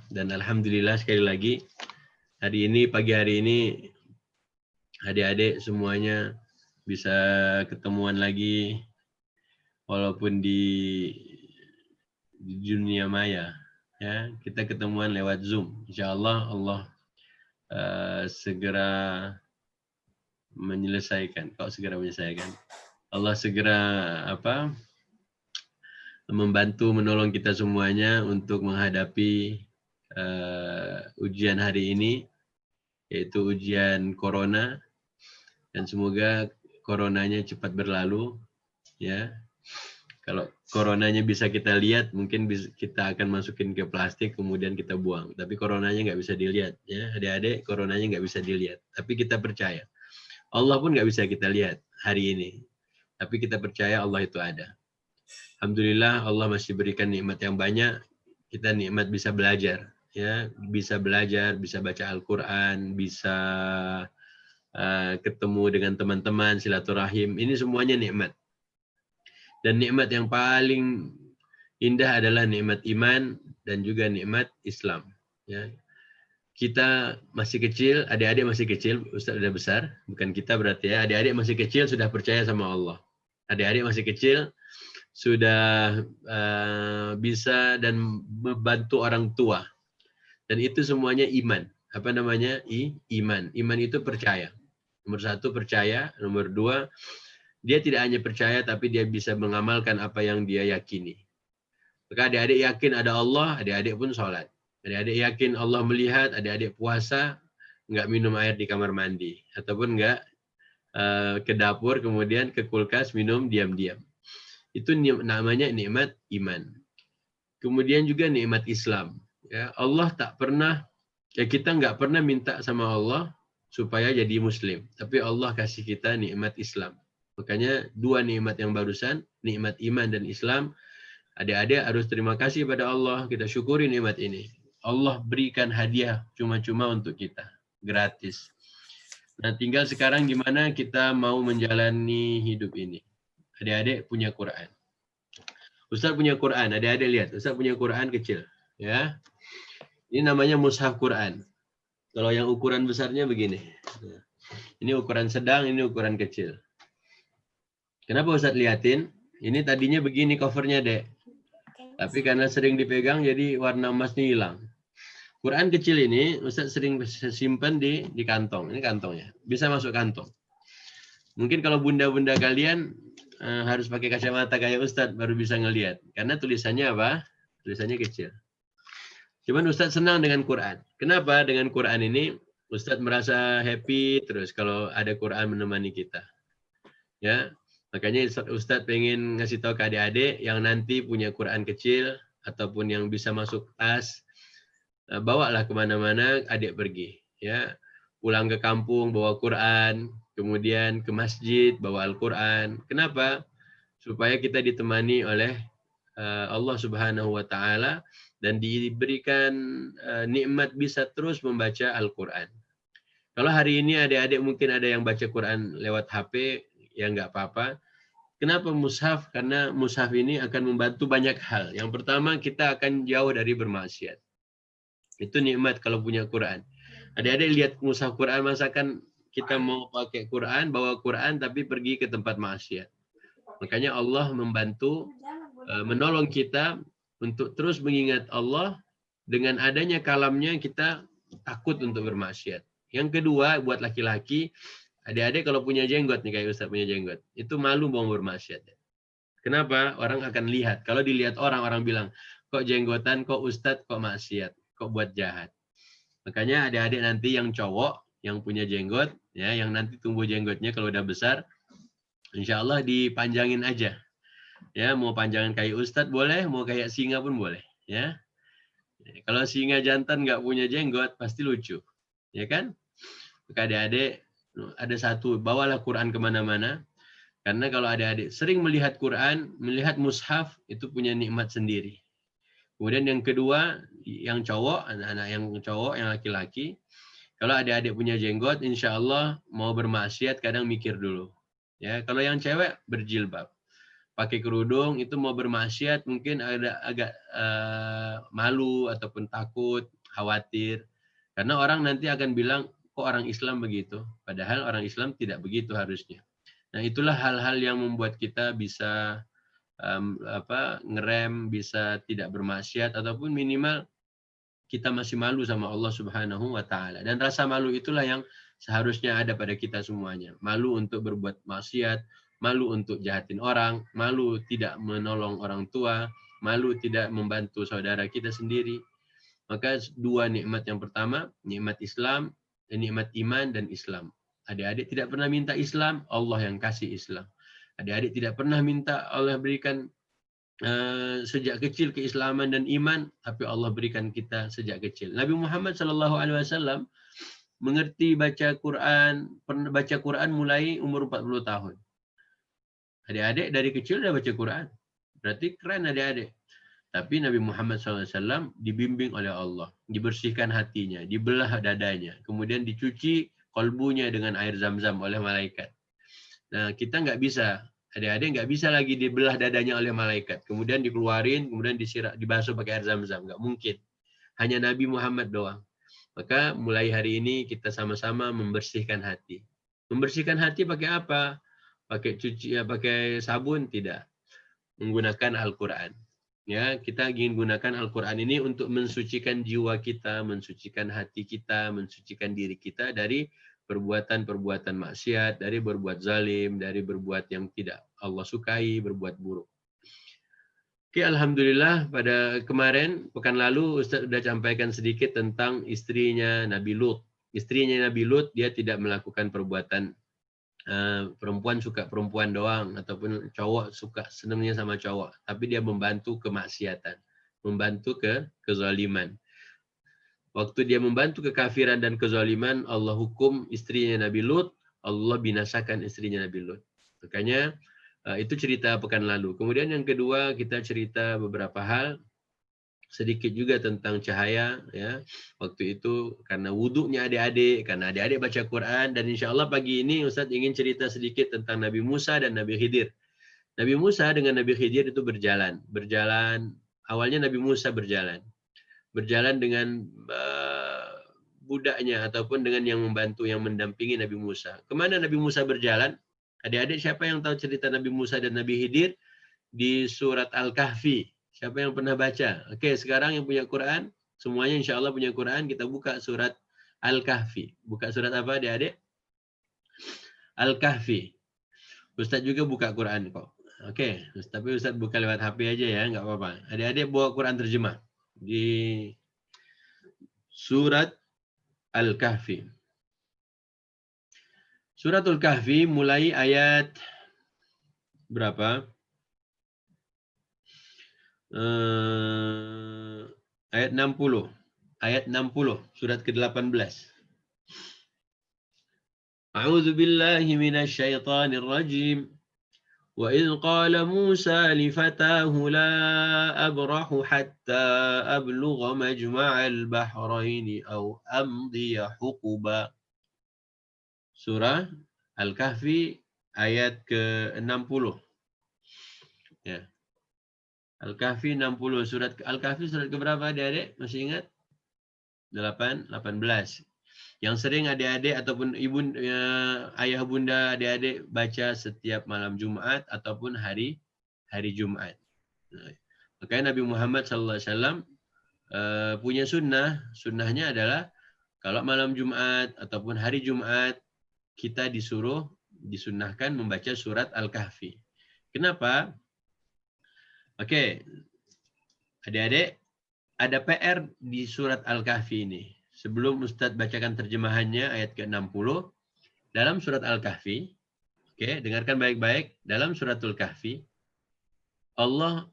dan alhamdulillah sekali lagi pagi hari ini adik-adik semuanya bisa ketemuan lagi walaupun di dunia maya, ya. Kita ketemuan lewat Zoom. Insyaallah Allah segera menyelesaikan. Allah segera membantu menolong kita semuanya untuk menghadapi ujian hari ini, yaitu ujian corona, dan semoga coronanya cepat berlalu, ya. Kalau coronanya bisa kita lihat, mungkin kita akan masukin ke plastik kemudian kita buang. Tapi coronanya nggak bisa dilihat, ya. Adik-adik, coronanya nggak bisa dilihat. Tapi kita percaya. Allah pun nggak bisa kita lihat hari ini. Tapi kita percaya Allah itu ada. Alhamdulillah Allah masih berikan nikmat yang banyak. Kita nikmat bisa belajar, ya. Bisa belajar, bisa baca Al-Quran, bisa ketemu dengan teman-teman, silaturahim. Ini semuanya nikmat. Dan nikmat yang paling indah adalah nikmat iman dan juga nikmat Islam. Ya. Kita masih kecil, adik-adik masih kecil, Ustaz sudah besar, bukan kita berarti ya. Adik-adik masih kecil sudah percaya sama Allah. Adik-adik masih kecil sudah bisa dan membantu orang tua. Dan itu semuanya iman. Apa namanya? Iman. Iman itu percaya. Nomor 1 percaya, nomor 2 dia tidak hanya percaya, tapi dia bisa mengamalkan apa yang dia yakini. Maka adik-adik yakin ada Allah, adik-adik pun sholat. Adik-adik yakin Allah melihat, adik-adik puasa, nggak minum air di kamar mandi. Ataupun nggak ke dapur, kemudian ke kulkas, minum diam-diam. Itu namanya nikmat iman. Kemudian juga nikmat Islam. Ya, Allah tak pernah, kita nggak pernah minta sama Allah supaya jadi Muslim. Tapi Allah kasih kita nikmat Islam. Makanya 2 nikmat yang barusan, nikmat iman dan Islam, adik-adik harus terima kasih pada Allah, kita syukuri nikmat ini. Allah berikan hadiah cuma-cuma untuk kita, gratis. Nah, tinggal sekarang gimana kita mau menjalani hidup ini. Adik-adik punya Quran. Ustaz punya Quran, adik-adik lihat, Ustaz punya Quran kecil, ya. Ini namanya mushaf Quran. Kalau yang ukuran besarnya begini. Ini ukuran sedang, ini ukuran kecil. Kenapa Ustaz liatin? Ini tadinya begini covernya, Dek. Tapi karena sering dipegang, jadi warna emasnya hilang. Quran kecil ini, Ustaz sering simpan di kantong. Ini kantongnya. Bisa masuk kantong. Mungkin kalau bunda-bunda kalian harus pakai kacamata kayak Ustaz, baru bisa ngelihat. Karena tulisannya apa? Tulisannya kecil. Cuman Ustaz senang dengan Quran. Kenapa? Dengan Quran ini, Ustaz merasa happy terus kalau ada Quran menemani kita. Ya, makanya Ustadz pengen ngasih tahu ke adik-adik yang nanti punya Quran kecil ataupun yang bisa masuk tas, bawalah kemana-mana adik pergi. Ya, pulang ke kampung bawa Quran, kemudian ke masjid bawa Al-Quran. Kenapa? Supaya kita ditemani oleh Allah Subhanahu Wa Taala dan diberikan nikmat bisa terus membaca Al-Quran. Kalau hari ini adik-adik mungkin ada yang baca Quran lewat HP, ya nggak apa-apa. Kenapa mushaf? Karena mushaf ini akan membantu banyak hal. Yang pertama, kita akan jauh dari bermaksiat. Itu nikmat kalau punya Quran. Adik-adik lihat mushaf Quran, masakan kita mau pakai Quran, bawa Quran, tapi pergi ke tempat maksiat. Makanya Allah membantu, menolong kita untuk terus mengingat Allah. Dengan adanya kalamnya, kita takut untuk bermaksiat. Yang kedua, buat laki-laki, adik-adik kalau punya jenggot nih, kayak Ustaz punya jenggot, itu malu mau bermaksiat. Kenapa? Orang akan lihat. Kalau dilihat orang bilang, kok jenggotan, kok Ustaz, kok maksiat, kok buat jahat. Makanya adik-adik nanti yang cowok, yang punya jenggot, ya, yang nanti tumbuh jenggotnya kalau udah besar, insya Allah dipanjangin aja. Ya, mau panjangan kayak Ustaz boleh, mau kayak singa pun boleh. Ya, kalau singa jantan nggak punya jenggot, pasti lucu. Ya kan? Maka adik-adik, ada satu, bawalah Quran kemana-mana. Karena kalau adik-adik sering melihat Quran, melihat mushaf, itu punya nikmat sendiri. Kemudian yang kedua, yang cowok, anak-anak yang cowok, yang laki-laki, kalau adik-adik punya jenggot, insya Allah mau bermaksiat kadang mikir dulu. Ya, kalau yang cewek berjilbab, pakai kerudung, itu mau bermaksiat mungkin agak malu ataupun takut. khawatir. Karena orang nanti akan bilang, kok orang Islam begitu? Padahal orang Islam tidak begitu harusnya. Nah, itulah hal-hal yang membuat kita bisa ngerem, bisa tidak bermaksiat, ataupun minimal kita masih malu sama Allah Subhanahu wa taala. Dan rasa malu itulah yang seharusnya ada pada kita semuanya. Malu untuk berbuat maksiat, malu untuk jahatin orang, malu tidak menolong orang tua, malu tidak membantu saudara kita sendiri. Maka dua nikmat yang pertama, nikmat Islam dan nikmat iman dan Islam. Adik-adik tidak pernah minta Islam, Allah yang kasih Islam. Adik-adik tidak pernah minta Allah berikan sejak kecil keislaman dan iman, tapi Allah berikan kita sejak kecil. Nabi Muhammad SAW mengerti baca Quran mulai umur 40 tahun. Adik-adik dari kecil sudah baca Quran. Berarti keren adik-adik. Tapi Nabi Muhammad SAW dibimbing oleh Allah, dibersihkan hatinya, dibelah dadanya, kemudian dicuci kolbunya dengan air zam-zam oleh malaikat. Nah, kita nggak bisa, adik-adik nggak bisa lagi dibelah dadanya oleh malaikat, kemudian dikeluarin, kemudian dibasuh pakai air zam-zam, nggak mungkin. Hanya Nabi Muhammad doang. Maka mulai hari ini kita sama-sama membersihkan hati. Membersihkan hati pakai apa? Pakai cuci, pakai sabun? Tidak. Menggunakan Al-Quran. Ya, kita ingin gunakan Al-Quran ini untuk mensucikan jiwa kita, mensucikan hati kita, mensucikan diri kita dari perbuatan-perbuatan maksiat, dari berbuat zalim, dari berbuat yang tidak Allah sukai, berbuat buruk. Oke, alhamdulillah pada kemarin, pekan lalu Ustaz sudah sampaikan sedikit tentang istrinya Nabi Lut. Istrinya Nabi Lut, dia tidak melakukan perbuatan perempuan suka perempuan doang, ataupun cowok suka senangnya sama cowok, tapi dia membantu kemaksiatan, membantu kezaliman. Waktu dia membantu kekafiran dan kezaliman, Allah hukum istrinya Nabi Lut, Allah binasakan istrinya Nabi Lut. Makanya itu cerita pekan lalu. Kemudian yang kedua, kita cerita beberapa hal, sedikit juga tentang cahaya, ya. Waktu itu karena wudhunya adik-adik, karena adik-adik baca Quran, dan insya Allah pagi ini Ustaz ingin cerita sedikit tentang Nabi Musa dan Nabi Khidir. Nabi Musa dengan Nabi Khidir itu berjalan. Awalnya Nabi Musa berjalan dengan budaknya ataupun dengan yang membantu, yang mendampingi Nabi Musa. Kemana Nabi Musa berjalan? Adik-adik, siapa yang tahu cerita Nabi Musa dan Nabi Khidir? Di surat Al-Kahfi. Siapa yang pernah baca? Oke, sekarang yang punya Quran, semuanya insya Allah punya Quran, kita buka surat Al-Kahfi. Buka surat apa adik-adik? Al-Kahfi. Ustaz juga buka Quran kok. Oke, tapi Ustaz buka lewat HP aja ya, nggak apa-apa. Adik-adik bawa Quran terjemah. Di surat Al-Kahfi. Suratul Kahfi mulai ayat berapa? Ayat 60. Ayat 60, surat ke-18. A'udzu billahi minasy syaithanir rajim. Wa idh qala Musa li fatahu la abrahu hatta ablugha majma'al bahrain aw amdiya huquba. Surah Al-Kahfi ayat ke-60. Ya. Al-Kahfi 60. Surat Al-Kahfi surat keberapa adik-adik? Masih ingat? 18. Yang sering adik-adik ataupun ayah bunda adik-adik baca setiap malam Jumat ataupun hari Jumat. Makanya Nabi Muhammad SAW punya sunnah. Sunnahnya adalah kalau malam Jumat ataupun hari Jumat kita disunnahkan membaca surat Al-Kahfi. Kenapa? Oke, adik-adik, ada PR di surat Al-Kahfi ini. Sebelum Ustadz bacakan terjemahannya ayat ke-60, dalam surat Al-Kahfi, oke, dengarkan baik-baik, dalam suratul Kahfi, Allah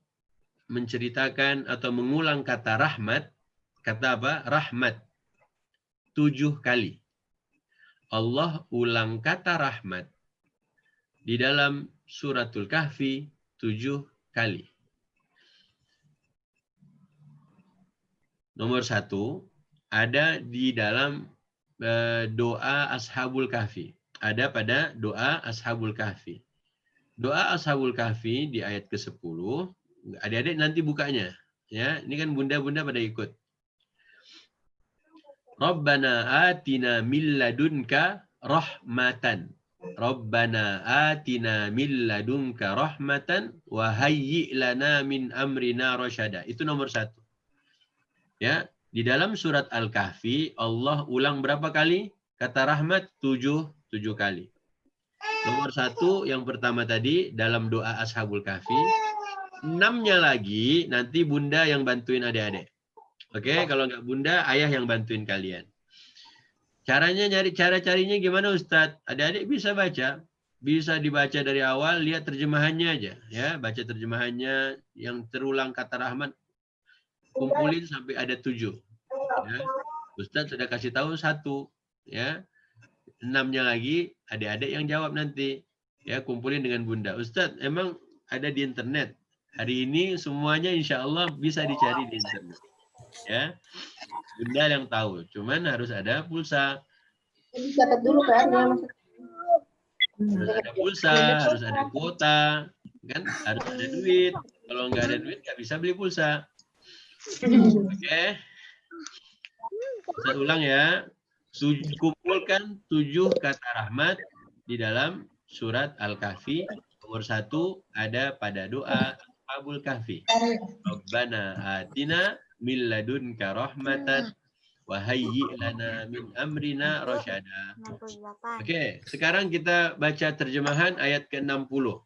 menceritakan atau mengulang kata rahmat, kata apa? Rahmat, 7 kali. Allah ulang kata rahmat di dalam suratul Kahfi 7 kali. Nomor 1, ada di dalam doa Ashabul Kahfi. Ada pada doa Ashabul Kahfi. Doa Ashabul Kahfi di ayat ke-10, adik-adik nanti bukanya. Ya, ini kan bunda-bunda pada ikut. Rabbana atina min ladunka rahmatan. Rabbana atina min ladunka rahmatan wa hayyi' lana min amrina rasyada. Itu nomor 1. Ya, di dalam surat Al-Kahfi Allah ulang berapa kali kata rahmat? 7 kali. Nomor 1 yang pertama tadi dalam doa Ashabul Kahfi. 6-nya lagi nanti bunda yang bantuin adik-adik. Oke, kalau nggak bunda, ayah yang bantuin kalian. Cara-carinya gimana Ustadz? Adik-adik bisa baca. Bisa dibaca dari awal, lihat terjemahannya aja. Ya, baca terjemahannya yang terulang kata rahmat. Kumpulin sampai ada 7. Ya. Ustadz sudah kasih tahu 1. Ya. 6-nya lagi, adik-adik yang jawab nanti. Ya, kumpulin dengan bunda. Ustadz, emang ada di internet. Hari ini semuanya insya Allah bisa dicari di internet. Ya, bunda yang tahu. Cuman harus ada pulsa. Catat dulu kan ya. Harus ada pulsa, harus ada kuota, kan? Harus ada duit. Kalau nggak ada duit nggak bisa beli pulsa. Oke. Saya ulang ya. Kumpulkan 7 kata rahmat di dalam surat Al-Kahfi. Nomor 1 ada pada doa Ashabul Kahfi. Rabbana atina min ladunka rahmatan wa hayyi' lana min amrina rasyada. Oke, sekarang kita baca terjemahan ayat ke-60.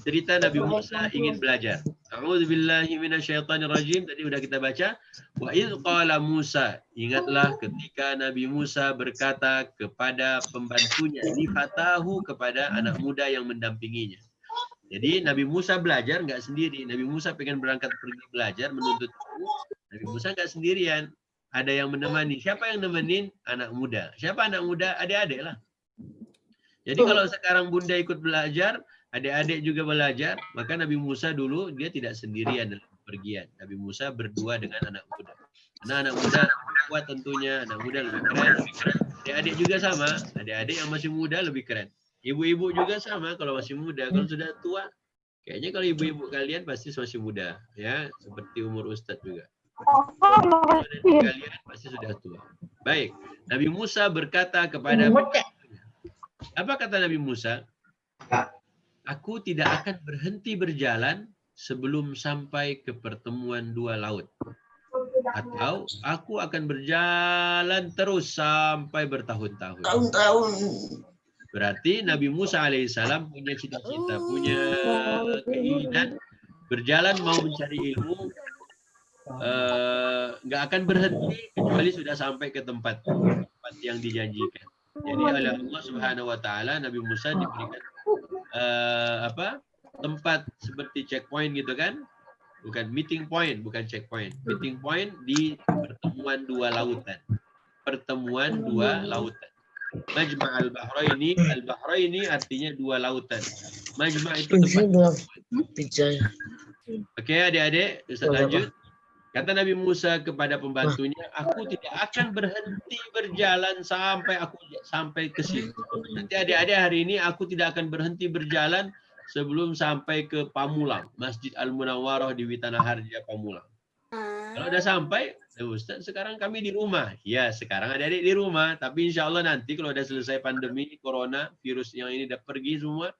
Cerita Nabi Musa ingin belajar. A'udzubillahi minasyaitonirrajim. Tadi udah kita baca. Wa idz qala Musa. Ingatlah ketika Nabi Musa berkata kepada pembantunya, nifatahu, kepada anak muda yang mendampinginya. Jadi Nabi Musa belajar nggak sendiri. Nabi Musa pengen berangkat pergi belajar menuntut ilmu. Nabi Musa nggak sendirian. Ada yang menemani. Siapa yang nemenin? Anak muda. Siapa anak muda? Adik-adik lah. Jadi kalau sekarang bunda ikut belajar, adik-adik juga belajar, maka Nabi Musa dulu dia tidak sendirian dalam pergian. Nabi Musa berdua dengan anak muda. Karena anak muda kuat tentunya, anak muda lebih keren. Adik-adik juga sama. Adik-adik yang masih muda lebih keren. Ibu-ibu juga sama kalau masih muda. Kalau sudah tua, kayaknya kalau ibu-ibu kalian pasti masih muda, ya, seperti umur Ustadz juga. Kalian pasti sudah tua. Baik, Nabi Musa berkata kepada apa kata Nabi Musa? Aku tidak akan berhenti berjalan sebelum sampai ke pertemuan 2 laut. Atau aku akan berjalan terus sampai bertahun-tahun. Tahun-tahun. Berarti Nabi Musa alaihissalam punya cita-cita, punya keinginan berjalan mau mencari ilmu, nggak akan berhenti kecuali sudah sampai ke tempat yang dijanjikan. Jadi oleh Allah Subhanahu Wa Taala Nabi Musa diberikan tempat seperti checkpoint gitu kan, bukan meeting point, bukan checkpoint, meeting point di pertemuan 2 lautan. Pertemuan 2 lautan. Majma' al-Bahraini artinya 2 lautan. Majma' itu tempat. Oke, adik-adik, Ustaz lanjut. Kata Nabi Musa kepada pembantunya, aku tidak akan berhenti berjalan sampai ke situ. Nanti adik-adik hari ini aku tidak akan berhenti berjalan sebelum sampai ke Pamulang, Masjid Al-Munawwarah di Witanaharja Pamulang. Kalau udah sampai, Ustaz, sekarang kami di rumah. Ya, sekarang adik-adik di rumah. Tapi insya Allah nanti kalau udah selesai pandemi, corona, virus yang ini udah pergi semua,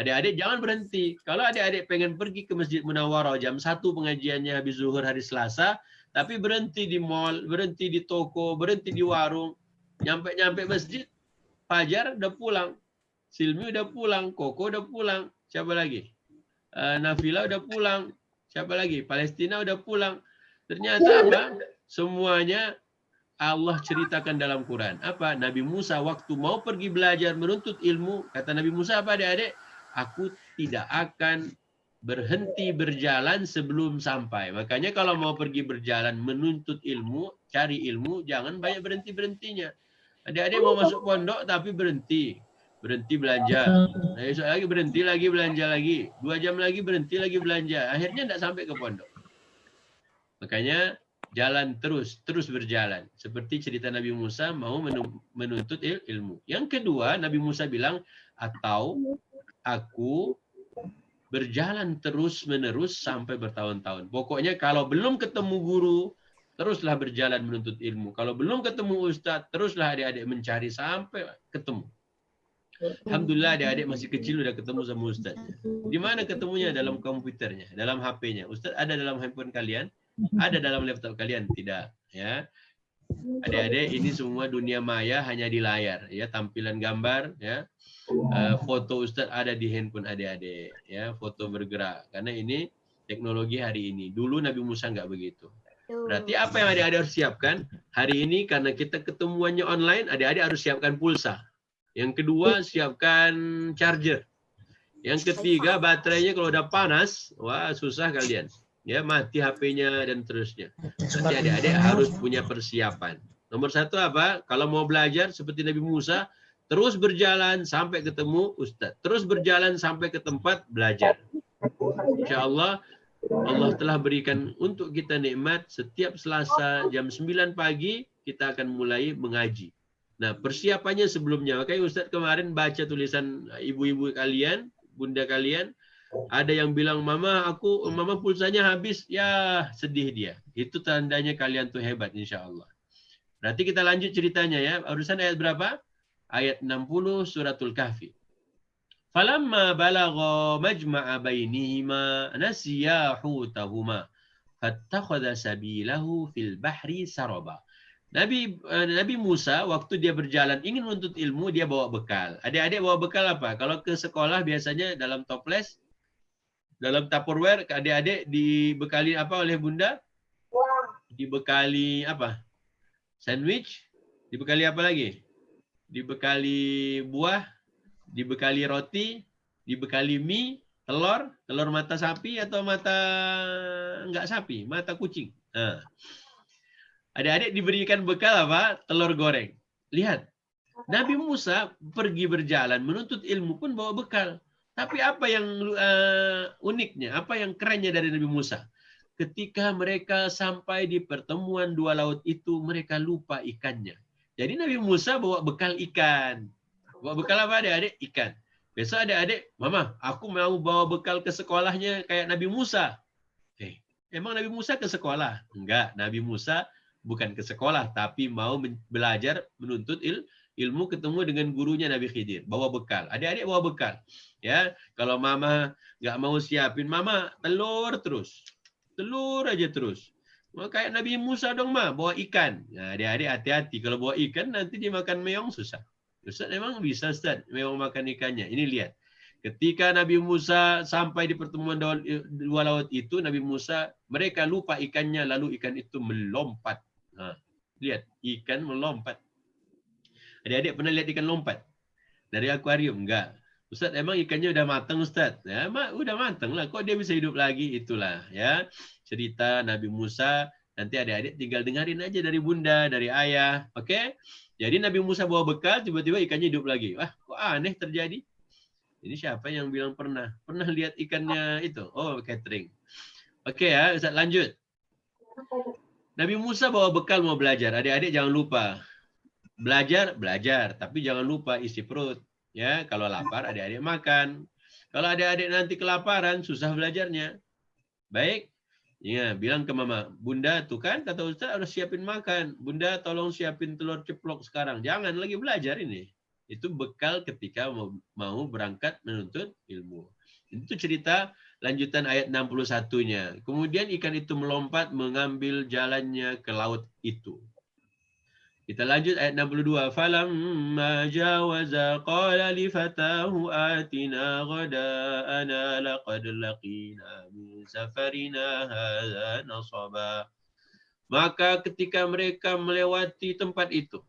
adik-adik jangan berhenti. Kalau adik-adik pengen pergi ke Masjid Munawwarah jam 1 pengajiannya habis zuhur hari Selasa, tapi berhenti di mall, berhenti di toko, berhenti di warung, nyampe masjid, Fajar udah pulang, Silmi udah pulang, Koko udah pulang, siapa lagi? Nafila udah pulang, siapa lagi? Palestina udah pulang. Ternyata apa? Semuanya Allah ceritakan dalam Quran. Apa? Nabi Musa waktu mau pergi belajar menuntut ilmu, kata Nabi Musa apa adik-adik? Aku tidak akan berhenti berjalan sebelum sampai. Makanya kalau mau pergi berjalan menuntut ilmu, cari ilmu, jangan banyak berhenti-berhentinya. Adik-adik mau masuk pondok tapi berhenti belanja. Nah, esok lagi berhenti lagi belanja lagi. 2 jam lagi berhenti lagi belanja. Akhirnya tidak sampai ke pondok. Makanya jalan terus berjalan. Seperti cerita Nabi Musa mau menuntut ilmu. Yang kedua, Nabi Musa bilang, atau aku berjalan terus-menerus sampai bertahun-tahun. Pokoknya kalau belum ketemu guru, teruslah berjalan menuntut ilmu. Kalau belum ketemu ustaz, teruslah adik-adik mencari sampai ketemu. Alhamdulillah adik-adik masih kecil udah ketemu sama ustaznya. Di mana ketemunya? Dalam komputernya, dalam HP-nya. Ustaz ada dalam handphone kalian? Ada dalam laptop kalian? Tidak. Ya, adik-adik ini semua dunia maya hanya di layar. Ya, tampilan gambar. Ya, foto ustaz ada di handphone adik-adik. Ya, foto bergerak. Karena ini teknologi hari ini. Dulu Nabi Musa nggak begitu. Berarti apa yang adik-adik harus siapkan? Hari ini karena kita ketemuannya online, adik-adik harus siapkan pulsa. Yang kedua, siapkan charger. Yang ketiga, baterainya kalau udah panas, wah susah kalian. Ya, mati HP-nya dan terusnya. Nanti adik-adik harus punya persiapan. Nomor satu apa? Kalau mau belajar seperti Nabi Musa, terus berjalan sampai ketemu Ustadz. Terus berjalan sampai ke tempat belajar. Insya Allah, Allah telah berikan untuk kita nikmat setiap Selasa jam 9 pagi kita akan mulai mengaji. Nah, persiapannya sebelumnya. Makanya Ustadz kemarin baca tulisan ibu-ibu kalian, bunda kalian. Ada yang bilang, mama pulsanya habis. Ya, sedih dia. Itu tandanya kalian tuh hebat insya Allah. Berarti kita lanjut ceritanya ya. Urusan ayat berapa? Ayat 60 suratul Kahfi. Falamma balagha majma'a bainihima nasiya hutahuma fattakhadha sabilahu fil bahri saraba. Nabi Musa waktu dia berjalan ingin menuntut ilmu, dia bawa bekal. Adik-adik bawa bekal apa? Kalau ke sekolah biasanya dalam toples, dalam Tupperware, adik-adik dibekali apa oleh bunda? Dibekali apa? Sandwich? Dibekali apa lagi? Dibekali buah, dibekali roti, dibekali mie, telur mata sapi atau mata enggak sapi, mata kucing. Nah. Adik-adik diberikan bekal apa? Telur goreng. Lihat, Nabi Musa pergi berjalan menuntut ilmu pun bawa bekal. Tapi apa yang uniknya, apa yang kerennya dari Nabi Musa? Ketika mereka sampai di pertemuan dua laut itu, mereka lupa ikannya. Jadi Nabi Musa bawa bekal ikan. Bawa bekal apa adik-adik? Ikan. Besok adik-adik, mama, aku mau bawa bekal ke sekolahnya kayak Nabi Musa. Emang Nabi Musa ke sekolah? Enggak, Nabi Musa bukan ke sekolah, tapi mau belajar, menuntut ilmu, ketemu dengan gurunya Nabi Khidir. Bawa bekal. Adik-adik bawa bekal. Ya, kalau mama nggak mau siapin, mama telur terus. Telur aja terus. Mau kayak Nabi Musa dong, ma, bawa ikan. Nah, adik-adik hati-hati. Kalau bawa ikan, nanti dimakan meong susah. Ustaz memang bisa, Ustaz, meong makan ikannya. Ini lihat. Ketika Nabi Musa sampai di pertemuan dua laut itu, Nabi Musa, mereka lupa ikannya, lalu ikan itu melompat. Nah, lihat, ikan melompat. Adik-adik pernah lihat ikan lompat? Dari akuarium? Enggak. Ustaz, emang ikannya udah matang, Ustaz? Ya, udah matang lah. Kok dia bisa hidup lagi? Itulah ya cerita Nabi Musa. Nanti adik-adik tinggal dengerin aja dari bunda, dari ayah. Oke? Jadi Nabi Musa bawa bekal, tiba-tiba ikannya hidup lagi. Wah, kok aneh terjadi? Ini siapa yang bilang pernah? Pernah lihat ikannya itu? Oh, catering. Oke ya, Ustaz lanjut. Nabi Musa bawa bekal mau belajar. Adik-adik jangan lupa. Belajar, tapi jangan lupa isi perut. Ya, kalau lapar adik-adik makan. Kalau adik-adik nanti kelaparan, susah belajarnya. Baik. Ya, bilang ke mama, bunda tuh kan kata Ustaz harus siapin makan. Bunda tolong siapin telur ceplok sekarang. Jangan lagi belajar ini. Itu bekal ketika mau berangkat menuntut ilmu. Itu cerita lanjutan ayat 61-nya. Kemudian ikan itu melompat mengambil jalannya ke laut itu. Kita lanjut ayat 62. Falamma jawaza qala li fatahu atina ghada'ana laqad laqina min safarina hadza nasaba. Maka ketika mereka melewati tempat itu,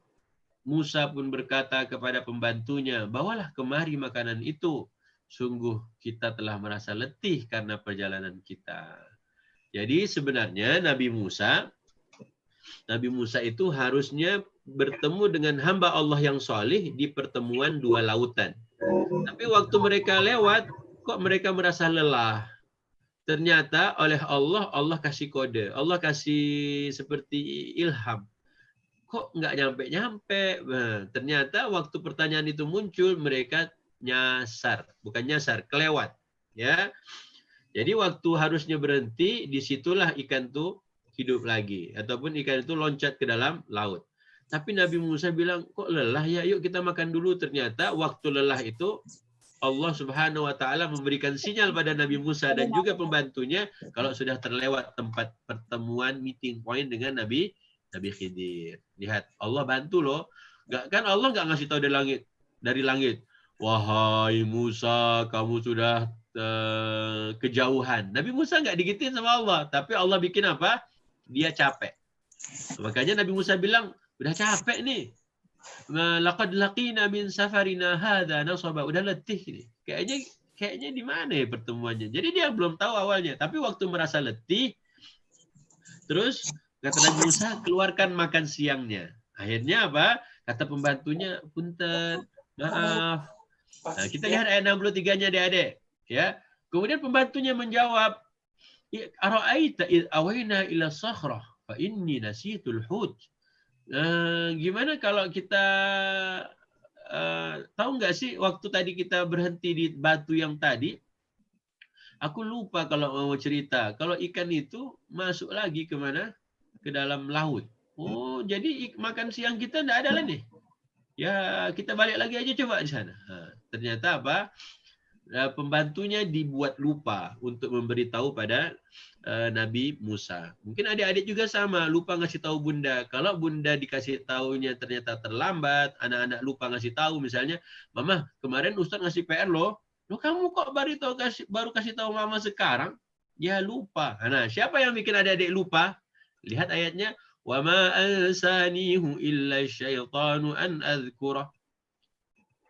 Musa pun berkata kepada pembantunya, bawalah kemari makanan itu. Sungguh kita telah merasa letih karena perjalanan kita. Jadi sebenarnya Nabi Musa itu harusnya bertemu dengan hamba Allah yang solih di pertemuan dua lautan. Tapi waktu mereka lewat, kok mereka merasa lelah. Ternyata oleh Allah kasih kode. Allah kasih seperti ilham. Kok nggak nyampe-nyampe? Nah, ternyata waktu pertanyaan itu muncul, mereka nyasar. Bukan nyasar, kelewat. Ya. Jadi waktu harusnya berhenti, disitulah ikan tuh hidup lagi. Ataupun ikan itu loncat ke dalam laut. Tapi Nabi Musa bilang, kok lelah ya? Yuk kita makan dulu. Ternyata waktu lelah itu Allah Subhanahu wa taala memberikan sinyal pada Nabi Musa dan juga pembantunya kalau sudah terlewat tempat pertemuan meeting point dengan Nabi Khidir. Lihat, Allah bantu loh. Kan Allah nggak ngasih tahu dari langit. Wahai Musa, kamu sudah kejauhan. Nabi Musa nggak digituin sama Allah, tapi Allah bikin apa? Dia capek. Makanya Nabi Musa bilang, udah capek nih. Laqad laqina min safarina hadza nasaba. Udah letih ini. Kayaknya di mana ya pertemuannya. Jadi dia belum tahu awalnya, tapi waktu merasa letih terus kata Nabi Musa, keluarkan makan siangnya. Akhirnya apa? Kata pembantunya, punten, maaf. Nah, kita lihat ayat 63-nya adik-adik, ya. Kemudian pembantunya menjawab, ara'aita id awayna ila sakhrah fa inni nasitul hut. Gimana kalau kita tahu nggak sih waktu tadi kita berhenti di batu yang tadi? Aku lupa kalau mau cerita. Kalau ikan itu masuk lagi kemana? Ke dalam laut. Oh, jadi makan siang kita tidak ada lah nih. Ya, kita balik lagi aja coba di sana. Ternyata apa? Pembantunya dibuat lupa untuk memberitahu pada Nabi Musa. Mungkin adik-adik juga sama, lupa ngasih tahu bunda. Kalau bunda dikasih tahunya ternyata terlambat, anak-anak lupa ngasih tahu, misalnya, Mama, kemarin Ustaz ngasih PR loh. Loh, kamu kok baru kasih tahu Mama sekarang? Ya lupa. Nah, siapa yang bikin adik-adik lupa? Lihat ayatnya. Wa ma ansanihu illa syaitanu an adzkurah.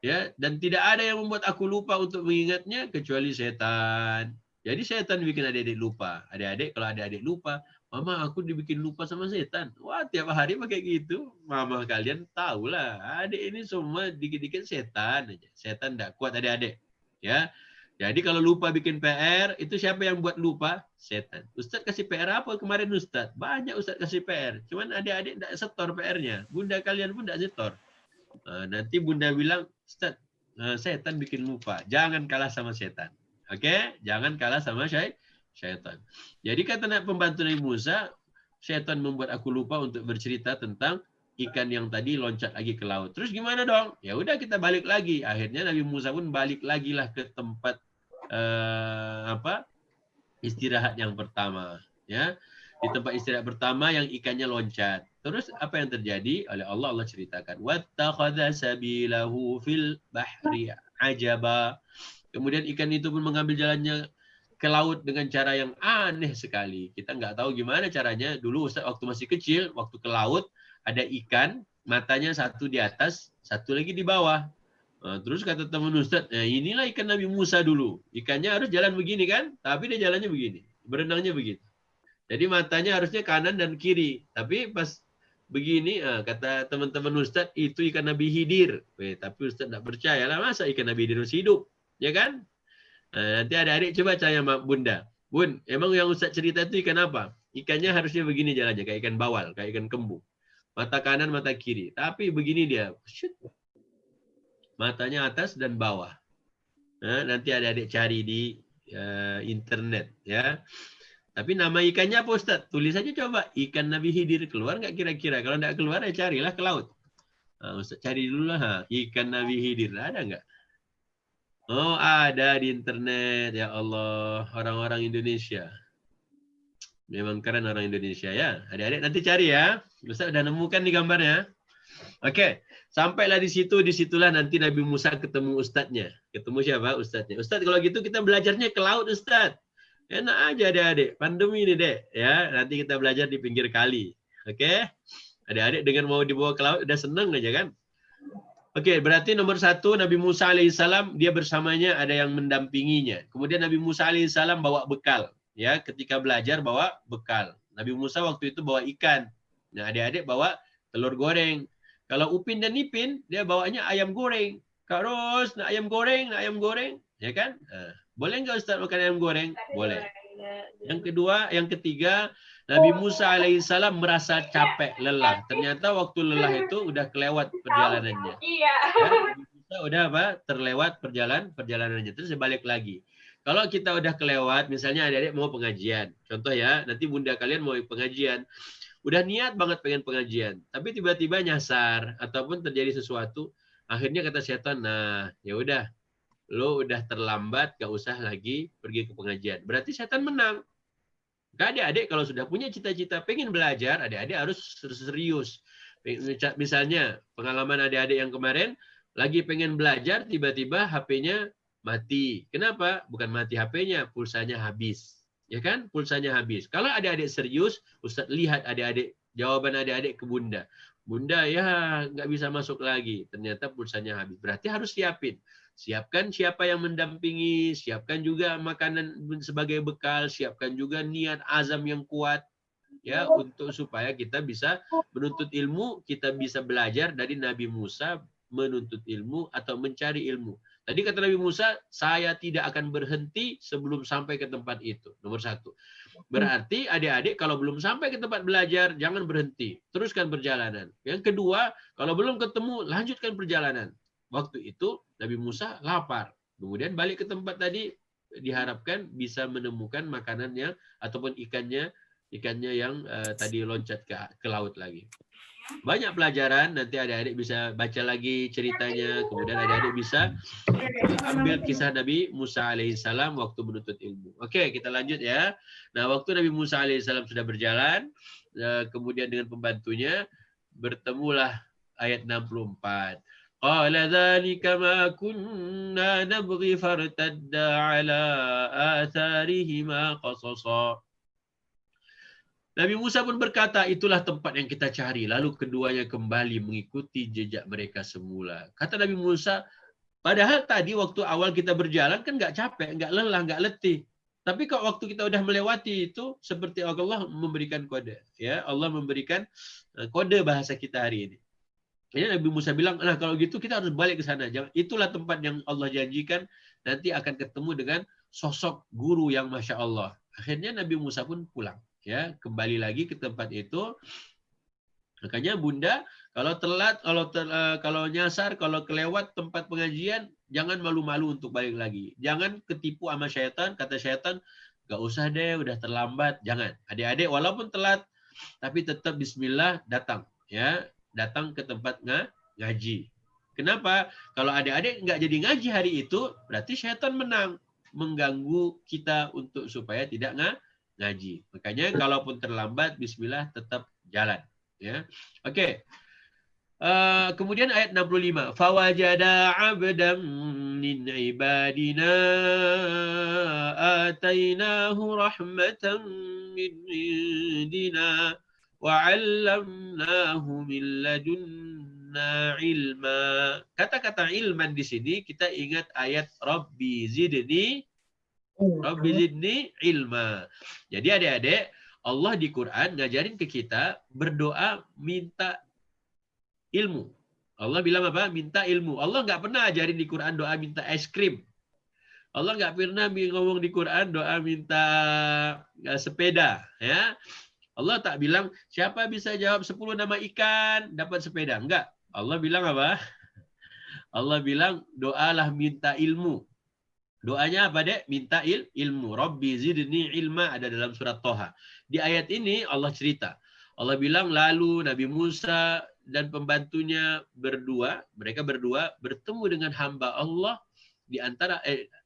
Ya, dan tidak ada yang membuat aku lupa untuk mengingatnya kecuali setan. Jadi setan bikin adik-adik lupa. Adik-adik, kalau adik-adik lupa, Mama aku dibikin lupa sama setan. Wah, tiap hari pakai gitu. Mama kalian tahulah, adik ini semua dikit-dikit setan aja. Setan tidak kuat adik-adik. Ya. Jadi kalau lupa bikin PR, itu siapa yang buat lupa? Setan. Ustaz kasih PR apa kemarin Ustaz? Banyak Ustaz kasih PR. Cuman adik-adik tidak setor PR-nya. Bunda kalian pun tidak setor. Nanti bunda bilang, Ustaz, setan bikin lupa. Jangan kalah sama setan. Oke? Jangan kalah sama syaitan. Jadi kata pembantu Nabi Musa, setan membuat aku lupa untuk bercerita tentang ikan yang tadi loncat lagi ke laut. Terus gimana dong? Ya udah kita balik lagi. Akhirnya Nabi Musa pun balik lagi lah ke tempat istirahat yang pertama. Ya, di tempat istirahat pertama yang ikannya loncat. Terus apa yang terjadi? Oleh Allah ceritakan. Wattakhadha sabilahu fil bahri ajaba. Kemudian ikan itu pun mengambil jalannya ke laut dengan cara yang aneh sekali. Kita nggak tahu gimana caranya. Dulu Ustaz waktu masih kecil, waktu ke laut ada ikan, matanya satu di atas, satu lagi di bawah. Terus kata teman Ustaz, inilah ikan Nabi Musa dulu. Ikannya harus jalan begini kan? Tapi dia jalannya begini. Berenangnya begitu. Jadi matanya harusnya kanan dan kiri. Tapi pas begini, kata teman-teman Ustaz, itu ikan Nabi Khidir. Tapi Ustaz tidak percaya lah, masa ikan Nabi Khidir masih hidup? Ya kan? Nanti adik-adik coba tanya bunda. Bun, emang yang Ustaz cerita itu ikan apa? Ikannya harusnya begini jalannya, kayak ikan bawal, kayak ikan kembung. Mata kanan, mata kiri. Tapi begini dia. Matanya atas dan bawah. Nanti adik-adik cari di internet. Ya. Tapi nama ikannya apa Ustaz? Tulis saja coba. Ikan Nabi Khidir. Keluar nggak kira-kira? Kalau nggak keluar ya carilah ke laut. Ustaz cari dulu lah. Ikan Nabi Khidir. Ada nggak? Oh ada di internet. Ya Allah. Orang-orang Indonesia. Memang keren orang Indonesia ya. Adik-adik nanti cari ya. Ustaz udah nemukan nih gambarnya. Oke. Sampailah di situ. Disitulah nanti Nabi Musa ketemu Ustadznya. Ketemu siapa? Ustadznya. Ustadz kalau gitu kita belajarnya ke laut Ustadz. Enak aja adik-adik, pandemi ini dek, ya nanti kita belajar di pinggir kali, oke? Adik-adik dengan mau dibawa ke laut udah seneng aja kan? Oke, berarti nomor 1 Nabi Musa alaihissalam dia bersamanya ada yang mendampinginya. Kemudian Nabi Musa alaihissalam bawa bekal, ya ketika belajar bawa bekal. Nabi Musa waktu itu bawa ikan, nah adik-adik bawa telur goreng. Kalau Upin dan Ipin dia bawanya ayam goreng. Kak Ros, nak ayam goreng, ya kan? Boleh nggak Ustaz makan ayam goreng? Boleh. Yang ketiga, Nabi Musa alaihissalam merasa capek, lelah. Ternyata waktu lelah itu udah kelewat perjalanannya. Ya, Nabi Musa udah terlewat perjalanannya. Terus balik lagi. Kalau kita udah kelewat, misalnya adik-adik mau pengajian. Contoh ya, nanti bunda kalian mau pengajian. Udah niat banget pengen pengajian. Tapi tiba-tiba nyasar. Ataupun terjadi sesuatu. Akhirnya kata setan, nah ya udah. Lo udah terlambat, gak usah lagi pergi ke pengajian. Berarti setan menang. Adik-adik kalau sudah punya cita-cita pengen belajar, adik-adik harus serius. Misalnya pengalaman adik-adik yang kemarin lagi pengen belajar, tiba-tiba HP-nya mati. Kenapa? Bukan mati HP-nya, pulsanya habis. Ya kan? Pulsanya habis. Kalau adik-adik serius, Ustaz lihat adik-adik, jawaban adik-adik ke bunda. Bunda ya nggak bisa masuk lagi. Ternyata pulsanya habis. Berarti harus siapin. Siapkan siapa yang mendampingi, siapkan juga makanan sebagai bekal, siapkan juga niat azam yang kuat ya untuk supaya kita bisa menuntut ilmu, kita bisa belajar dari Nabi Musa menuntut ilmu atau mencari ilmu. Tadi kata Nabi Musa, saya tidak akan berhenti sebelum sampai ke tempat itu. Nomor 1. Berarti adik-adik kalau belum sampai ke tempat belajar, jangan berhenti. Teruskan perjalanan. Yang kedua, kalau belum ketemu, lanjutkan perjalanan. Waktu itu Nabi Musa lapar. Kemudian balik ke tempat tadi, diharapkan bisa menemukan makanannya ataupun ikannya yang tadi loncat ke laut lagi. Banyak pelajaran, nanti adik-adik bisa baca lagi ceritanya, kemudian adik-adik bisa ambil kisah Nabi Musa alaihissalam waktu menuntut ilmu. Oke, kita lanjut ya. Nah, waktu Nabi Musa alaihissalam sudah berjalan, kemudian dengan pembantunya, bertemulah ayat 64. Qala dzalika ma kunna nabghi fartadda ala atharihima qasasa. Nabi Musa pun berkata, itulah tempat yang kita cari. Lalu keduanya kembali mengikuti jejak mereka semula. Kata Nabi Musa, padahal tadi waktu awal kita berjalan kan nggak capek, nggak lelah, nggak letih. Tapi kalau waktu kita udah melewati itu, seperti Allah memberikan kode. Ya, Allah memberikan kode bahasa kita hari ini. Jadi Nabi Musa bilang, nah kalau gitu kita harus balik ke sana. Itulah tempat yang Allah janjikan, nanti akan ketemu dengan sosok guru yang Masya Allah. Akhirnya Nabi Musa pun pulang. Ya, kembali lagi ke tempat itu. Makanya bunda, kalau telat, kalau nyasar, kalau kelewat tempat pengajian, jangan malu-malu untuk balik lagi. Jangan ketipu sama syaitan, kata syaitan, gak usah deh, udah terlambat. Jangan. Adik-adik walaupun telat, tapi tetap bismillah datang. Ya, datang ke tempat ngaji. Kenapa? Kalau adik-adik nggak jadi ngaji hari itu, berarti syaitan menang. Mengganggu kita untuk supaya tidak ngaji. Makanya kalaupun terlambat, bismillah tetap jalan. Ya, oke. Kemudian ayat 65. Fawajada 'abdan min ibadina atainahu rahmatan min indina wa 'allamnahu min ladunna ilma. Kata-kata ilman di sini kita ingat ayat Rabbi zidni ilma. Jadi adik-adik, Allah di Quran ngajarin ke kita berdoa minta ilmu. Allah bilang apa? Minta ilmu. Allah nggak pernah ajarin di Quran doa minta es krim. Allah nggak pernah ngomong di Quran doa minta sepeda. Ya. Allah tak bilang, siapa bisa jawab 10 nama ikan, dapat sepeda. Enggak. Allah bilang apa? Allah bilang, doalah minta ilmu. Doanya apa, Dek? Minta ilmu. Rabbi zidni ilma, ada dalam surat Toha. Di ayat ini Allah cerita. Allah bilang, lalu Nabi Musa dan pembantunya mereka berdua bertemu dengan hamba Allah di antara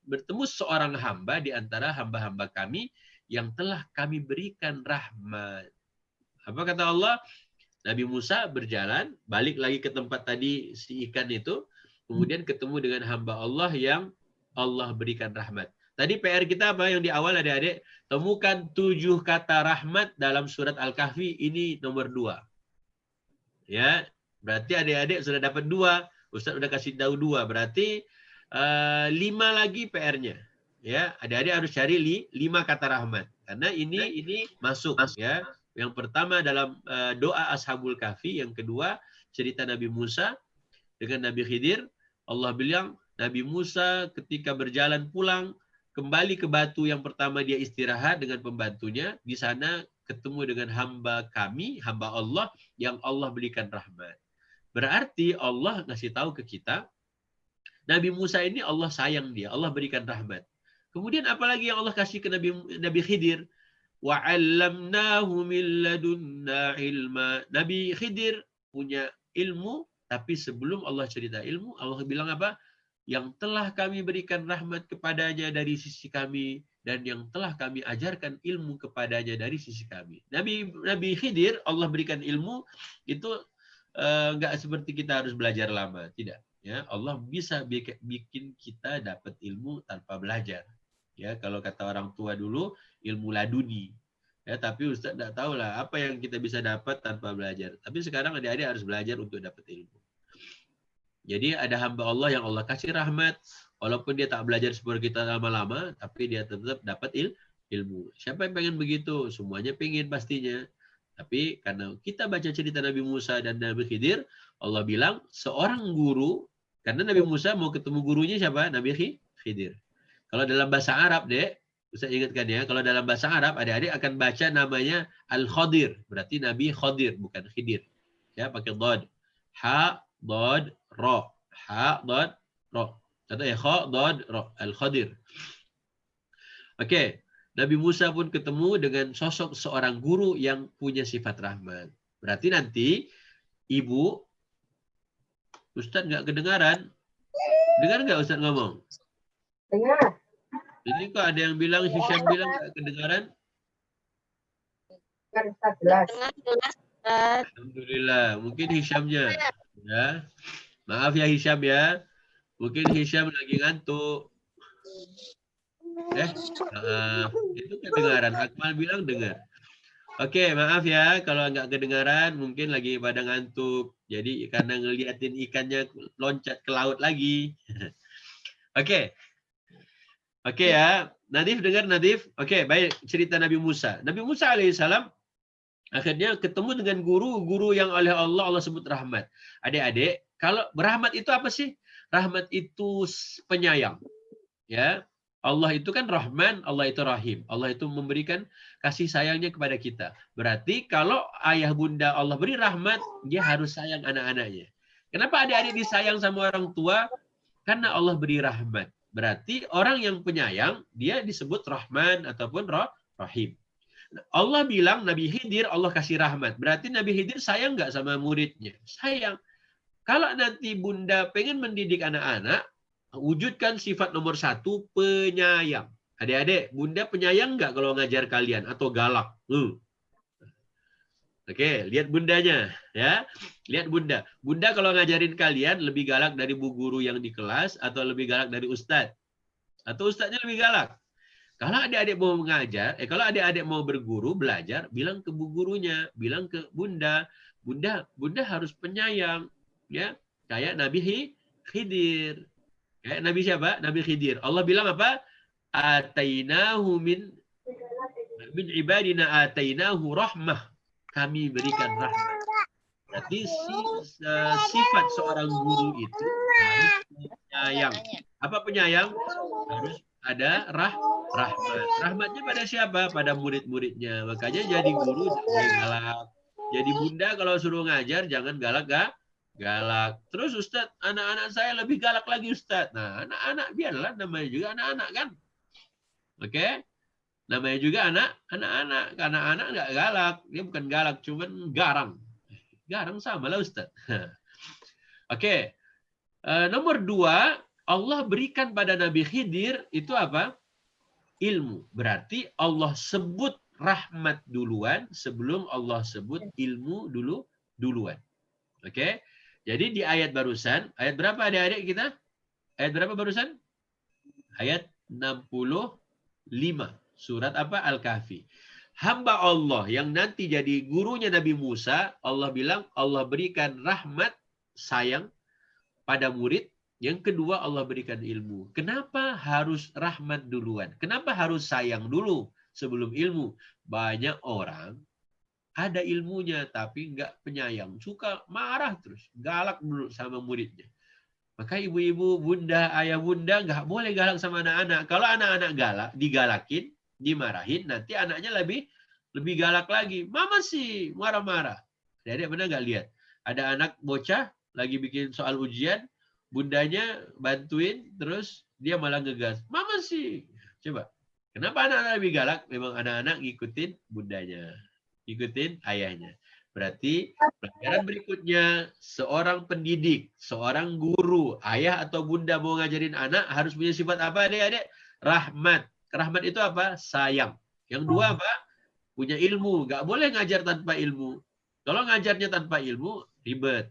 bertemu seorang hamba di antara hamba-hamba kami yang telah kami berikan rahmat. Apa kata Allah? Nabi Musa berjalan, balik lagi ke tempat tadi si ikan itu, kemudian ketemu dengan hamba Allah yang Allah berikan rahmat. Tadi PR kita apa yang di awal adik-adik? Temukan 7 kata rahmat dalam surat Al-Kahfi, ini nomor 2. Ya, berarti adik-adik sudah dapat 2. Ustaz sudah kasih tahu 2. Berarti 5 lagi PR-nya. Ya, adik-adik harus cari 5 kata rahmat. Karena ini masuk ya. Yang pertama dalam doa Ashabul Kahfi, yang kedua cerita Nabi Musa dengan Nabi Khidir. Allah bilang Nabi Musa ketika berjalan pulang kembali ke batu yang pertama dia istirahat dengan pembantunya. Di sana ketemu dengan hamba kami, hamba Allah yang Allah berikan rahmat. Berarti Allah ngasih tahu ke kita, Nabi Musa ini Allah sayang dia, Allah berikan rahmat. Kemudian apalagi yang Allah kasih ke Nabi Khidir? Wa 'allamnahu min ladunna ilma. Nabi Khidir punya ilmu, tapi sebelum Allah cerita ilmu, Allah bilang apa? Yang telah kami berikan rahmat kepadanya dari sisi kami, dan yang telah kami ajarkan ilmu kepadanya dari sisi kami. Nabi Khidir, Allah berikan ilmu, itu enggak seperti kita harus belajar lama. Tidak. Ya, Allah bisa bikin kita dapat ilmu tanpa belajar. Ya, kalau kata orang tua dulu, ilmu laduni. Ya, tapi Ustaz tidak tahu lah apa yang kita bisa dapat tanpa belajar. Tapi sekarang adik-adik harus belajar untuk dapat ilmu. Jadi ada hamba Allah yang Allah kasih rahmat, walaupun dia tak belajar seperti kita lama-lama, tapi dia tetap dapat ilmu. Siapa yang pengen begitu? Semuanya pengen pastinya. Tapi karena kita baca cerita Nabi Musa dan Nabi Khidir, Allah bilang seorang guru, karena Nabi Musa mau ketemu gurunya siapa? Nabi Khidir. Kalau dalam bahasa Arab, Dek, Ustaz ingatkan ya, kalau dalam bahasa Arab, adik-adik akan baca namanya Al-Khadir. Berarti Nabi Khadir, bukan Khidir. Ya, pakai dod. Ha, dod, ro. Ha, dod, ro. Contoh ya, kha, dod, ro. Al-Khadir. Oke. Nabi Musa pun ketemu dengan sosok seorang guru yang punya sifat rahmat. Berarti nanti, ibu, Ustaz nggak kedengaran. Dengar nggak Ustaz ngomong? Dengar. Ini kok ada yang bilang, Hisham bilang nggak kedengaran? Jelas. Alhamdulillah. Mungkin Hishamnya. Ya. Maaf ya Hisham ya. Mungkin Hisham lagi ngantuk. Itu kedengaran. Akmal bilang dengar. Oke, maaf ya kalau nggak kedengaran. Mungkin lagi pada ngantuk. Jadi karena ngeliatin ikannya loncat ke laut lagi. Oke. Oke ya, Nadif dengar Nadif? Oke, baik, cerita Nabi Musa. Nabi Musa alaihissalam akhirnya ketemu dengan guru yang oleh Allah sebut rahmat. Adik-adik, kalau berahmat itu apa sih? Rahmat itu penyayang. Ya, Allah itu kan Rahman, Allah itu Rahim. Allah itu memberikan kasih sayangnya kepada kita. Berarti kalau ayah bunda Allah beri rahmat, dia harus sayang anak-anaknya. Kenapa adik-adik disayang sama orang tua? Karena Allah beri rahmat. Berarti orang yang penyayang, dia disebut Rahman ataupun Rahim. Allah bilang Nabi Khidir, Allah kasih rahmat. Berarti Nabi Khidir sayang nggak sama muridnya? Sayang. Kalau nanti bunda pengen mendidik anak-anak, wujudkan sifat nomor 1, penyayang. Adik-adik, bunda penyayang nggak kalau ngajar kalian? Atau galak? Oke, lihat bundanya. Ya, lihat bunda. Bunda kalau ngajarin kalian lebih galak dari bu guru yang di kelas atau lebih galak dari ustadz? Atau ustadznya lebih galak? Kalau adik-adik mau mengajar, kalau adik-adik mau berguru, belajar, bilang ke bu gurunya, bilang ke bunda, bunda harus penyayang. Ya, kayak Nabi Khidir. Kayak Nabi siapa? Nabi Khidir. Allah bilang apa? Atainahu min ibadina atainahu rahmah. Kami berikan rahmat. Berarti sifat seorang guru itu harus penyayang. Apa penyayang? Harus ada rahmat. Rahmatnya pada siapa? Pada murid-muridnya. Makanya jadi guru jangan galak. Jadi bunda kalau suruh ngajar jangan galak. Terus Ustadz, anak-anak saya lebih galak lagi Ustadz. Nah, anak-anak biarlah, namanya juga anak-anak kan. Oke? Namanya juga anak-anak. Karena anak nggak galak. Dia bukan galak, cuman garang. Garang sama lah Ustaz. Oke. Nomor 2, Allah berikan pada Nabi Khidir itu apa? Ilmu. Berarti Allah sebut rahmat duluan sebelum Allah sebut ilmu duluan. Oke. Jadi di ayat barusan, ayat berapa adik-adik kita? Ayat berapa barusan? Ayat 65. Surat apa? Al-Kahfi. Hamba Allah yang nanti jadi gurunya Nabi Musa, Allah bilang Allah berikan rahmat, sayang pada murid. Yang kedua Allah berikan ilmu. Kenapa harus rahmat duluan? Kenapa harus sayang dulu sebelum ilmu? Banyak orang ada ilmunya tapi nggak penyayang. Suka marah terus. Galak dulu sama muridnya. Maka ibu-ibu, bunda, ayah bunda nggak boleh galak sama anak-anak. Kalau anak-anak galak, digalakin, dimarahin, nanti anaknya lebih galak lagi. Mama sih marah-marah. Jadi benar nggak lihat? Ada anak bocah lagi bikin soal ujian, bundanya bantuin, terus dia malah ngegas. Mama sih. Coba. Kenapa anak-anak lebih galak? Memang anak-anak ngikutin bundanya. Ngikutin ayahnya. Berarti pelajaran berikutnya, seorang pendidik, seorang guru, ayah atau bunda mau ngajarin anak harus punya sifat apa adik-adik? Rahmat. Rahmat itu apa? Sayang. Yang dua apa? Punya ilmu. Nggak boleh ngajar tanpa ilmu. Kalau ngajarnya tanpa ilmu, ribet.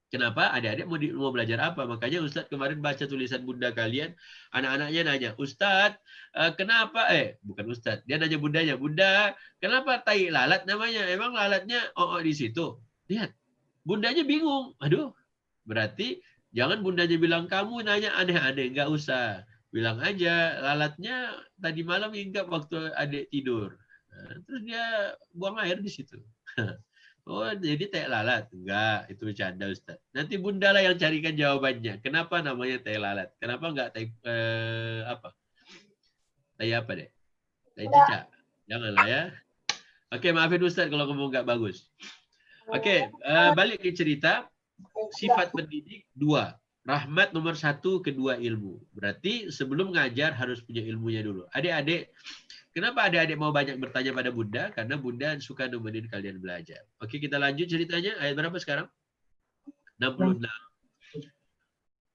Kenapa? Adik-adik mau belajar apa? Makanya Ustadz kemarin baca tulisan bunda kalian, anak-anaknya nanya, Ustadz, kenapa? Bukan Ustadz, dia nanya bundanya, Bunda, kenapa tai lalat namanya? Emang lalatnya di situ? Lihat, bundanya bingung. Aduh, berarti jangan bundanya bilang, kamu nanya aneh-aneh, nggak usah. Bilang aja, lalatnya tadi malam hinggap waktu adik tidur. Nah, terus dia buang air di situ. Oh, jadi teh lalat? Enggak, itu bercanda Ustaz. Nanti bunda lah yang carikan jawabannya. Kenapa namanya teh lalat? Kenapa enggak teh apa? Teh apa deh? Teh cicak. Janganlah ya. Oke, maafin Ustaz kalau ngomong enggak bagus. Oke, balik ke cerita. Sifat pendidik 2. Rahmat nomor 1, kedua ilmu. Berarti sebelum ngajar harus punya ilmunya dulu. Adik-adik, kenapa adik-adik mau banyak bertanya pada bunda? Karena bunda suka nemenin kalian belajar. Oke, kita lanjut ceritanya. Ayat berapa sekarang? 66.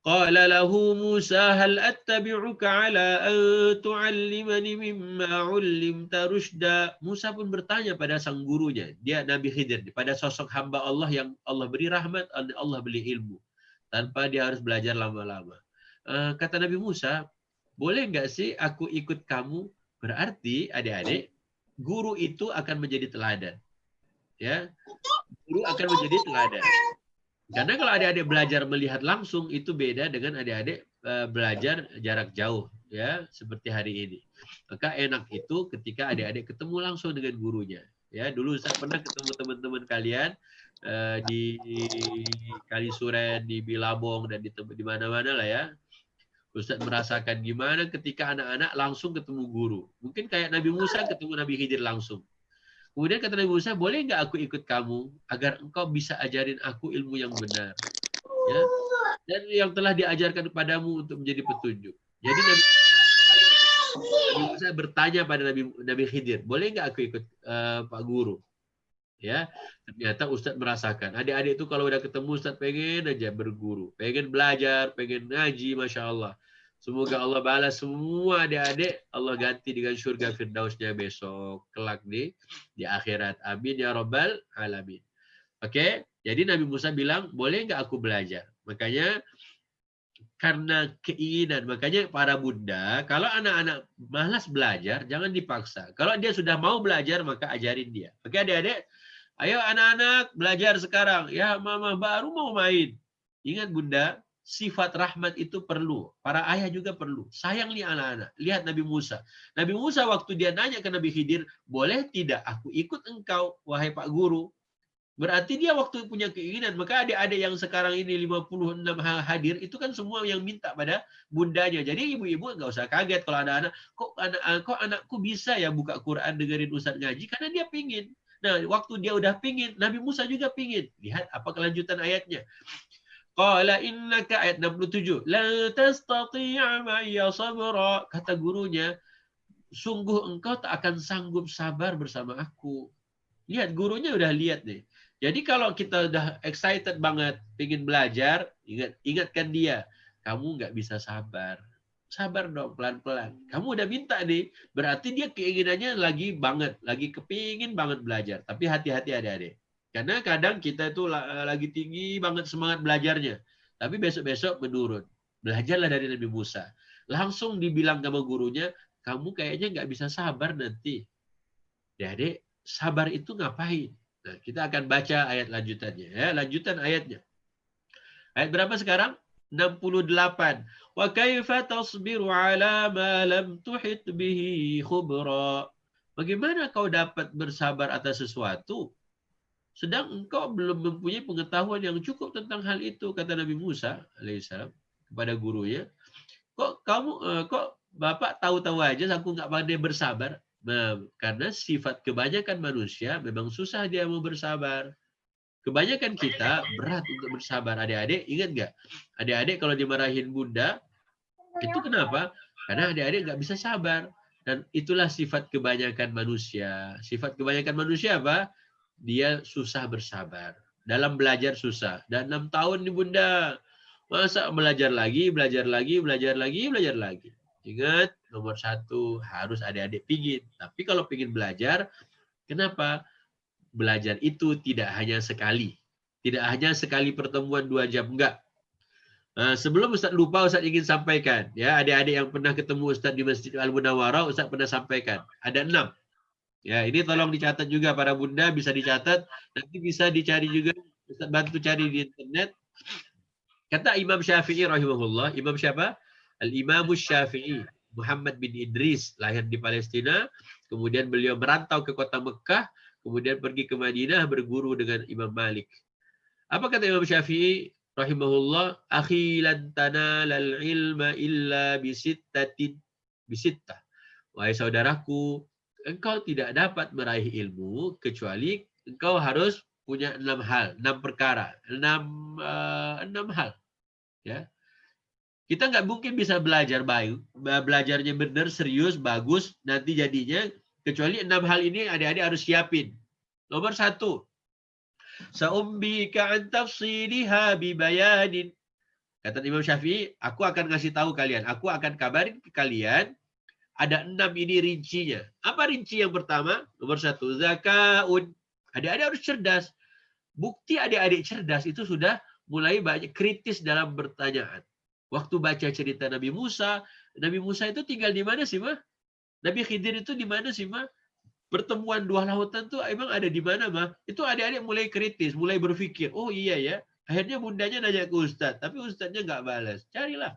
Qala lahu Musa hal attabi'uka ala an tu'allimani mimma 'ullimta rusyda. Musa pun bertanya pada sang gurunya, dia Nabi Khidir, pada sosok hamba Allah yang Allah beri rahmat, Allah beri ilmu tanpa dia harus belajar lama-lama. Kata Nabi Musa, boleh nggak sih aku ikut kamu? Berarti adik-adik, guru itu akan menjadi teladan. Ya, guru akan menjadi teladan. Karena kalau adik-adik belajar melihat langsung itu beda dengan adik-adik belajar jarak jauh, ya, seperti hari ini. Maka enak itu ketika adik-adik ketemu langsung dengan gurunya. Ya, dulu saya pernah ketemu teman-teman kalian di Kalisuren, di Bilabong dan di mana-mana lah ya. Ustaz merasakan gimana ketika anak-anak langsung ketemu guru. Mungkin kayak Nabi Musa ketemu Nabi Khidir langsung. Kemudian kata Nabi Musa, boleh nggak aku ikut kamu agar engkau bisa ajarin aku ilmu yang benar, ya? Dan yang telah diajarkan kepadamu untuk menjadi petunjuk. Jadi Nabi Musa bertanya pada Nabi Khidir, boleh nggak aku ikut Pak Guru? Ya, ternyata Ustadz merasakan. Adik-adik itu kalau udah ketemu Ustadz pengen aja berguru, pengen belajar, pengen ngaji, masya Allah. Semoga Allah balas semua adik-adik, Allah ganti dengan surga firdausnya besok, kelak di akhirat. Amin ya rabbal alamin. Oke, jadi Nabi Musa bilang, boleh nggak aku belajar? Makanya karena keinginan, makanya para bunda, kalau anak-anak malas belajar, jangan dipaksa. Kalau dia sudah mau belajar, maka ajarin dia. Oke adik-adik, ayo anak-anak belajar sekarang. Ya mama baru mau main. Ingat bunda, sifat rahmat itu perlu. Para ayah juga perlu. Sayang nih anak-anak. Lihat Nabi Musa. Nabi Musa waktu dia nanya ke Nabi Khidir, boleh tidak aku ikut engkau, wahai Pak Guru? Berarti dia waktu punya keinginan. Maka adik-adik yang sekarang ini 56 hadir, itu kan semua yang minta pada bundanya. Jadi ibu-ibu nggak usah kaget kalau anak-anak, kok anakku bisa ya buka Quran dengerin Ustadz ngaji? Karena dia pingin. Nah, waktu dia udah pingin, Nabi Musa juga pingin. Lihat apa kelanjutan ayatnya. Qala innaka, ayat 67. La tastati'a ma'iyya sabra. Kata gurunya, sungguh engkau tak akan sanggup sabar bersama aku. Lihat, gurunya udah lihat nih. Jadi kalau kita udah excited banget, pingin belajar, ingatkan dia, kamu nggak bisa sabar. Sabar dong, pelan-pelan. Kamu udah minta nih, berarti dia keinginannya lagi banget, lagi kepingin banget belajar. Tapi hati-hati adik-adik. Karena kadang kita itu lagi tinggi banget semangat belajarnya. Tapi besok-besok menurun. Belajarlah dari Nabi Musa. Langsung dibilang sama gurunya, kamu kayaknya nggak bisa sabar nanti. Adik, sabar itu ngapain? Nah, kita akan baca ayat lanjutannya. Ya, lanjutan ayatnya. Ayat berapa sekarang? 68. Wa kaifa tasbiru ala ma lam tuhit bihi khubra. Bagaimana kau dapat bersabar atas sesuatu sedang engkau belum mempunyai pengetahuan yang cukup tentang hal itu, kata Nabi Musa alaihissalam kepada gurunya. Kok Bapak tahu-tahu aja aku nggak pandai bersabar? Nah, karena sifat kebanyakan manusia memang susah dia mau bersabar. Kebanyakan kita berat untuk bersabar. Adik-adik ingat nggak? Adik-adik kalau dimarahin bunda, itu kenapa? Karena adik-adik nggak bisa sabar. Dan itulah sifat kebanyakan manusia. Sifat kebanyakan manusia apa? Dia susah bersabar. Dalam belajar susah. Dan 6 tahun nih Bunda. Masa belajar lagi, belajar lagi, belajar lagi, belajar lagi. Ingat, nomor 1 harus adik-adik pingin. Tapi kalau pingin belajar, kenapa? Belajar itu tidak hanya sekali. Tidak hanya sekali pertemuan 2 jam. Enggak. Sebelum Ustaz lupa, Ustaz ingin sampaikan. Ya, adik-adik yang pernah ketemu Ustaz di Masjid Al-Munawwarah, Ustaz pernah sampaikan. Ada 6. Ya, ini tolong dicatat juga para bunda, bisa dicatat. Nanti bisa dicari juga, Ustaz bantu cari di internet. Kata Imam Syafi'i rahimahullah, Imam siapa? Al-Imam Syafi'i, Muhammad bin Idris, lahir di Palestina. Kemudian beliau merantau ke kota Mekah. Kemudian pergi ke Madinah berguru dengan Imam Malik. Apa kata Imam Syafi'i? Rahimahullah, akhi lan tanalal ilma illa bisittatin bisittah. Wahai saudaraku, engkau tidak dapat meraih ilmu kecuali engkau harus punya 6 hal, 6 perkara, 6 hal. Ya, kita nggak mungkin bisa belajar baik, belajarnya benar, serius, bagus, nanti jadinya kecuali 6 hal ini adik-adik harus siapin. Nomor 1. Sa'umbika an tafsiliha bibayanin. Kata Imam Syafi'i, aku akan ngasih tahu kalian, aku akan kabarin ke kalian, ada 6 ini rincinya. Apa rinci yang pertama? Nomor 1, zakaun. Adik-adik harus cerdas. Bukti adik-adik cerdas itu sudah mulai banyak kritis dalam pertanyaan. Waktu baca cerita Nabi Musa itu tinggal di mana sih, Mah? Nabi Khidir itu di mana sih, Mah? Pertemuan 2 lautan tuh emang ada di mana, Mah? Itu adik-adik mulai kritis, mulai berpikir, oh iya ya. Akhirnya bundanya nanya ke Ustadz, tapi Ustadznya nggak balas. Carilah.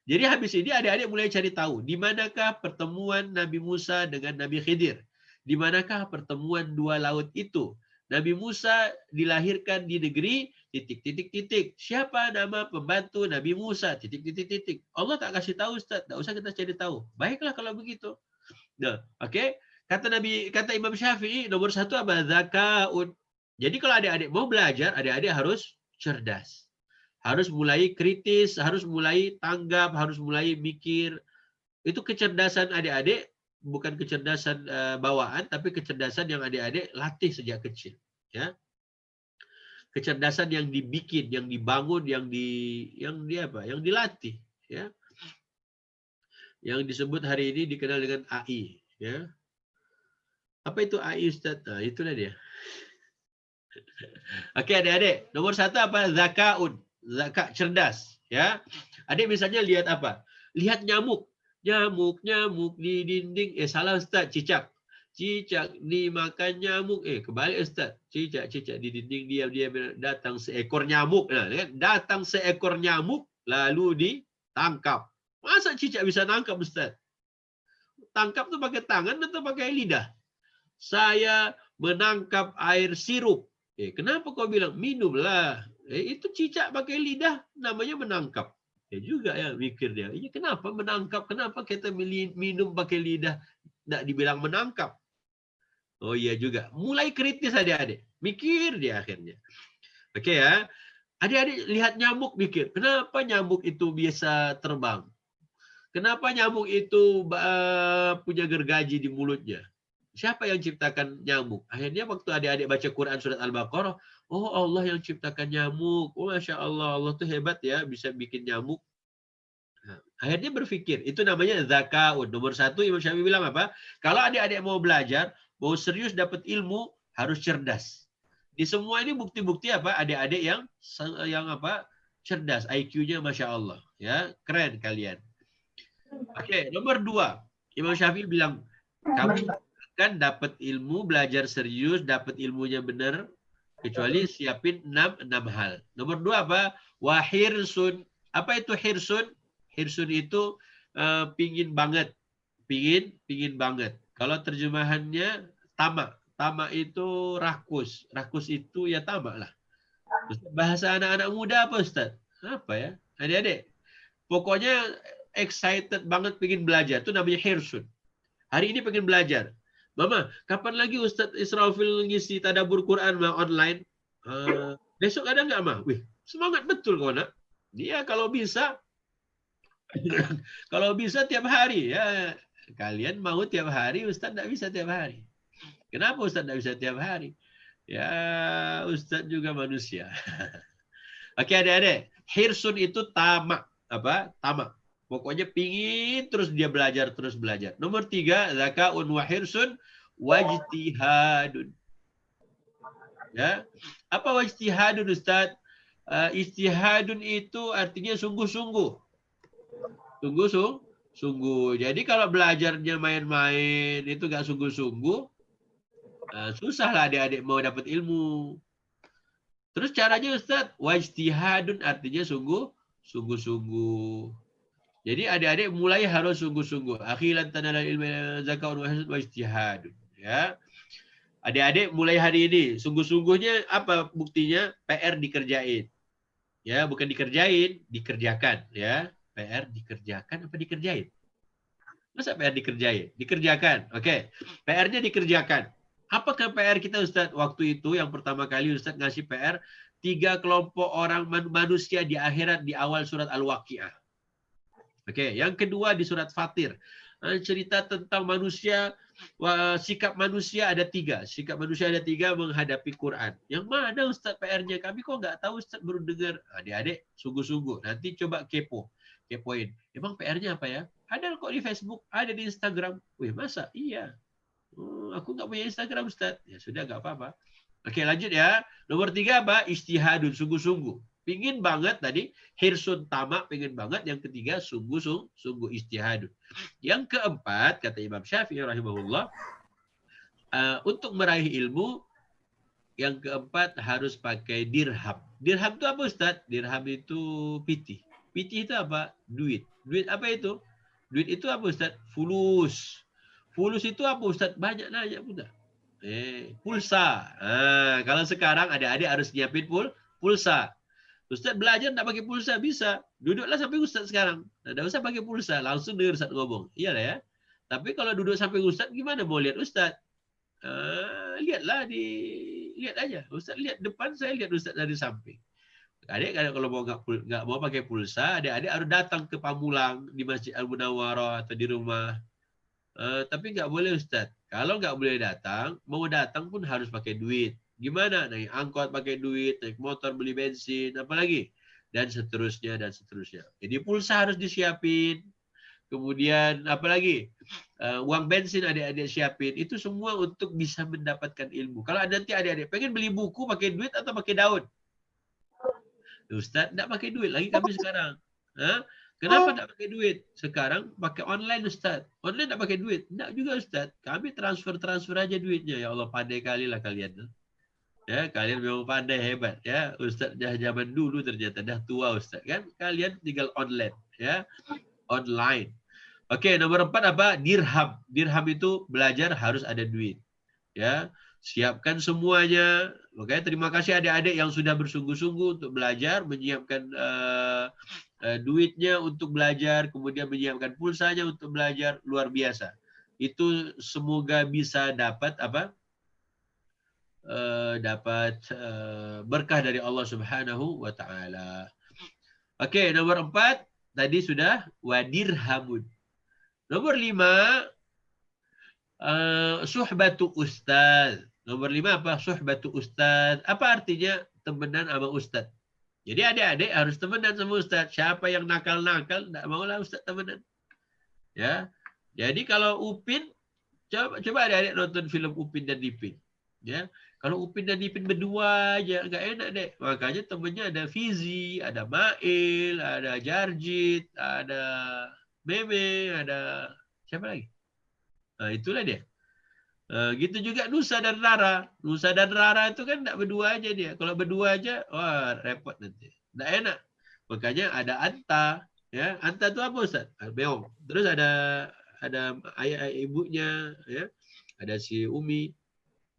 Jadi habis ini adik-adik mulai cari tahu, di manakah pertemuan Nabi Musa dengan Nabi Khidir? Di manakah pertemuan 2 laut itu? Nabi Musa dilahirkan di negeri titik. Siapa nama pembantu Nabi Musa? Titik. Allah tak kasih tahu, Ustaz. Tak usah kita cari tahu. Baiklah kalau begitu. Nah, oke. Kata Imam Syafi'i, nomor 1 apa? Zakaun. Jadi kalau adik-adik mau belajar, adik-adik harus cerdas. Harus mulai kritis, harus mulai tanggap, harus mulai mikir. Itu kecerdasan adik-adik, bukan kecerdasan bawaan, tapi kecerdasan yang adik-adik latih sejak kecil. Ya. Kecerdasan yang dibikin, yang dibangun, yang dilatih. Ya. Yang disebut hari ini dikenal dengan AI. Ya. Apa itu AI, Ustaz? Nah, itulah dia. Oke, adik-adik. Nomor 1 apa? Zakaun. Zakat, cerdas. Ya. Adik misalnya lihat apa? Lihat nyamuk. Nyamuk di dinding. Salah Ustaz, cicak. Cicak dimakan nyamuk. Kebalik Ustaz. Cicak di dinding dia datang seekor nyamuk. Nah, datang seekor nyamuk lalu ditangkap. Masa cicak bisa nangkap Ustaz? Tangkap tuh pakai tangan atau pakai lidah? Saya menangkap air sirup. Kenapa kau bilang? Minumlah. Itu cicak pakai lidah, namanya menangkap. Juga ya mikir dia. Kenapa menangkap? Kenapa kita minum pakai lidah? Tidak dibilang menangkap. Oh iya juga. Mulai kritis adik-adik. Mikir dia akhirnya. Oke ya. Adik-adik lihat nyamuk mikir. Kenapa nyamuk itu bisa terbang? Kenapa nyamuk itu punya gergaji di mulutnya? Siapa yang ciptakan nyamuk? Akhirnya waktu adik-adik baca Quran surat Al-Baqarah, oh Allah yang ciptakan nyamuk. Oh Masya Allah, Allah tuh hebat ya, bisa bikin nyamuk. Nah, akhirnya berpikir, itu namanya zakaun. Nomor 1, Imam Syafi'i bilang apa? Kalau adik-adik mau belajar, mau serius dapat ilmu, harus cerdas. Di semua ini bukti-bukti apa? Adik-adik yang apa? Cerdas, IQ-nya Masya Allah. Ya, keren kalian. Oke, nomor 2. Imam Syafi'i bilang, kamu kan dapat ilmu, belajar serius, dapat ilmunya benar, kecuali siapin 6 hal. Nomor 2 apa? Wahirsun. Apa itu hirsun? Hirsun itu pingin banget. Pingin banget. Kalau terjemahannya tamak. Tamak itu rakus. Rakus itu ya tamak lah. Bahasa anak-anak muda apa Ustaz? Apa ya? Adik-adik. Pokoknya excited banget pingin belajar. Itu namanya hirsun. Hari ini pengen belajar. Mama, kapan lagi Ustaz Israfil ngisi tadabbur Quran online? Besok ada nggak, Ma? Wih, semangat betul kau nak. Dia kalau bisa Kalau bisa tiap hari ya. Kalian mau tiap hari, Ustaz tidak bisa tiap hari. Kenapa Ustaz tidak bisa tiap hari? Ya, Ustaz juga manusia. Oke, adik-adik. Hirsun itu tamak. Apa? Tamak. Pokoknya pingin terus dia belajar, terus belajar. Nomor 3, zakaun wa hirsun wajtihadun. Ya. Apa wajtihadun, Ustaz? Ijtihadun itu artinya sungguh-sungguh. Sungguh-sungguh. Jadi kalau belajarnya main-main itu nggak sungguh-sungguh, susah lah adik-adik mau dapat ilmu. Terus caranya Ustaz, wajtihadun artinya sungguh-sungguh. Jadi adik-adik mulai harus sungguh-sungguh. Akhilan tanala ilmu zakaun wajtihadun. Ya. Adik-adik mulai hari ini, sungguh-sungguhnya apa buktinya? PR dikerjain. Ya, bukan dikerjain, dikerjakan. Ya, PR dikerjakan apa dikerjain? Masa PR dikerjain? Dikerjakan. Oke, PR-nya dikerjakan. Apakah PR kita Ustaz? Waktu itu yang pertama kali Ustaz ngasih PR, 3 kelompok orang manusia di akhirat di awal surat Al-Waqiah. Oke, yang kedua di surat Fatir. Cerita tentang manusia, sikap manusia ada 3. Sikap manusia ada 3 menghadapi Quran. Yang mana Ustaz PR-nya? Kami kok nggak tahu Ustaz, baru dengar. Adik-adik, sungguh-sungguh. Nanti coba kepoin. Emang PR-nya apa ya? Ada kok di Facebook, ada di Instagram. Wih, masa? Iya. Aku nggak punya Instagram Ustaz. Ya sudah, nggak apa-apa. Oke, lanjut ya. Nomor 3 apa? Ijtihadun, sungguh-sungguh. Pingin banget tadi, hirsun tamak, pingin banget. Yang ketiga, sungguh ijtihadun. Yang keempat, kata Imam Syafi'i rahimahullah, untuk meraih ilmu, yang keempat harus pakai dirham. Dirham itu apa Ustaz? Dirham itu pitih. Pitih itu apa? Duit. Duit apa itu? Duit itu apa Ustaz? Fulus. Fulus itu apa Ustaz? Banyak nanya pula. Pulsa. Kalau sekarang adik-adik harus nyiapin pulsa. Ustaz belajar tak pakai pulsa bisa. Duduklah sampai Ustaz sekarang. Tak usah pakai pulsa. Langsung dengar Ustaz ngomong. Iyalah ya. Tapi kalau duduk sampai Ustaz gimana mau lihat Ustaz? Lihat aja. Ustaz lihat depan, saya lihat Ustaz dari samping. Adik kalau mau nggak mau pakai pulsa, adik-adik harus datang ke Pamulang di Masjid Al-Munawwarah atau di rumah. Tapi nggak boleh Ustaz. Kalau nggak boleh datang, mau datang pun harus pakai duit. Gimana? Naik angkot pakai duit, naik motor beli bensin, apalagi? Dan seterusnya, dan seterusnya. Jadi pulsa harus disiapin. Kemudian apalagi? Uang bensin adik-adik siapin. Itu semua untuk bisa mendapatkan ilmu. Kalau nanti adik-adik pengen beli buku pakai duit atau pakai daun? Ustaz, tidak pakai duit lagi kami sekarang. Kenapa tidak pakai duit? Sekarang pakai online Ustaz. Online tidak pakai duit. Tidak juga Ustaz. Kami transfer aja duitnya. Ya Allah, pandai kali lah kalian. Ya, kalian memang pandai, hebat. Ya, Ustaz zaman dulu ternyata dah tua Ustaz. Kan kalian tinggal online. Ya, online. Oke, nomor 4 apa? Dirham. Dirham itu belajar harus ada duit. Ya, siapkan semuanya. Makanya terima kasih adik-adik yang sudah bersungguh-sungguh untuk belajar, menyiapkan duitnya untuk belajar, kemudian menyiapkan pulsanya untuk belajar, luar biasa. Itu semoga bisa dapat apa? Dapat berkah dari Allah Subhanahu wa taala. Oke, nomor 4 tadi sudah wadirhamun. Nomor 5 suhbatu ustaz. Nomor 5 apa? Suhbatu ustaz. Apa artinya temenan sama ustaz? Jadi adik-adik harus temenan sama ustaz. Siapa yang nakal-nakal, tidak maulah ustaz temenan. Ya. Jadi kalau Upin, coba adik-adik nonton film Upin dan Ipin. Ya. Kalau Upin dan Ipin berdua aja, nggak enak deh. Makanya temennya ada Fizi, ada Mail, ada Jarjit, ada Meme, ada siapa lagi? Nah, itulah dia. Gitu juga Nusa dan Rara. Nusa dan Rara itu kan tidak berdua aja dia. Kalau berdua aja, wah repot nanti. Tidak enak. Makanya ada Anta. Ya, Anta itu apa Ustaz? Beong. Terus ada ayah ibunya, ya. Ada si Umi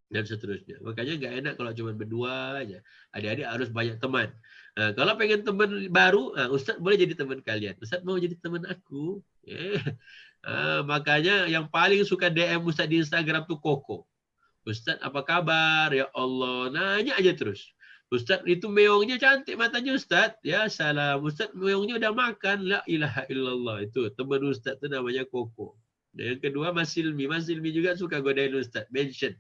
dan seterusnya. Makanya nggak enak kalau cuma berdua aja. Adik-adik harus banyak teman. Nah, kalau pengen teman baru, Ustaz boleh jadi teman kalian. Ustaz mau jadi teman aku. Yeah. Makanya yang paling suka DM Ustaz di Instagram tuh Koko. Ustaz apa kabar? Ya Allah, nanya aja terus. Ustaz itu meongnya cantik matanya Ustaz. Ya salam. Ustaz meongnya udah makan. La ilaha illallah. Itu teman Ustaz itu namanya Koko. Dan yang kedua Mas Silmi. Mas Silmi juga suka godain Ustaz. Mention.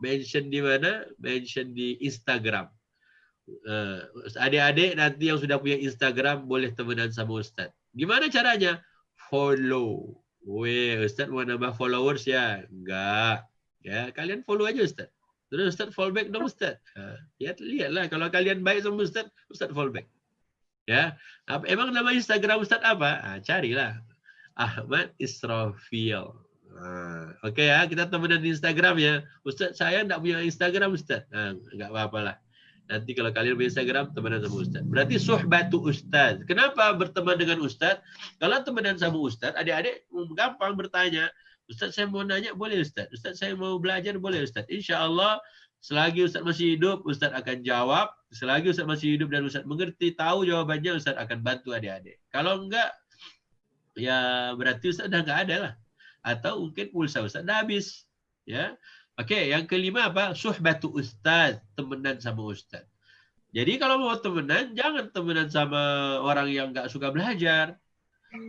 Mention di mana? Mention di Instagram. Adik-adik nanti yang sudah punya Instagram boleh temenan sama Ustaz. Gimana caranya? Follow. Weh, Ustaz mau nambah followers ya? Enggak. Ya, kalian follow aja Ustaz. Terus Ustaz follow back dong Ustaz. Ya, lihatlah kalau kalian baik sama Ustaz, Ustaz follow back. Ya. Emang nama Instagram Ustaz apa? Carilah. Ahmad Israfil. Oke ya, kita temenan di Instagram ya. Ustaz, saya enggak punya Instagram Ustaz. Enggak apa-apalah. Nanti kalau kalian punya Instagram, temenan sama Ustaz. Berarti suhbatu Ustaz. Kenapa berteman dengan Ustaz? Kalau temenan sama Ustaz, adik-adik gampang bertanya. Ustaz, saya mau nanya, boleh Ustaz? Ustaz, saya mau belajar, boleh Ustaz? Insya Allah, selagi Ustaz masih hidup, Ustaz akan jawab. Selagi Ustaz masih hidup dan Ustaz mengerti, tahu jawabannya, Ustaz akan bantu adik-adik. Kalau enggak, ya berarti Ustaz dah enggak ada lah. Atau mungkin pulsa Ustaz dah habis. Ya. Oke, yang kelima apa? Suhbatu Ustaz, temenan sama Ustaz. Jadi kalau mau temenan, jangan temenan sama orang yang nggak suka belajar.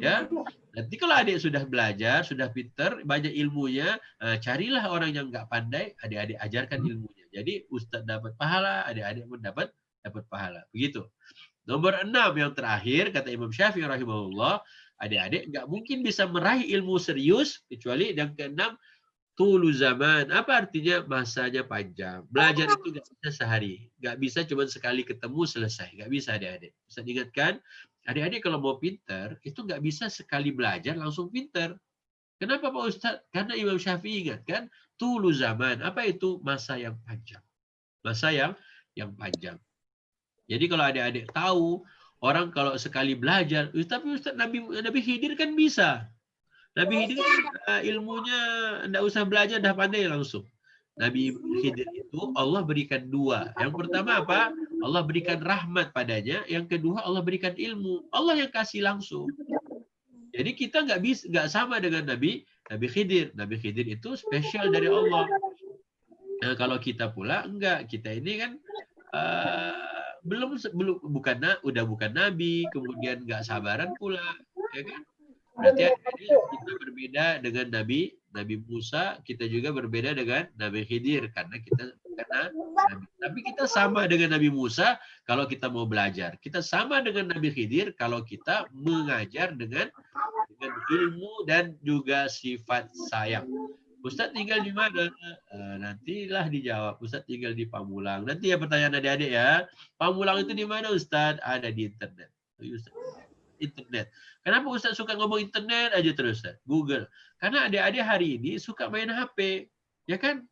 Ya, nanti kalau adik sudah belajar, sudah pinter, banyak ilmunya, carilah orang yang nggak pandai, adik-adik ajarkan ilmunya. Jadi Ustaz dapat pahala, adik-adik pun dapat pahala. Begitu. Nomor 6 yang terakhir, kata Imam Syafi'i rahimahullah, adik-adik nggak mungkin bisa meraih ilmu serius, kecuali yang keenam, tulu zaman. Apa artinya? Masanya panjang. Belajar itu nggak bisa sehari. Nggak bisa cuma sekali ketemu selesai. Nggak bisa adik-adik. Bisa diingatkan, adik-adik kalau mau pinter, itu nggak bisa sekali belajar langsung pinter. Kenapa Pak Ustadz? Karena Imam Syafi'i ingatkan, tulu zaman. Apa itu? Masa yang panjang. Masa yang panjang. Jadi kalau adik-adik tahu, orang kalau sekali belajar, tapi Ustadz Nabi Khidir kan bisa. Nabi Khidir ilmunya tidak usah belajar, dah pandai langsung. Nabi Khidir itu Allah berikan dua. Yang pertama apa? Allah berikan rahmat padanya. Yang kedua Allah berikan ilmu. Allah yang kasih langsung. Jadi kita nggak sama dengan Nabi Khidir. Nabi Khidir itu spesial dari Allah. Nah, kalau kita pula enggak. Kita ini kan udah bukan Nabi, kemudian nggak sabaran pula, ya kan? Berarti kita berbeda dengan Nabi Musa, kita juga berbeda dengan Nabi Khidir karena kita Nabi. Tapi kita sama dengan Nabi Musa kalau kita mau belajar. Kita sama dengan Nabi Khidir kalau kita mengajar dengan ilmu dan juga sifat sayang. Ustadz tinggal di mana? Nantilah dijawab. Ustadz tinggal di Pamulang. Nanti ya pertanyaan adik-adik ya. Pamulang itu di mana Ustadz? Ada di internet. Internet. Kenapa Ustaz suka ngomong internet aja terus? Google. Karena adik-adik hari ini suka main HP. Ya kan?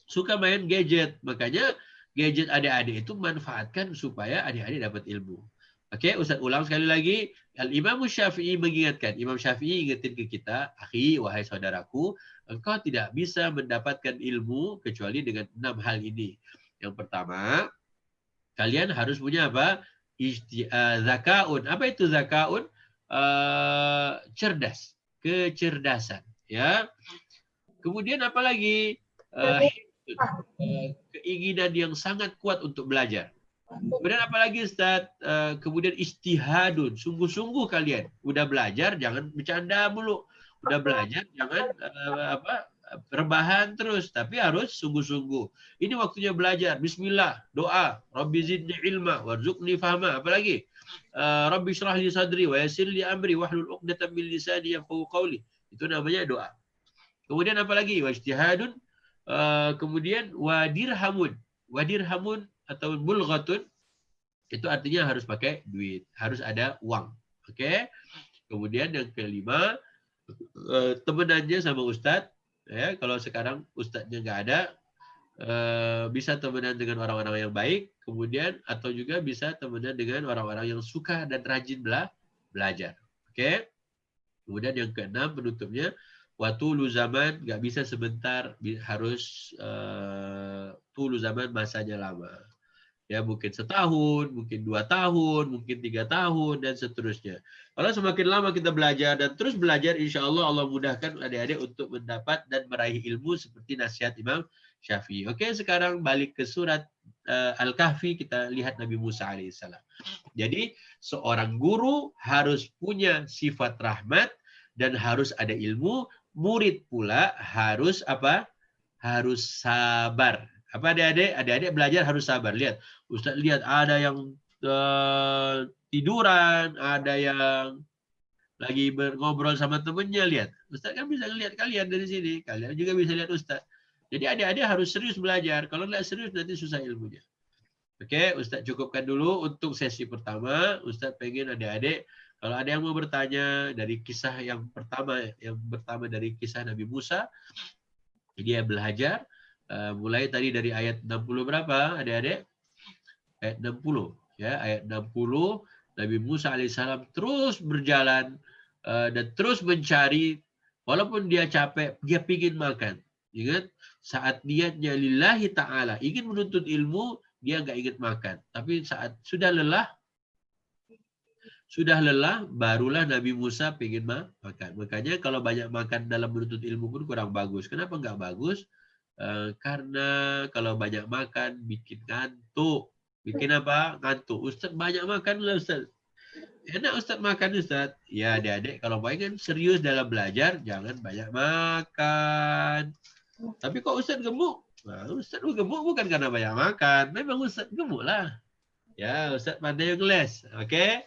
Suka main gadget. Makanya gadget adik-adik itu manfaatkan supaya adik-adik dapat ilmu. Oke, Ustaz ulang sekali lagi. Al-Imam Syafi'i mengingatkan. Imam Syafi'i ingetin ke kita, akhi, wahai saudaraku, engkau tidak bisa mendapatkan ilmu kecuali dengan 6 hal ini. Yang pertama, kalian harus punya apa? Zakaun. Apa itu zakaun? Cerdas, kecerdasan, ya. Kemudian apa lagi? Keinginan yang sangat kuat untuk belajar. Kemudian apa lagi Ustaz? Kemudian istihadun, sungguh-sungguh kalian. Udah belajar, jangan bercanda mulu. Udah belajar, jangan rebahan terus, tapi harus sungguh-sungguh. Ini waktunya belajar. Bismillah, doa. Rabbi zidni ilma, warzuqni fahma. Apalagi? Rabbi syrah li sadri, wa yassir li amri, wahlul uqdatan min lisani yafqahu qawli. Itu namanya doa. Kemudian apalagi? Wajtihadun. Kemudian wadirhamun. Wadirhamun atau bulghatun. Itu artinya harus pakai duit. Harus ada uang. Oke? Kemudian yang kelima, temenannya sama Ustadz. Ya, kalau sekarang ustadznya nggak ada, bisa temenan dengan orang-orang yang baik, kemudian atau juga bisa temenan dengan orang-orang yang suka dan rajin belajar. Oke? Kemudian yang keenam penutupnya, watulu zaman, nggak bisa sebentar, harus tulu zaman masanya lama. Ya, mungkin setahun, mungkin 2 tahun, mungkin 3 tahun, dan seterusnya. Kalau semakin lama kita belajar dan terus belajar, insya Allah Allah mudahkan adik-adik untuk mendapat dan meraih ilmu seperti nasihat Syafi'i. Okey, sekarang balik ke surat Al-Kahfi, kita lihat Nabi Musa alaihissalam. Jadi seorang guru harus punya sifat rahmat dan harus ada ilmu. Murid pula harus apa? Harus sabar. Apa adik-adik? Adik-adik belajar harus sabar. Lihat, Ustaz lihat ada yang tiduran, ada yang lagi ngobrol sama temennya, lihat. Ustaz kan bisa lihat kalian dari sini. Kalian juga bisa lihat Ustaz. Jadi adik-adik harus serius belajar. Kalau nggak serius nanti susah ilmunya. Oke, Ustaz cukupkan dulu untuk sesi pertama. Ustaz pengen adik-adik, kalau ada yang mau bertanya dari kisah yang pertama dari kisah Nabi Musa, dia belajar. Mulai tadi dari ayat 60 berapa adik-adik? Ayat 60. Ya, ayat 60. Nabi Musa alaihissalam terus berjalan dan terus mencari, walaupun dia capek, dia ingin makan. Ingat, saat niatnya lillahi ta'ala, ingin menuntut ilmu, dia nggak ingin makan. Tapi saat sudah lelah, barulah Nabi Musa ingin makan. Makanya kalau banyak makan dalam menuntut ilmu pun kurang bagus. Kenapa nggak bagus? Karena kalau banyak makan bikin ngantuk. Bikin apa? Ngantuk. Ustaz banyak makan lah Ustaz. Enak Ustaz makan Ustaz. Ya adik-adik kalau pengen serius dalam belajar, jangan banyak makan. Tapi kok Ustaz gemuk? Nah, Ustaz gemuk bukan karena banyak makan. Memang Ustaz gemuk lah. Ya Ustaz pandai ngeles. Oke?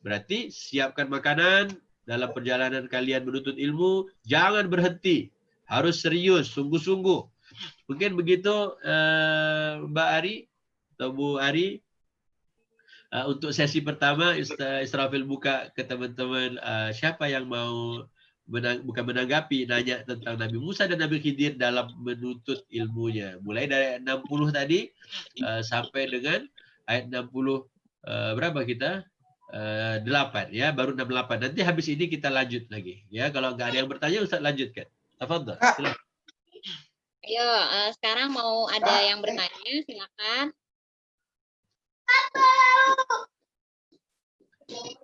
Berarti siapkan makanan dalam perjalanan kalian menuntut ilmu. Jangan berhenti. Harus serius, sungguh-sungguh. Mungkin begitu Mbak Ari atau Bu Ari. Untuk sesi pertama, Israfil buka ke teman-teman siapa yang mau bukan menanggapi, nanya tentang Nabi Musa dan Nabi Khidir dalam menuntut ilmunya. Mulai dari ayat 60 tadi sampai dengan ayat 60 berapa kita? 8 ya, baru 68. Nanti habis ini kita lanjut lagi. Ya, kalau nggak ada yang bertanya, Ustaz lanjutkan. Tafadhal. Silakan. Ayo, sekarang mau ada yang bertanya, silakan.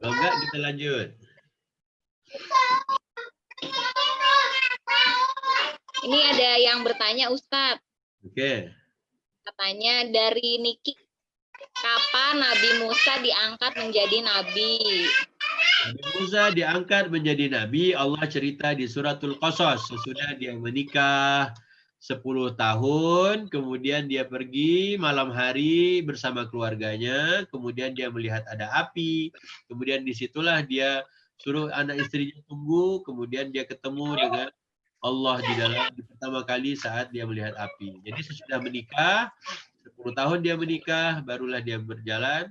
Kalau enggak, kita lanjut. Ini ada yang bertanya, Ustadz. Oke. Katanya dari Niki, kapan Nabi Musa diangkat menjadi nabi? Nabi Musa diangkat menjadi nabi, Allah cerita di suratul Qasas. Sesudah dia menikah 10 tahun, kemudian dia pergi malam hari bersama keluarganya, kemudian dia melihat ada api, kemudian disitulah dia suruh anak istrinya tunggu, kemudian dia ketemu dengan Allah di pertama kali saat dia melihat api. Jadi sesudah menikah, 10 tahun dia menikah, barulah dia berjalan,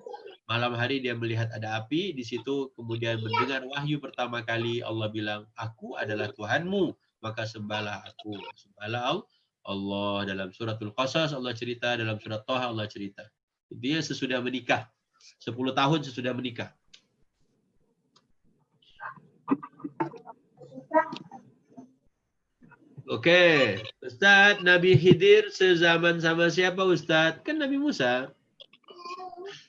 malam hari dia melihat ada api, di situ kemudian mendengar wahyu pertama kali, Allah bilang, aku adalah Tuhanmu, maka sembahlah aku. Sembahlah Allah. Dalam suratul Qasas Allah cerita, dalam surat Thaha Allah cerita. Dia sesudah menikah, 10 tahun sesudah menikah. Oke, Ustaz, Nabi Khidir sezaman sama siapa Ustaz? Kan Nabi Musa.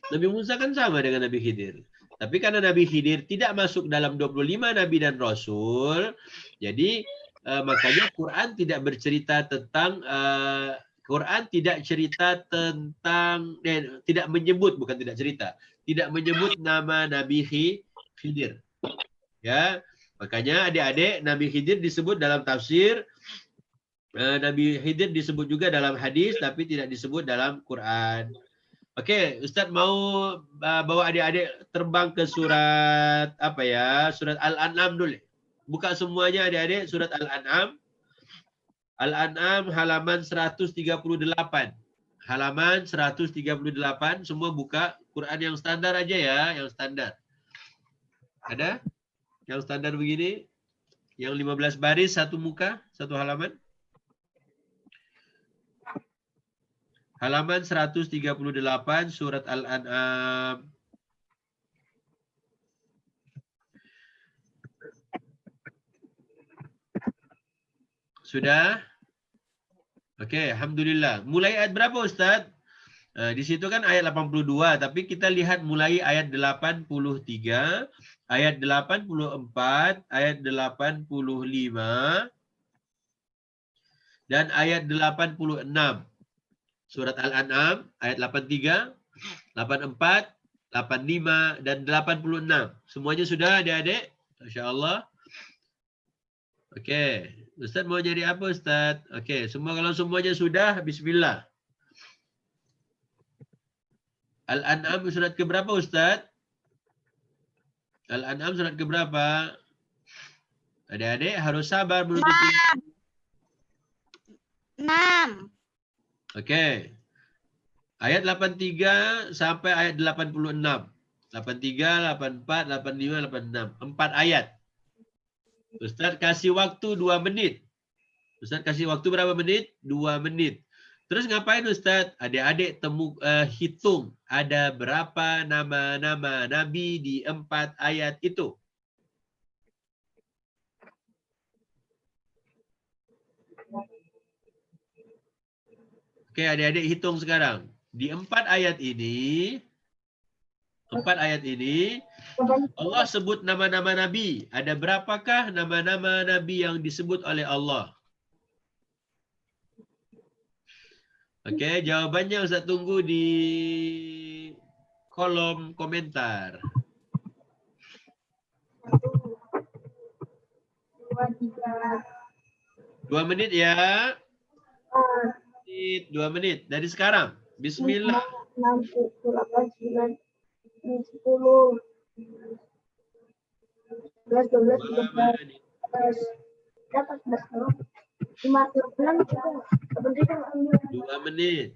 Nabi Musa kan sama dengan Nabi Khidir. Tapi karena Nabi Khidir tidak masuk dalam 25 Nabi dan Rasul, jadi makanya Quran tidak bercerita tentang tidak menyebut, bukan tidak cerita, tidak menyebut nama Nabi Khidir. Ya, makanya adik-adik Nabi Khidir disebut dalam tafsir, Nabi Khidir disebut juga dalam hadis, tapi tidak disebut dalam Quran. Oke, Ustaz mau bawa adik-adik terbang ke surat apa ya? Surat Al-An'am dulu. Buka semuanya adik-adik surat Al-An'am. Al-An'am halaman 138. Halaman 138 semua buka. Quran yang standar aja ya, yang standar. Ada? Yang standar begini? Yang 15 baris satu muka, satu halaman. Halaman 138 surat Al-An'am. Sudah? Oke, alhamdulillah. Mulai ayat berapa Ustaz? Di situ kan ayat 82, tapi kita lihat mulai ayat 83, ayat 84, ayat 85, dan ayat 86. Surat Al-An'am ayat 83, 84, 85 dan 86. Semuanya sudah adik-adik? Masya-Allah. Okey. Ustaz mau jadi apa Ustaz? Okey, kalau semuanya sudah, bismillah. Al-An'am surat ke berapa Ustaz? Al-An'am surat ke berapa? Adik-adik harus sabar menutup. 6. Okey. Ayat 83 sampai ayat 86. 83, 84, 85, 86. 4 ayat. Ustaz kasih waktu 2 menit. Ustaz kasih waktu berapa menit? 2 menit. Terus ngapain Ustaz? Adik-adik hitung ada berapa nama-nama Nabi di 4 ayat itu. Oke, adik-adik hitung sekarang. Di 4 ayat ini, Allah sebut nama-nama Nabi. Ada berapakah nama-nama Nabi yang disebut oleh Allah? Oke, jawabannya Ustaz tunggu di kolom komentar. 2 menit ya. 2 menit dari sekarang. Bismillah. 6, 7, 8, 9, 10, 11, 12, 13, 14, 15, 2 menit.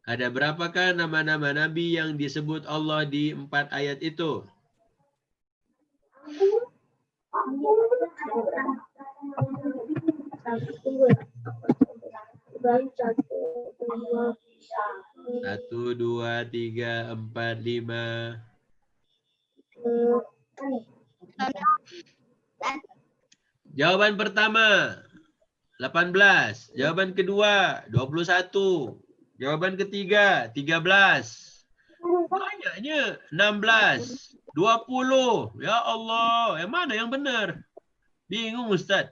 Ada berapakah nama-nama Nabi yang disebut Allah di 4 ayat itu? Satu, dua, tiga, empat, lima. Jawaban pertama 18. Jawaban kedua 21. Jawaban ketiga 13. Banyaknya 16. 20. Ya Allah, yang mana yang benar? Bingung Ustaz.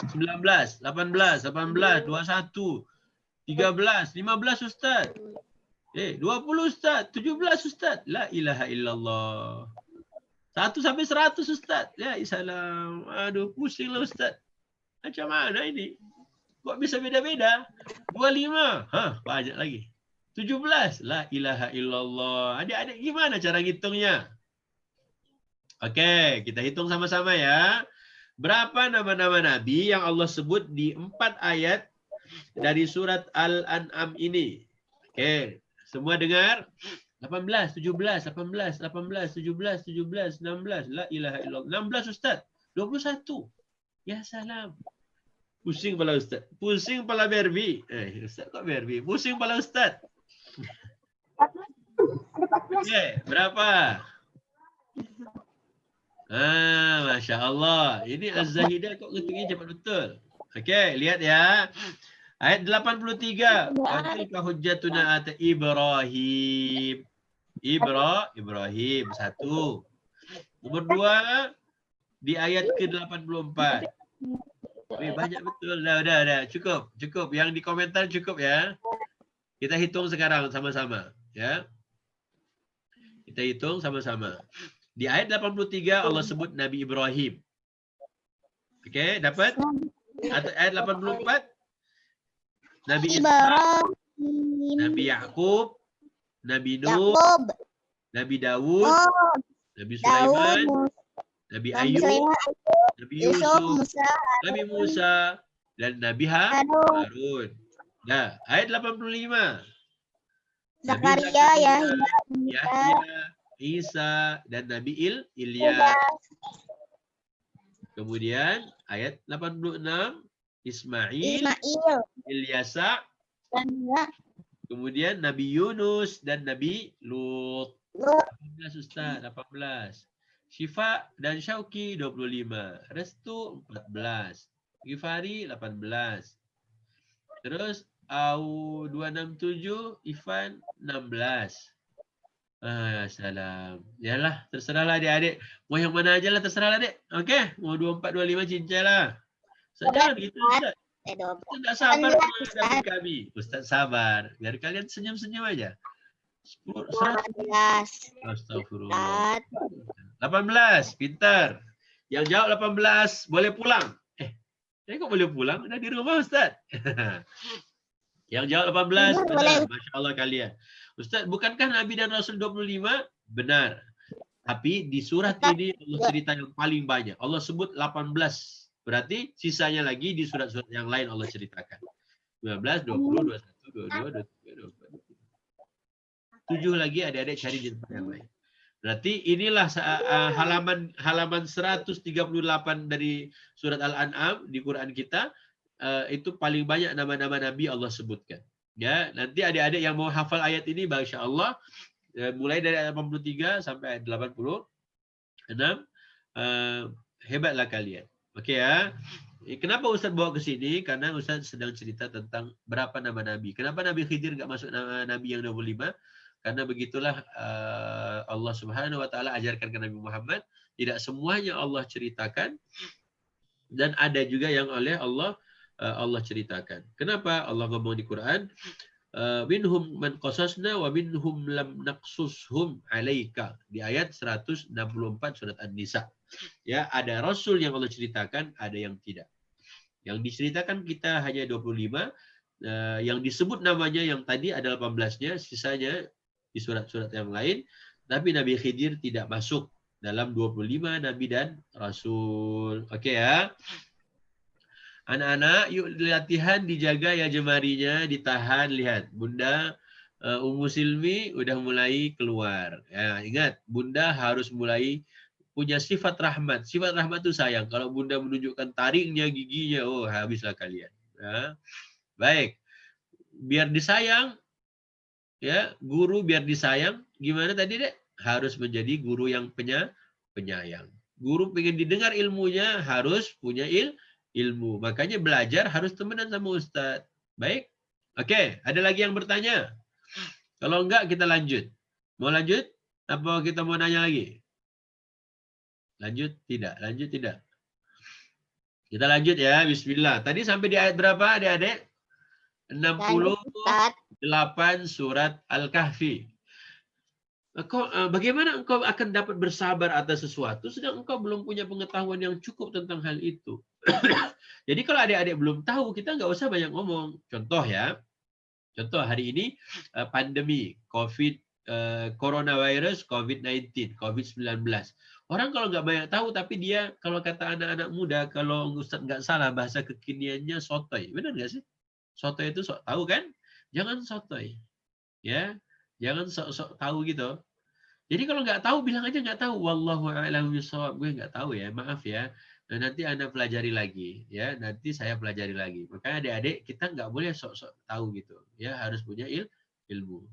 19, 18, 18, 21, 13, 15 Ustaz. 20 Ustaz, 17 Ustaz. La ilaha illallah. 1 sampai 100 Ustaz. Ya salam. Aduh, pusinglah Ustaz. Macam mana ini? Kok bisa beda-beda? 25. Banyak lagi. 17. La ilaha illallah. Adik-adik gimana cara ngitungnya? Oke, kita hitung sama-sama ya. Berapa nama-nama Nabi yang Allah sebut di 4 ayat dari surat Al-An'am ini? Oke, semua dengar? 18, 17, 18, 18, 17, 17, 16. La ilaha illallah. 16 Ustaz. 21. Ya salam. Pusing kepala Ustaz. Pusing kepala Berbi. Ustaz kok Berbi? Pusing kepala Ustaz. Oke, berapa? Masya Allah. Ini Az-Zahidah kok ngitungnya cepat betul. Okey, lihat ya. Ayat 83. Wa tilka hujjatuna ata Ibrahim. Ibrahim 1. Nomor 2 di ayat ke-84. Banyak betul. Dah. Cukup. Yang di komentar cukup ya. Kita hitung sekarang sama-sama, ya. Kita hitung sama-sama. Di ayat 83 Allah sebut Nabi Ibrahim. Okey, dapat? Atau ayat 84 Nabi Ishaq, Nabi Yakub, Nabi Nuh, Nabi Dawud, Nabi Sulaiman, Nabi Ayub, Nabi Yusuf, Nabi Musa dan Nabi Harun. Nah, ayat 85. Zakaria, Yahya, Isa dan Nabi Ilyas. Kemudian ayat 86 Ismail, Ilyasa, kemudian Nabi Yunus dan Nabi Lut. 18 Ustaz, 18. Syifa dan Syauqi 25. Restu 14. Ghifari 18. Terus Au 267, Ifan 16. Salam. Yalah, terserahlah adik-adik. Mau yang mana aja lah, terserahlah adik. Okey, mau 24, 25 cincai lah. Ustaz, jangan gitu, Ustaz. Ustaz tak sabar menghadapi kami. Ustaz sabar. Biar kalian senyum-senyum aja. 100. Astagfirullah. 18, pintar. Yang jawab 18, boleh pulang. Kok boleh pulang? Dah di rumah, Ustaz. Yang jawab 18, benar. Masya Allah kalian. Ustaz, bukankah Nabi dan Rasul 25? Benar. Tapi di surat ini Allah cerita yang paling banyak. Allah sebut 18. Berarti sisanya lagi di surat-surat yang lain Allah ceritakan. 19, 20, 21, 22, 23, 24. 7 lagi adik-adik cari di tempat yang lain. Berarti inilah halaman 138 dari surat Al-An'am di Quran kita. Itu paling banyak nama-nama Nabi Allah sebutkan. Ya, nanti adik-adik yang mau hafal ayat ini, Masya Allah, mulai dari ayat 83 sampai ayat 86, hebatlah kalian. Okey ya. Kenapa Ustaz bawa ke sini? Karena Ustaz sedang cerita tentang berapa nama Nabi. Kenapa Nabi Khidir enggak masuk nama Nabi yang 25? Karena begitulah Allah Subhanahu wa taala ajarkan ke Nabi Muhammad, tidak semuanya Allah ceritakan dan ada juga yang oleh Allah ceritakan. Kenapa Allah ngomong di Quran, minhum man qasasna wa minhum lam naqsushum alaika, di ayat 164 surat An-Nisa. Ya, ada rasul yang Allah ceritakan, ada yang tidak. Yang diceritakan kita hanya 25, yang disebut namanya yang tadi ada 18-nya, sisanya di surat-surat yang lain. Tapi Nabi Khidir tidak masuk dalam 25 Nabi dan Rasul. Okey ya. Anak-anak, yuk latihan, dijaga ya jemarinya, ditahan. Lihat, Bunda Ummu Silmi udah mulai keluar. Ya, ingat, Bunda harus mulai punya sifat rahmat. Sifat rahmat itu sayang. Kalau Bunda menunjukkan taringnya, giginya, oh habislah kalian. Ya. Baik. Biar disayang, ya, guru biar disayang. Gimana tadi, Dek? Harus menjadi guru yang penyayang. Guru pengen didengar ilmunya, harus punya ilmu. Makanya belajar harus temenan sama Ustaz. Baik? Okey, ada lagi yang bertanya? Kalau enggak, kita lanjut. Mau lanjut? Apa kita mau nanya lagi? Lanjut? Tidak. Lanjut? Tidak. Kita lanjut ya. Bismillah. Tadi sampai di ayat berapa, adik-adik? 68 surat Al-Kahfi. Bagaimana engkau akan dapat bersabar atas sesuatu sedang engkau belum punya pengetahuan yang cukup tentang hal itu? Jadi kalau adik-adik belum tahu, kita nggak usah banyak ngomong. Contoh ya, contoh hari ini pandemi coronavirus COVID-19, COVID-19. Orang kalau nggak banyak tahu, tapi dia kalau kata anak-anak muda, kalau Ustaz nggak salah bahasa kekiniannya sotoy. Benar nggak sih? Sotoy itu sok tahu kan? Jangan sotoy. Ya, jangan sok-sok tahu gitu. Jadi kalau nggak tahu, bilang aja nggak tahu. Wallahu a'lam bishawab. Gue nggak tahu ya, maaf ya. Nah, nanti Anda pelajari lagi, ya. Nanti saya pelajari lagi. Makanya adik-adik kita nggak boleh sok-sok tahu gitu, ya. Harus punya ilmu.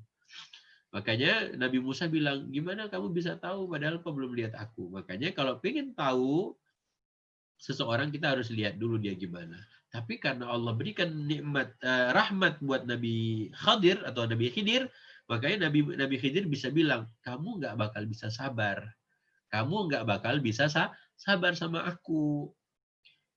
Makanya Nabi Musa bilang, gimana kamu bisa tahu padahal kau belum lihat aku? Makanya kalau pengen tahu seseorang, kita harus lihat dulu dia gimana. Tapi karena Allah berikan nikmat rahmat buat Nabi Khidir atau Nabi Khidir, makanya Nabi Khidir bisa bilang, kamu nggak bakal bisa sabar. Kamu nggak bakal bisa sabar sama aku.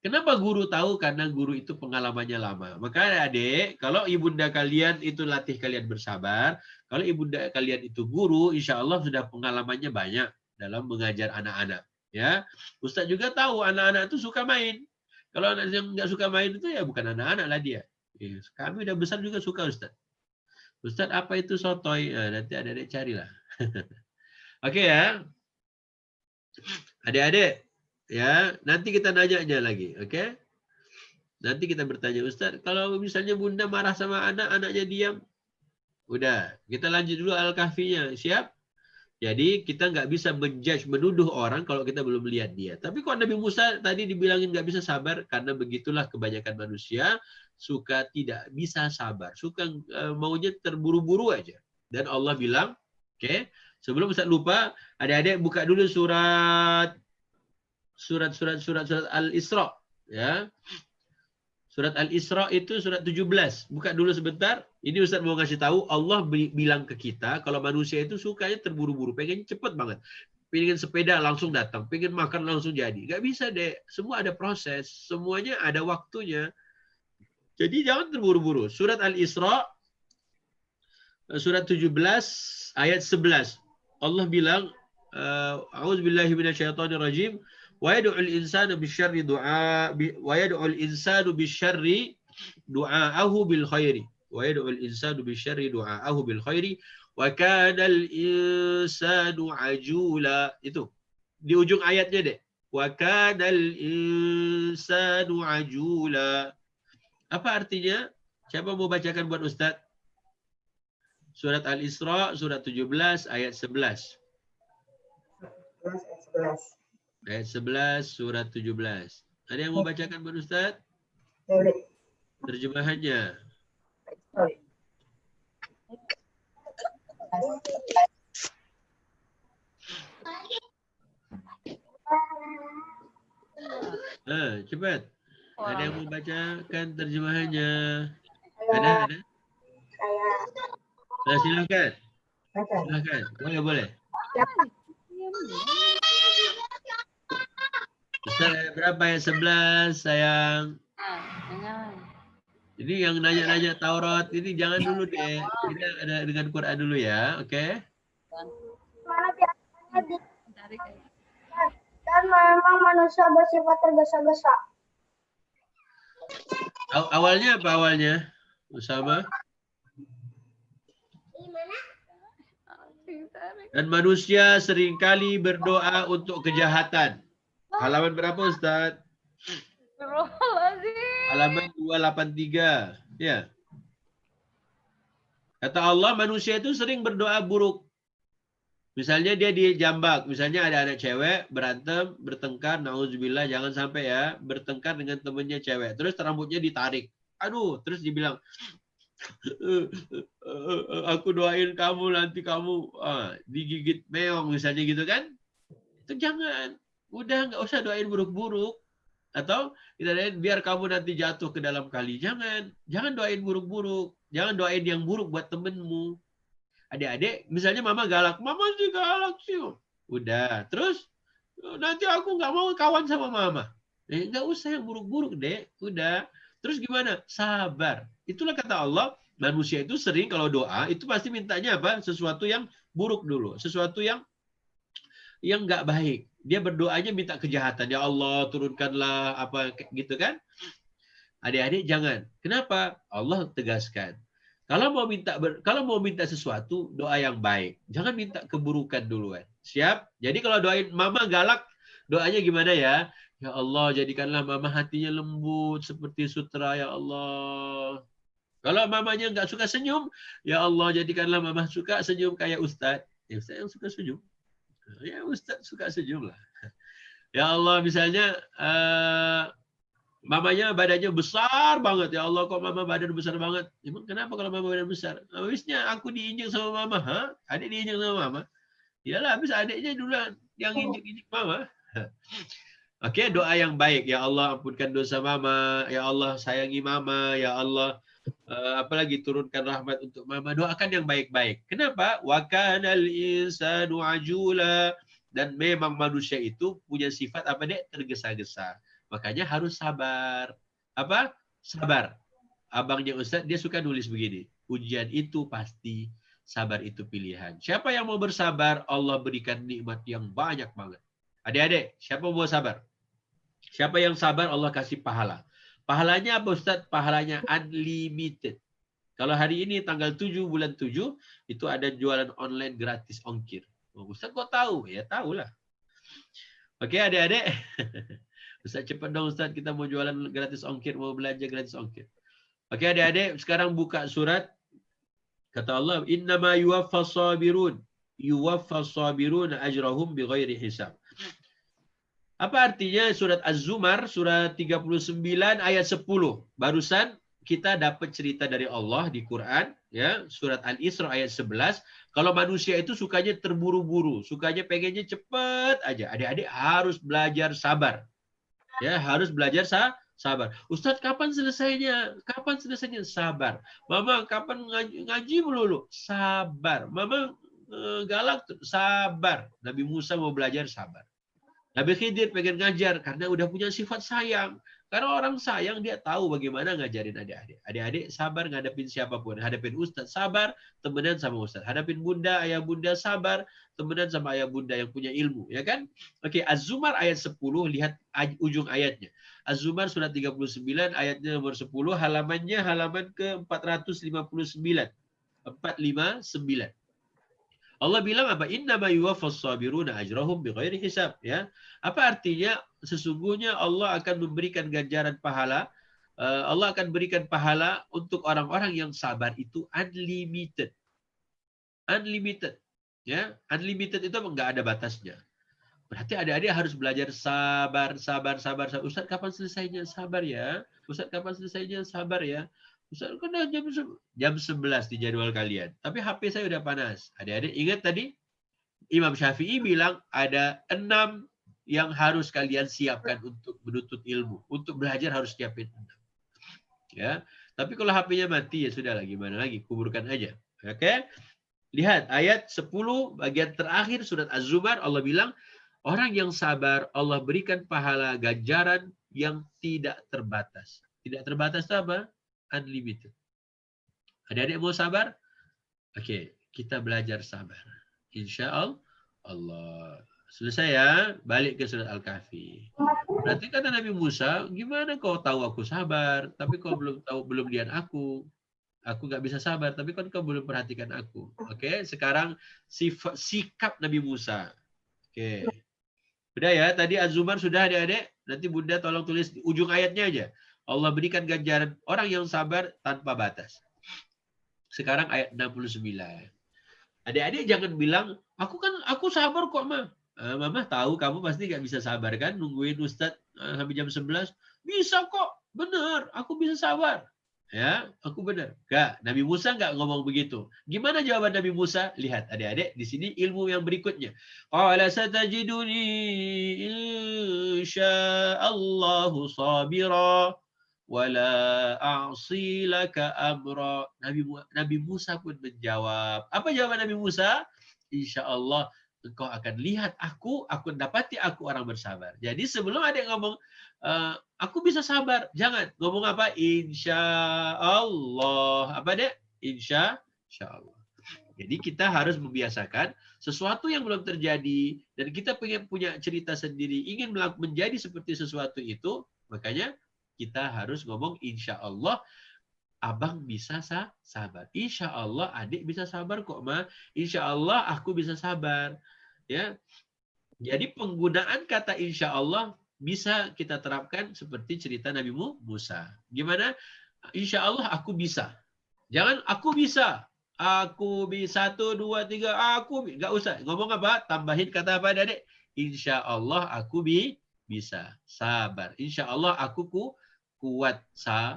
Kenapa guru tahu? Karena guru itu pengalamannya lama. Maka adik, kalau ibunda kalian itu latih kalian bersabar, kalau ibunda kalian itu guru, insya Allah sudah pengalamannya banyak dalam mengajar anak-anak. Ya, Ustaz juga tahu anak-anak itu suka main. Kalau anak yang nggak suka main itu ya bukan anak-anak lah dia. Kami udah besar juga suka Ustaz. Ustaz, apa itu sotoy? Nanti adik-adik carilah. Oke ya. Adik-adik, ya, nanti kita nanya lagi, oke? Nanti kita bertanya, Ustaz, kalau misalnya Bunda marah sama anak, anaknya diam. Udah, kita lanjut dulu Al-Kahfinya. Siap? Jadi kita nggak bisa menjudge, menuduh orang kalau kita belum melihat dia. Tapi kok Nabi Musa tadi dibilangin nggak bisa sabar? Karena begitulah kebanyakan manusia, suka tidak bisa sabar. Suka maunya terburu-buru aja. Dan Allah bilang, oke, sebelum Ustaz lupa, adik-adik buka dulu surat Al-Isra, ya. Surat Al-Isra itu surat 17. Buka dulu sebentar. Ini Ustaz mau kasih tahu, Allah bilang ke kita, kalau manusia itu sukanya terburu-buru, pengen cepet banget. Pengen sepeda langsung datang, pengen makan langsung jadi. Gak bisa deh, semua ada proses, semuanya ada waktunya. Jadi jangan terburu-buru. Surat Al-Isra, surat 17, ayat 11. Allah bilang, A'udzubillahi minasyaitonirrajim. Wa yad'ul insanu bisyarri du'aahu bil khairi. Wa yad'ul insanu bisyarri du'aahu bil khairi wa kana al insanu ajula. Itu di ujung ayatnya deh. Wa kana al insanu ajula. Apa artinya? Siapa mau bacakan buat Ustaz? Surat Al-Isra, surat 17, ayat 11. Ayat 11, surat 17. Ada yang mau bacakan buat Ustaz? Terjemahannya. Cepat. Ada yang mau bacakan terjemahannya? Ada? Silakan. Silakan. Boleh. Ustaz, ayat berapa? Ayat 11, sayang. Jadi yang nanya-nanya Taurat ini jangan dulu deh. Kita ada dengan Quran dulu ya, oke? Mana biasanya dan memang manusia bersifat tergesa-gesa. Awalnya apa awalnya? Usama? Dan manusia seringkali berdoa untuk kejahatan. Halaman berapa Ustaz? Halaman 283. Ya. Kata Allah, manusia itu sering berdoa buruk. Misalnya dia dijambak. Misalnya ada anak cewek berantem, bertengkar. Nauzubillah, jangan sampai ya. Bertengkar dengan temannya cewek. Terus rambutnya ditarik. Aduh, terus dibilang, aku doain kamu nanti kamu digigit meong misalnya gitu kan. Itu jangan. Udah nggak usah doain buruk-buruk. Atau kita doain biar kamu nanti jatuh ke dalam kali. Jangan doain buruk-buruk. Jangan doain yang buruk buat temenmu. Adik-adik, misalnya mama galak. Mama sih galak sih. Udah. Terus nanti aku nggak mau kawan sama mama. Nggak usah yang buruk-buruk deh. Udah. Terus gimana? Sabar. Itulah kata Allah. Manusia itu sering kalau doa itu pasti mintanya apa? Sesuatu yang buruk dulu. Sesuatu yang nggak baik. Dia berdoanya minta kejahatan. Ya Allah, turunkanlah apa gitu kan? Adik-adik jangan. Kenapa? Allah tegaskan. Kalau mau minta sesuatu, doa yang baik. Jangan minta keburukan duluan. Siap? Jadi kalau doain mama galak, doanya gimana ya? Ya Allah, jadikanlah mama hatinya lembut seperti sutra ya Allah. Kalau mamanya nggak suka senyum, ya Allah, jadikanlah mama suka senyum kayak Ustadz. Ya Ustadz yang suka senyum. Ya Ustadz suka senyum lah. Ya Allah, misalnya mamanya badannya besar banget. Ya Allah, kok mama badan besar banget? Emang kenapa kalau mama badan besar? Habisnya aku diinjek sama mama. Hah? Adik diinjek sama mama? Iyalah, habis adiknya duluan yang injek-injek mama. Oke, doa yang baik. Ya Allah, ampunkan dosa mama. Ya Allah, sayangi mama. Ya Allah, apalagi turunkan rahmat untuk mama. Doakan yang baik-baik. Kenapa? Wa kanal insanu ajula. Dan memang manusia itu punya sifat apa dek? Tergesa-gesa. Makanya harus sabar. Apa? Sabar. Abangnya Ustaz, dia suka nulis begini. Ujian itu pasti, sabar itu pilihan. Siapa yang mau bersabar, Allah berikan nikmat yang banyak banget. Adik-adik, siapa mau sabar? Siapa yang sabar, Allah kasih pahala. Pahalanya apa Ustaz? Pahalanya unlimited. Kalau hari ini tanggal 7 bulan 7, itu ada jualan online gratis ongkir. Oh, Ustaz kok tahu? Ya tahulah. Oke adik-adik. Ustaz cepat dong Ustaz, kita mau jualan gratis ongkir, mau belanja gratis ongkir. Oke adik-adik, sekarang buka surat. Kata Allah, innama yuwaffas sabirun. Yuwaffas sabirun ajrahum bighairi hisab. Apa artinya surat Az-Zumar, surat 39 ayat 10. Barusan kita dapat cerita dari Allah di Quran, ya, surat Al-Isra ayat 11. Kalau manusia itu sukanya terburu-buru, sukanya pengennya cepat aja. Adik-adik harus belajar sabar. Ya, harus belajar Sabar. Ustaz, kapan selesainya? Kapan selesainya? Sabar. Mama, kapan ngaji melulu? Sabar. Mama galak, sabar. Nabi Musa mau belajar, sabar. Nabi Khidir pengen ngajar karena udah punya sifat sayang. Karena orang sayang, dia tahu bagaimana ngajarin adik-adik. Adik-adik sabar ngadepin siapapun. Hadapin Ustaz, sabar, temenan sama Ustaz. Hadapin bunda, ayah bunda, sabar, temenan sama ayah bunda yang punya ilmu. Ya kan? Oke, Az-Zumar ayat 10, lihat ujung ayatnya. Az-Zumar surat 39, ayatnya nomor 10, halamannya halaman ke-459. 459. Allah bilang apa? Innama yuwaffas sabiruna ajrahum bighairi hisab, ya. Apa artinya? Sesungguhnya Allah akan memberikan ganjaran pahala. Allah akan berikan pahala untuk orang-orang yang sabar itu unlimited. Unlimited, ya. Unlimited itu enggak ada batasnya. Berarti adik-adik harus belajar sabar. Ustaz, kapan selesainya? Sabar ya. Ustaz, kapan selesainya? Sabar ya. Ustaz, kan jam 11 di jadwal kalian. Tapi HP saya udah panas. Adik-adik ingat tadi? Imam Syafi'i bilang ada 6 yang harus kalian siapkan untuk menuntut ilmu. Untuk belajar harus siapin 6. Ya. Tapi kalau HP-nya mati, ya sudah lah. Gimana lagi? Kuburkan aja. Oke? Lihat ayat 10 bagian terakhir surat Az-Zumar. Allah bilang, orang yang sabar, Allah berikan pahala ganjaran yang tidak terbatas. Tidak terbatas itu apa? Unlimited. Adik-adik mau sabar? Oke, kita belajar sabar. Insya Allah. Selesai ya, balik ke surat Al-Kahfi. Berarti kata Nabi Musa, gimana kau tahu aku sabar, tapi kau belum lihat aku. Aku nggak bisa sabar, tapi kan kau belum perhatikan aku. Oke, sekarang sikap Nabi Musa. Oke. Sudah ya, tadi Az-Zumar sudah adik-adik. Nanti Bunda tolong tulis di ujung ayatnya aja. Allah berikan ganjaran orang yang sabar tanpa batas. Sekarang ayat 69. Adik-adik jangan bilang, aku sabar kok, Ma. Mama tahu kamu pasti nggak bisa sabar kan, nungguin Ustadz sampai jam 11. Bisa kok, benar, aku bisa sabar. Ya, aku benar. Enggak, Nabi Musa enggak ngomong begitu. Gimana jawaban Nabi Musa? Lihat adik-adik, di sini ilmu yang berikutnya. Qala satajiduni insyaallahu sabira wala a'si laka amra. Nabi Musa pun menjawab. Apa jawaban Nabi Musa? Insyaallah engkau akan lihat aku dapati aku orang bersabar. Jadi sebelum ada yang ngomong aku bisa sabar, jangan ngomong apa? Insya Allah. Apa deh? Insya Allah. Jadi kita harus membiasakan sesuatu yang belum terjadi dan kita pengen punya cerita sendiri, ingin menjadi seperti sesuatu itu, makanya kita harus ngomong insya Allah. Abang bisa sabar. Insya Allah adik bisa sabar kok, Ma. Insya Allah aku bisa sabar. Ya. Jadi penggunaan kata insya Allah bisa kita terapkan seperti cerita Nabi Musa. Gimana? Insya Allah aku bisa. Jangan aku bisa. Aku bisa 1, 2, 3. Aku nggak usah. Ngomong apa? Tambahin kata apa adik? Insya Allah aku bisa. Sabar. Insya Allah aku kuat sabar.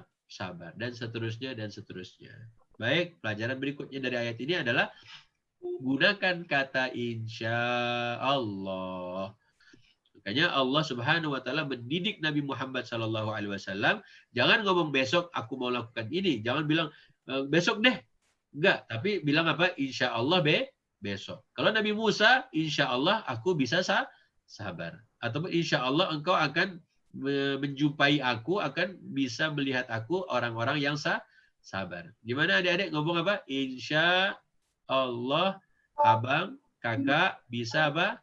Dan seterusnya. Baik, pelajaran berikutnya dari ayat ini adalah gunakan kata insya Allah. Makanya Allah Subhanahu wa taala mendidik Nabi Muhammad sallallahu alaihi wasallam, jangan ngomong besok aku mau lakukan ini, jangan bilang besok deh. Enggak, tapi bilang apa? Insya Allah besok. Kalau Nabi Musa, insya Allah aku bisa sabar. Atau insya Allah engkau akan menjumpai aku, akan bisa melihat aku orang-orang yang sabar. Gimana adik-adik ngomong apa? Insya Allah abang, kakak bisa apa?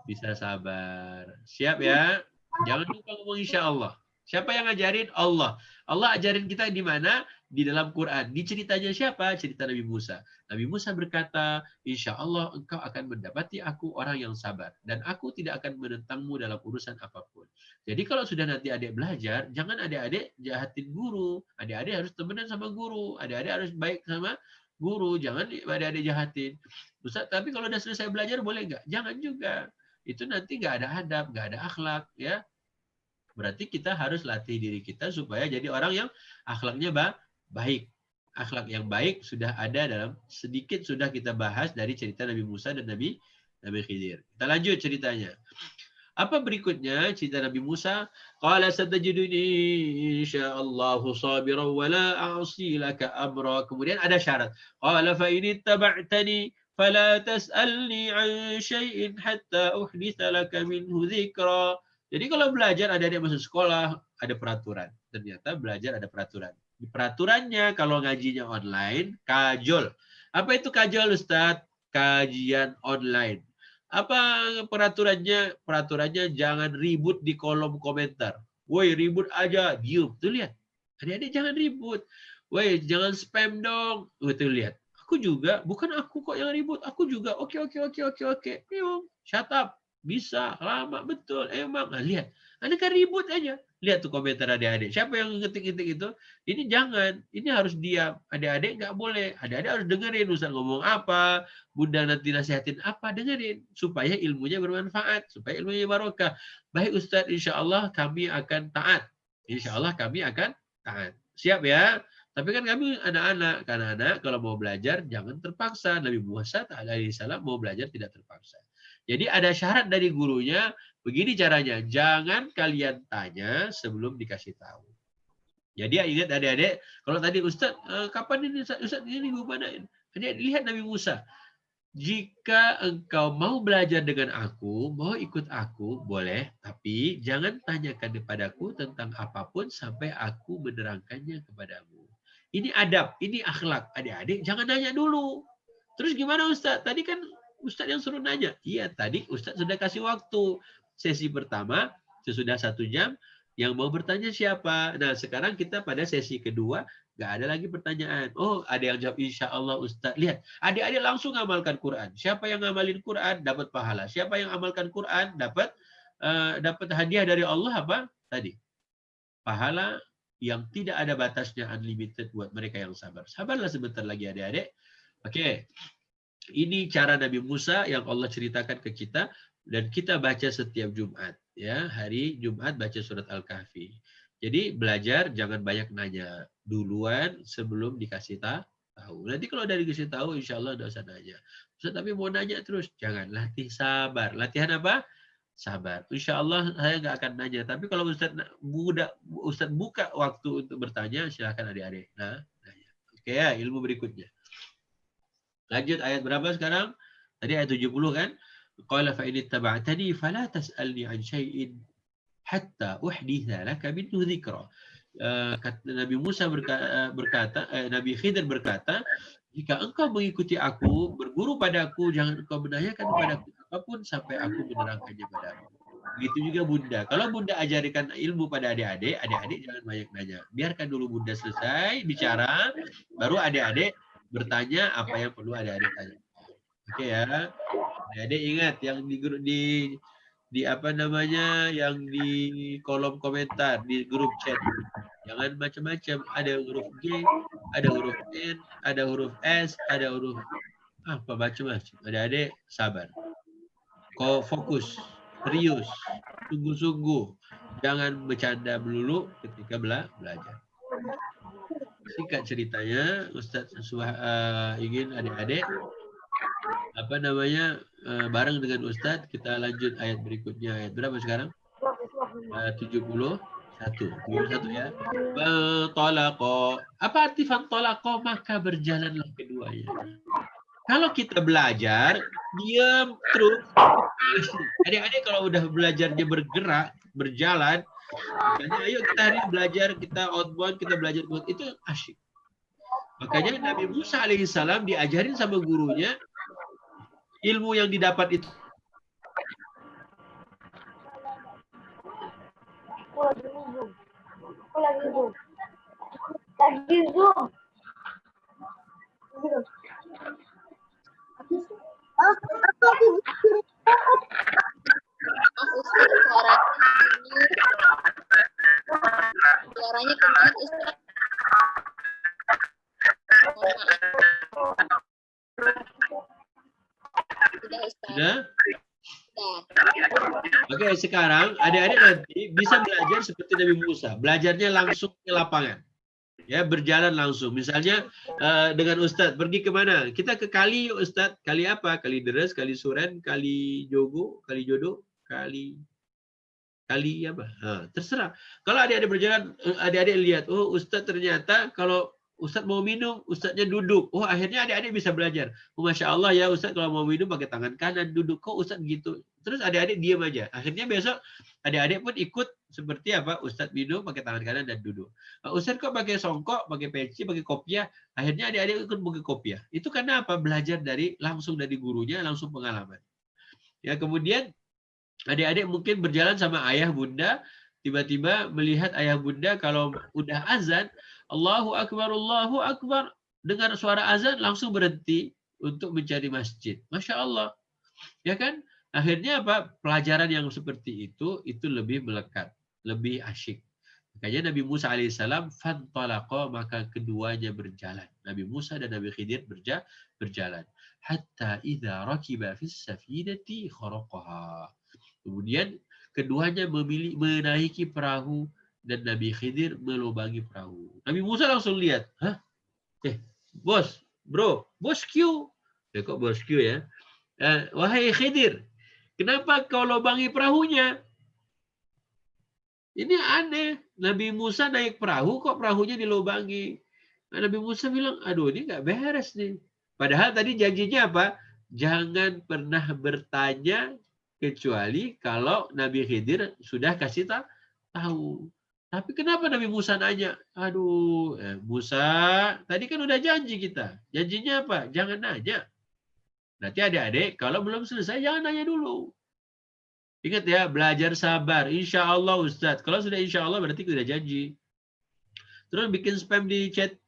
Bisa sabar. Siap ya? Jangan lupa ngomong insya Allah. Siapa yang ngajarin? Allah. Allah ajarin kita di mana? Di dalam Quran. Di ceritanya siapa? Cerita Nabi Musa. Nabi Musa berkata, insya Allah engkau akan mendapati aku orang yang sabar. Dan aku tidak akan menentangmu dalam urusan apapun. Jadi kalau sudah nanti adik belajar, jangan adik-adik jahatin guru. Adik-adik harus temenan sama guru. Adik-adik harus baik sama guru. Jangan adik-adik jahatin. Ustaz, tapi kalau udah selesai belajar boleh nggak? Jangan juga. Itu nanti nggak ada adab, nggak ada akhlak. Ya. Berarti kita harus latih diri kita supaya jadi orang yang akhlaknya baik. Akhlak yang baik sudah ada dalam sedikit sudah kita bahas dari cerita Nabi Musa dan Nabi Khidir. Kita lanjut ceritanya. Apa berikutnya cerita Nabi Musa? Qala satajiduni insyaallahu sabiran wa la a'si laka amra. Kemudian ada syarat. Qala fa in ittaba'tani fala tas'alni 'an syai'in hatta uhditsa laka minhu dzikra. Jadi kalau belajar adik-adik masuk sekolah ada peraturan. Ternyata belajar ada peraturan. Di peraturannya kalau ngajinya online, kajol. Apa itu kajol, Ustaz? Kajian online. Apa peraturannya? Peraturannya jangan ribut di kolom komentar. Woi, ribut aja, diem. Tuh lihat. Adik-adik jangan ribut. Woi, jangan spam dong. Tuh lihat. Aku juga, bukan aku kok yang ribut. Aku juga. Oke. Shut up. Bisa, lama, betul. Emang. Nah, lihat. Anda kan ribut aja. Lihat tuh komentar adik-adik. Siapa yang ngetik-ngetik itu? Ini jangan. Ini harus diam. Adik-adik nggak boleh. Adik-adik harus dengerin Ustaz ngomong apa. Bunda nanti nasihatin apa. Dengerin. Supaya ilmunya bermanfaat. Supaya ilmunya barokah. Baik Ustaz, insya Allah kami akan taat. Insya Allah kami akan taat. Siap ya? Tapi kan kami anak-anak. Karena anak kalau mau belajar jangan terpaksa. Nabi Musa alaihissalam mau belajar tidak terpaksa. Jadi ada syarat dari gurunya. Begini caranya, jangan kalian tanya sebelum dikasih tahu. Jadi ingat adik-adik, kalau tadi Ustaz, kapan ini Ustaz ini gimana? Adik lihat Nabi Musa. Jika engkau mau belajar dengan aku, mau ikut aku, boleh. Tapi jangan tanyakan kepadaku tentang apapun sampai aku menerangkannya kepadamu. Ini adab, ini akhlak. Adik-adik jangan nanya dulu. Terus gimana Ustaz? Tadi kan Ustaz yang suruh nanya. Iya, tadi Ustaz sudah kasih waktu. Sesi pertama, sesudah 1 jam, yang mau bertanya siapa? Nah, sekarang kita pada sesi kedua, nggak ada lagi pertanyaan. Oh, ada yang jawab, insya Allah Ustaz. Lihat, adik-adik langsung ngamalkan Quran. Siapa yang ngamalin Quran, dapat pahala. Siapa yang amalkan Quran, dapat hadiah dari Allah apa? Tadi. Pahala yang tidak ada batasnya, unlimited buat mereka yang sabar. Sabarlah sebentar lagi adik-adik. Oke. Ini cara Nabi Musa yang Allah ceritakan ke kita. Dan kita baca setiap Jumat, ya, hari Jumat baca surat Al-Kahfi. Jadi belajar jangan banyak nanya duluan sebelum dikasih tahu. Nanti kalau udah dikasih tahu, insya Allah nggak usah nanya. Ustaz, tapi mau nanya terus, jangan, latih sabar. Latihan apa? Sabar. Insya Allah saya nggak akan nanya. Tapi kalau Ustaz buka waktu untuk bertanya, silakan adik-adik. Nah, nanya. Oke ya, ilmu berikutnya. Lanjut ayat berapa sekarang? Tadi ayat 70 kan? Qala fa in ittaba'tani fala tas'alni 'an syai'in hatta uhditsa laka minhu dzikra. Nabi Musa berkata, Nabi Khidir berkata, jika engkau mengikuti aku, berguru padaku, jangan engkau menanyakan kepadaku apapun sampai aku menerangkannya padamu. Begitu juga Bunda. Kalau Bunda ajarkan ilmu pada adik-adik, adik-adik jangan banyak nanya. Biarkan dulu Bunda selesai bicara, baru adik-adik bertanya apa yang perlu adik-adik tanya. Oke ya. Adik ingat yang di apa namanya, yang di kolom komentar di grup chat, jangan macam-macam. Ada huruf G, ada huruf N, ada huruf S, ada huruf apa macam-macam. Adik-adik sabar, kau fokus, serius, sungguh-sungguh, jangan bercanda melulu ketika belajar. Singkat ceritanya, Ustaz ingin adik-adik apa namanya, bareng dengan Ustadz kita lanjut ayat berikutnya. Ayat berapa sekarang? 71 ya. Fantalaqa. Apa arti fantalaqa? Maka berjalanlah keduanya. Kalau kita belajar diam terus, adik-adik kalau udah belajarnya bergerak, berjalan, makanya ayo kita hari ini belajar, kita outbound, kita belajar itu asyik. Makanya Nabi Musa alaihissalam diajarin sama gurunya, ilmu yang didapat itu lagi zoom. Suaranya kencang Ustaz. sudah. Oke, sekarang adik-adik nanti bisa belajar seperti Nabi Musa. Belajarnya langsung ke lapangan. Ya, berjalan langsung. Misalnya dengan Ustadz, pergi kemana? Kita ke kali Ustadz. Kali apa? Kali Deres, kali Suren, kali Jogo, kali Jodo, kali kali apa? Terserah. Kalau adik-adik berjalan, adik-adik lihat, oh Ustaz ternyata kalau Ustaz mau minum, Ustaznya duduk. Oh akhirnya adik-adik bisa belajar. Oh, Masya Allah ya Ustaz kalau mau minum pakai tangan kanan duduk. Kok Ustaz gitu? Terus adik-adik diam aja. Akhirnya besok adik-adik pun ikut seperti apa? Ustaz minum pakai tangan kanan dan duduk. Ustaz kok pakai songkok, pakai peci, pakai kopiah. Akhirnya adik-adik ikut pakai kopiah. Itu karena apa? Belajar langsung dari gurunya, langsung pengalaman. Ya kemudian adik-adik mungkin berjalan sama ayah bunda, tiba-tiba melihat ayah bunda kalau udah azan, Allahu Akbar, dengar suara azan langsung berhenti untuk mencari masjid. Masya Allah. Ya kan? Akhirnya apa? Pelajaran yang seperti itu lebih melekat, lebih asyik. Makanya Nabi Musa alaihissalam fantalaqa, maka keduanya berjalan. Nabi Musa dan Nabi Khidir berjalan. Hatta idza rakiba fis safinati kharaqaha. Kemudian keduanya menaiki perahu dan Nabi Khidir melubangi perahu. Nabi Musa langsung lihat, bos, bro, bosku. Ya kok bosku ya? Wahai Khidir, kenapa kau lubangi perahunya? Ini aneh. Nabi Musa naik perahu, kok perahunya dilubangi? Nah, Nabi Musa bilang, aduh ini nggak beres nih. Padahal tadi janjinya apa? Jangan pernah bertanya kecuali kalau Nabi Khidir sudah kasih tahu. Tapi kenapa Nabi Musa nanya? Aduh, Musa, tadi kan udah janji kita. Janjinya apa? Jangan nanya. Nanti adik-adik, kalau belum selesai, jangan nanya dulu. Ingat ya, belajar sabar. Insya Allah Ustadz. Kalau sudah insya Allah berarti sudah janji. Terus bikin spam di chat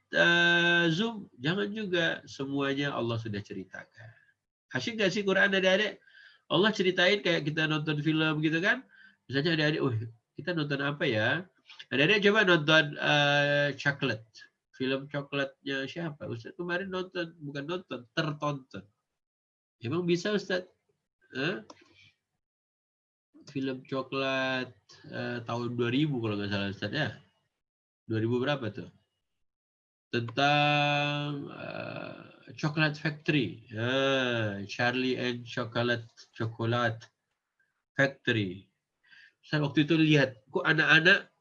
Zoom, jangan juga. Semuanya Allah sudah ceritakan. Asyik gak sih Quran adik-adik? Allah ceritain kayak kita nonton film gitu kan. Misalnya adik-adik, kita nonton apa ya? Adik-adik coba nonton Chocolate. Film coklatnya siapa? Ustaz kemarin nonton, bukan nonton, tertonton. Emang bisa Ustaz? Film coklat tahun 2000 kalau nggak salah Ustaz ya. 2000 berapa tuh? Tentang Chocolate Factory. Charlie and Chocolate Factory. Saya waktu itu lihat, kok anak-anak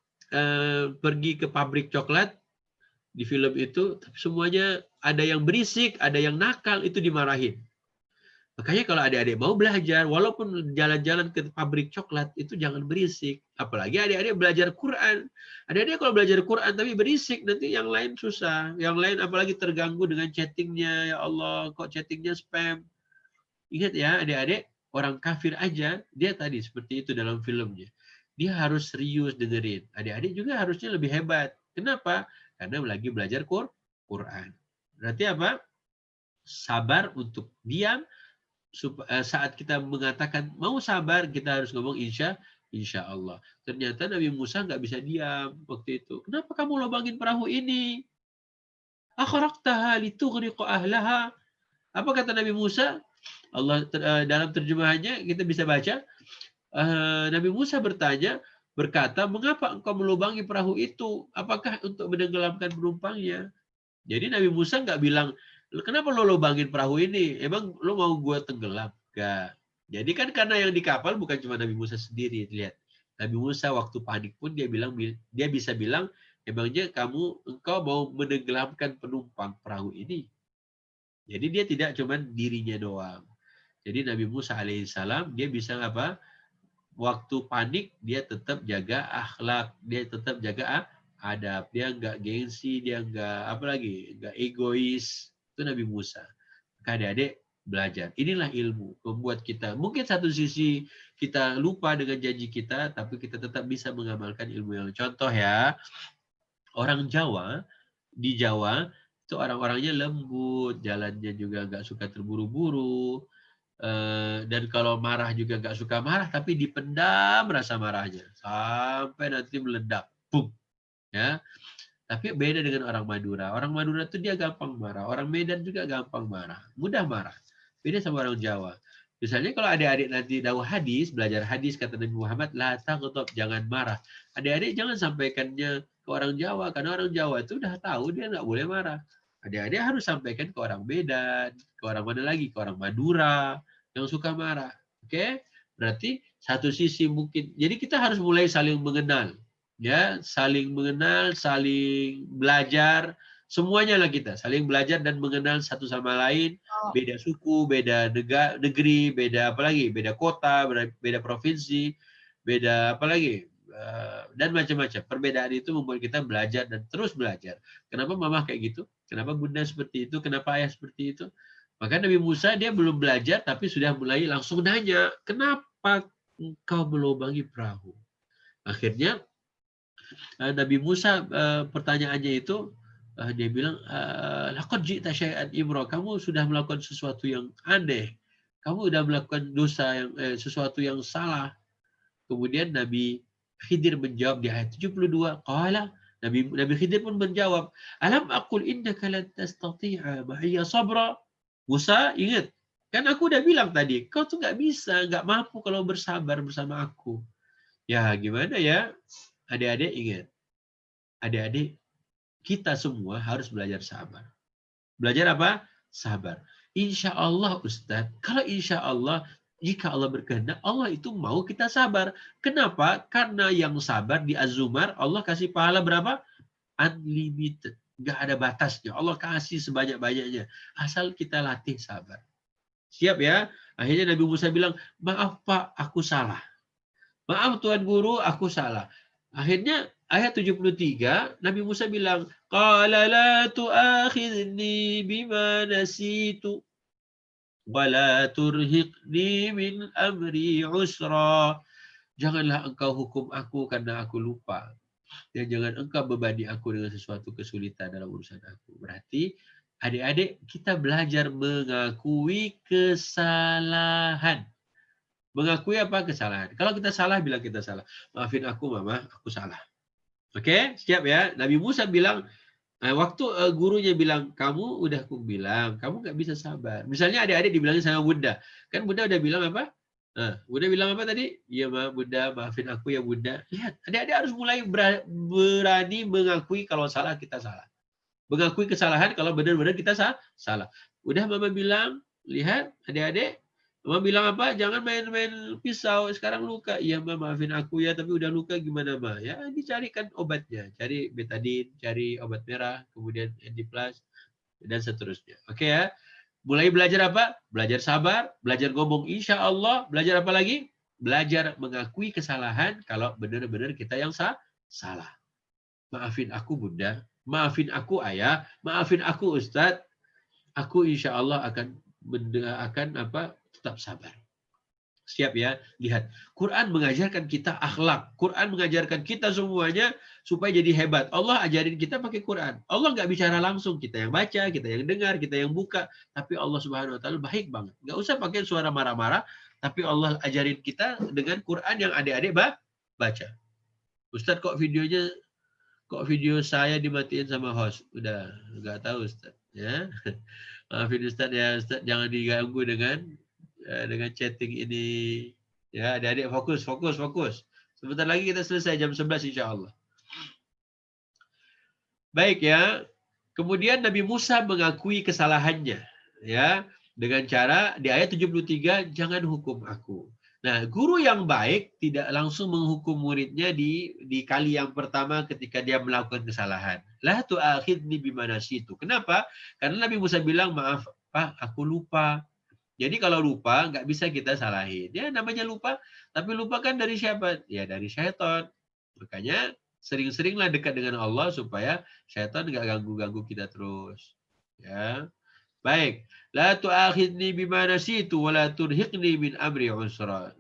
pergi ke pabrik coklat di film itu, tapi semuanya ada yang berisik, ada yang nakal, itu dimarahin. Makanya kalau adik-adik mau belajar, walaupun jalan-jalan ke pabrik coklat, itu jangan berisik. Apalagi adik-adik belajar Quran. Adik-adik kalau belajar Quran tapi berisik, nanti yang lain susah. Yang lain apalagi terganggu dengan chattingnya. Ya Allah, kok chattingnya spam. Ingat ya adik-adik, orang kafir aja, dia tadi seperti itu dalam filmnya. Dia harus serius dengerin. Adik-adik juga harusnya lebih hebat. Kenapa? Karena lagi belajar Quran. Berarti apa? Sabar untuk diam. Saat kita mengatakan mau sabar, kita harus ngomong insya Allah. Ternyata Nabi Musa nggak bisa diam waktu itu. Kenapa kamu lubangin perahu ini? Akhraqtaha litughriqa ahlaha. Apa kata Nabi Musa? Allah dalam terjemahannya kita bisa baca. Nabi Musa berkata, mengapa engkau melubangi perahu itu? Apakah untuk menenggelamkan penumpangnya? Jadi Nabi Musa nggak bilang, kenapa lo lubangin perahu ini? Emang lo mau gue tenggelam? Enggak. Jadi kan karena yang di kapal bukan cuma Nabi Musa sendiri. Lihat, Nabi Musa waktu panik pun dia bisa bilang, emangnya engkau mau menenggelamkan penumpang perahu ini? Jadi dia tidak cuma dirinya doang. Jadi Nabi Musa alaihissalam dia bisa apa? Waktu panik dia tetap jaga akhlak, dia tetap jaga adab, dia nggak gengsi, dia nggak egois. Itu Nabi Musa. Maka adik-adik belajar. Inilah ilmu membuat kita, mungkin satu sisi kita lupa dengan janji kita, tapi kita tetap bisa mengamalkan ilmu yang contoh ya. Orang Jawa, di Jawa itu orang-orangnya lembut, jalannya juga nggak suka terburu-buru, dan kalau marah juga nggak suka marah, tapi dipendam rasa marahnya sampai nanti meledak, boom, ya. Tapi beda dengan orang Madura. Orang Madura itu dia gampang marah. Orang Medan juga gampang marah. Mudah marah. Beda sama orang Jawa. Misalnya kalau adik-adik nanti tahu hadis, belajar hadis, kata Nabi Muhammad, la taghdab, jangan marah. Adik-adik jangan sampaikannya ke orang Jawa. Karena orang Jawa itu udah tahu dia nggak boleh marah. Adik-adik harus sampaikan ke orang Medan, ke orang mana lagi? Ke orang Madura yang suka marah. Oke? Berarti Satu sisi mungkin, jadi kita harus mulai saling mengenal, ya, saling mengenal, saling belajar, semuanya lah kita saling belajar dan mengenal satu sama lain. Beda suku, beda negeri, beda apa lagi, beda kota, beda provinsi, beda apa lagi, dan macam-macam. Perbedaan itu membuat kita belajar dan terus belajar. Kenapa mama kayak gitu? Kenapa bunda seperti itu? Kenapa ayah seperti itu? Maka Nabi Musa dia belum belajar tapi sudah mulai langsung nanya, kenapa engkau melubangi perahu? Akhirnya Nabi Musa pertanyaannya itu dia bilang, laqad ji'ta syai'an imra, kamu sudah melakukan sesuatu yang aneh. Kamu sudah melakukan dosa yang sesuatu yang salah. Kemudian Nabi Khidir menjawab di ayat 72, qala, Nabi Khidir pun menjawab, alam aqul innaka lan tastati'a ma'iya sabra. Musa, ingat, kan aku udah bilang tadi, kau tuh nggak bisa, nggak mampu kalau bersabar bersama aku. Ya gimana ya, adik-adik ingat, adik-adik kita semua harus belajar sabar. Belajar apa? Sabar. Insya Allah Ustadz, kalau insya Allah, jika Allah berkehendak, Allah itu mau kita sabar. Kenapa? Karena yang sabar di Az-Zumar, Allah kasih pahala berapa? Unlimited. Nggak ada batasnya. Allah kasih sebanyak-banyaknya. Asal kita latih sabar. Siap ya? Akhirnya Nabi Musa bilang, maaf Pak, aku salah. Maaf Tuan Guru, aku salah. Akhirnya ayat 73, Nabi Musa bilang, qala la tu'akhidni bima nasitu wa la turhiqni min amri usra. Janganlah engkau hukum aku karena aku lupa. Dan jangan engkau bebani aku dengan sesuatu kesulitan dalam urusan aku. Berarti adik-adik kita belajar mengakui kesalahan. Mengakui apa? Kesalahan. Kalau kita salah, bilang kita salah. Maafin aku mama, aku salah. Oke, siap ya. Nabi Musa bilang, waktu gurunya bilang, kamu udah aku bilang, kamu nggak bisa sabar. Misalnya adik-adik dibilangin sama Bunda. Kan Bunda udah bilang apa? Bunda bilang apa tadi? Iya ma, Bunda, maafin aku ya Bunda. Lihat, adik-adik harus mulai berani mengakui kalau salah kita salah. Mengakui kesalahan kalau benar-benar kita salah. Udah mama bilang, lihat adik-adik, mama bilang apa? Jangan main-main pisau, sekarang luka. Iya ma, maafin aku ya, tapi udah luka gimana ma? Ya dicarikan obatnya, cari betadine, cari obat merah, kemudian Anti-Plus, dan seterusnya. Oke ya. Mulai belajar apa? Belajar sabar, belajar ngomong insya Allah, belajar apa lagi? Belajar mengakui kesalahan kalau benar-benar kita yang salah. Maafin aku Bunda, maafin aku ayah, maafin aku Ustadz. Aku insya Allah akan tetap sabar. Siap ya? Lihat, Quran mengajarkan kita akhlak. Quran mengajarkan kita semuanya supaya jadi hebat. Allah ajarin kita pakai Quran. Allah nggak bicara langsung. Kita yang baca, kita yang dengar, kita yang buka. Tapi Allah Subhanahu Wa Taala baik banget. Nggak usah pakai suara marah-marah. Tapi Allah ajarin kita dengan Quran yang adik-adik baca. Ustadz kok video saya dimatiin sama host? Udah nggak tahu Ustadz. Ya, maafin Ustadz ya Ustadz. Jangan diganggu dengan chatting ini. Ya, adik-adik fokus. Sebentar lagi kita selesai jam 11 insya Allah. Baik ya. Kemudian Nabi Musa mengakui kesalahannya. Ya, dengan cara di ayat 73, jangan hukum aku. Nah, guru yang baik tidak langsung menghukum muridnya di kali yang pertama ketika dia melakukan kesalahan. La tu'akhidni bima nasitu. Kenapa? Karena Nabi Musa bilang, maaf Pak, aku lupa. Jadi kalau lupa, nggak bisa kita salahin. Ya namanya lupa, tapi lupa kan dari siapa? Ya dari syaitan. Makanya sering-seringlah dekat dengan Allah supaya syaitan nggak ganggu-ganggu kita terus. Ya. Baik. La tu'akhidni bima nasitu wa la turhiqni min amri usra.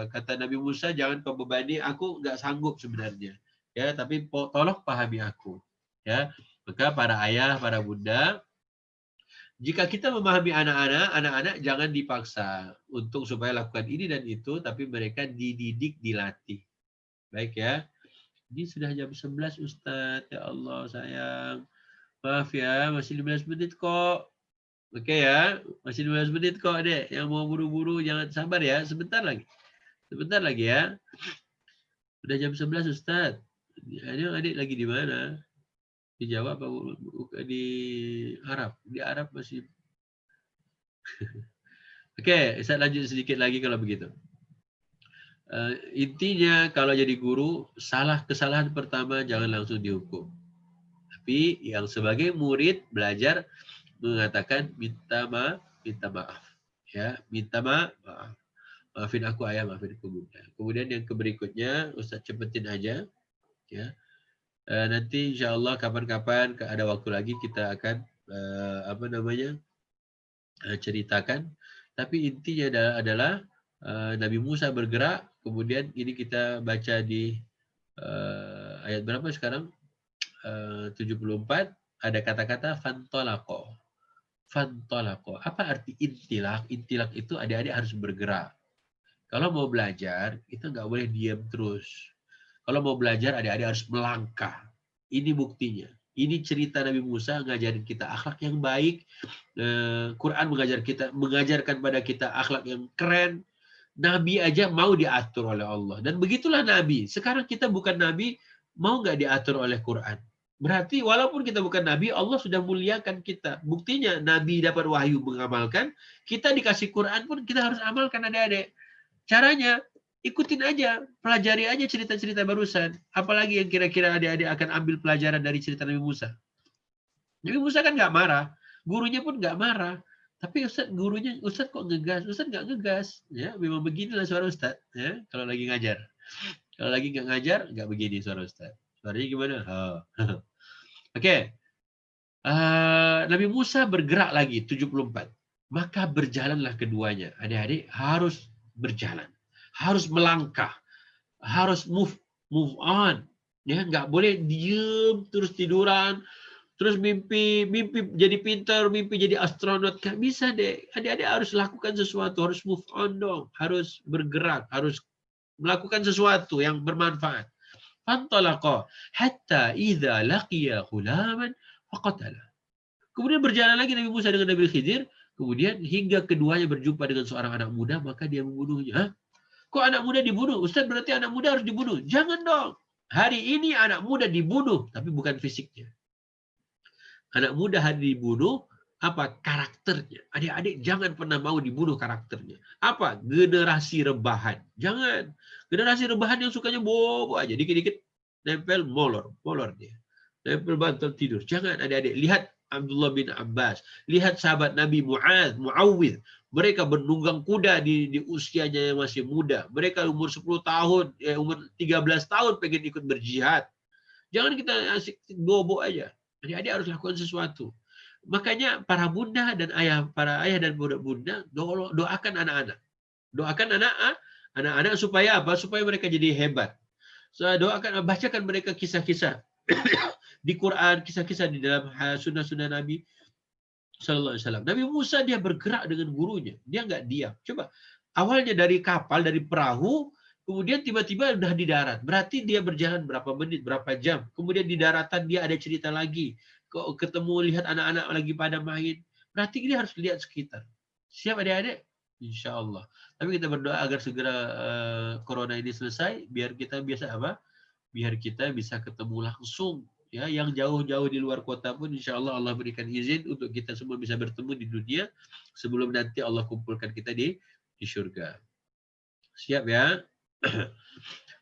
Kata Nabi Musa, jangan kau bebani, aku nggak sanggup sebenarnya. Ya, tapi tolong pahami aku. Ya. Maka para ayah, para bunda, jika kita memahami anak-anak jangan dipaksa untuk supaya lakukan ini dan itu, tapi mereka dididik, dilatih. Baik ya. Ini sudah jam 11 Ustadz. Ya Allah sayang. Maaf ya, masih 15 menit kok. Oke ya, masih 15 menit kok Dek. Yang mau buru-buru jangan sabar ya, sebentar lagi. Sebentar lagi ya. Udah jam 11 Ustadz. Ini adik lagi di mana? Di Jawa apa di Arab? Di Arab masih. Oke, saya lanjut sedikit lagi kalau begitu. Intinya kalau jadi guru, kesalahan pertama jangan langsung dihukum. Tapi yang sebagai murid belajar mengatakan minta maaf. Ya, minta maaf. Maafin aku ayah, maafin aku bunda. Kemudian yang berikutnya, Ustaz cepetin aja. Ya. Nanti insya Allah kapan-kapan ada waktu lagi kita akan ceritakan. Tapi intinya adalah Nabi Musa bergerak. Kemudian ini kita baca di ayat berapa sekarang? 74. Ada kata-kata fantolako. Fantolako. Apa arti intilak? Intilak itu adik-adik harus bergerak. Kalau mau belajar, kita nggak boleh diam terus. Kalau mau belajar, adik-adik harus melangkah. Ini buktinya. Ini cerita Nabi Musa ngajarin kita akhlak yang baik. Quran mengajarkan pada kita akhlak yang keren. Nabi aja mau diatur oleh Allah. Dan begitulah Nabi. Sekarang kita bukan Nabi, mau nggak diatur oleh Quran? Berarti walaupun kita bukan Nabi, Allah sudah muliakan kita. Buktinya Nabi dapat wahyu mengamalkan. Kita dikasih Quran pun kita harus amalkan adik-adik. Caranya, ikutin aja, pelajari aja cerita-cerita barusan. Apalagi yang kira-kira adik-adik akan ambil pelajaran dari cerita Nabi Musa. Nabi Musa kan nggak marah, gurunya pun nggak marah. Tapi Ustaz kok ngegas? Ustaz nggak ngegas. Ya, memang beginilah suara Ustaz. Ya, kalau lagi ngajar. Kalau lagi nggak ngajar, nggak begini suara Ustaz. Suaranya gimana? Oke. Nabi Musa bergerak lagi, 74. Maka berjalanlah keduanya. Adik-adik harus berjalan, harus melangkah, harus move on, ya nggak boleh diem terus tiduran, terus mimpi jadi pintar, mimpi jadi astronot, nggak bisa deh. Adik-adik harus lakukan sesuatu, harus move on dong, harus bergerak, harus melakukan sesuatu yang bermanfaat. Fantalaqa hatta idza laqiya ghulaman faqatala. Kemudian berjalan lagi Nabi Musa dengan Nabi Khidir. Kemudian hingga keduanya berjumpa dengan seorang anak muda, maka dia membunuhnya. Hah? Kok anak muda dibunuh? Ustaz, berarti anak muda harus dibunuh. Jangan dong. Hari ini anak muda dibunuh, tapi bukan fisiknya. Anak muda hari dibunuh, apa? Karakternya. Adik-adik jangan pernah mau dibunuh karakternya. Apa? Generasi rebahan. Jangan. Generasi rebahan yang sukanya bobo aja. Dikit-dikit nempel molor dia. Nempel bantal tidur. Jangan adik-adik. Lihat Abdullah bin Abbas. Lihat sahabat Nabi Muawwidh. Mereka bernunggang kuda di usianya yang masih muda. Mereka umur 10 tahun, umur 13 tahun pengen ikut berjihad. Jangan kita asik bobo aja. Adik-adik harus lakukan sesuatu. Makanya para bunda dan ayah, para ayah dan bunda doakan anak-anak. Doakan anak-anak supaya apa? Supaya mereka jadi hebat. Doakan, bacakan mereka kisah-kisah di Quran, kisah-kisah di dalam sunnah-sunnah Nabi Sallallahu Alaihi Wasallam. Nabi Musa dia bergerak dengan gurunya, dia nggak diam. Coba awalnya dari kapal, dari perahu, kemudian tiba-tiba udah di darat. Berarti dia berjalan berapa menit, berapa jam. Kemudian di daratan dia ada cerita lagi. Kok ketemu lihat anak-anak lagi pada main. Berarti dia harus lihat sekitar. Siap adik-adik? Insya Allah. Tapi kita berdoa agar segera corona ini selesai, biar kita biasa apa? Biar kita bisa ketemu langsung. Ya, yang jauh-jauh di luar kota pun insya Allah Allah berikan izin untuk kita semua bisa bertemu di dunia sebelum nanti Allah kumpulkan kita di syurga. Siap ya?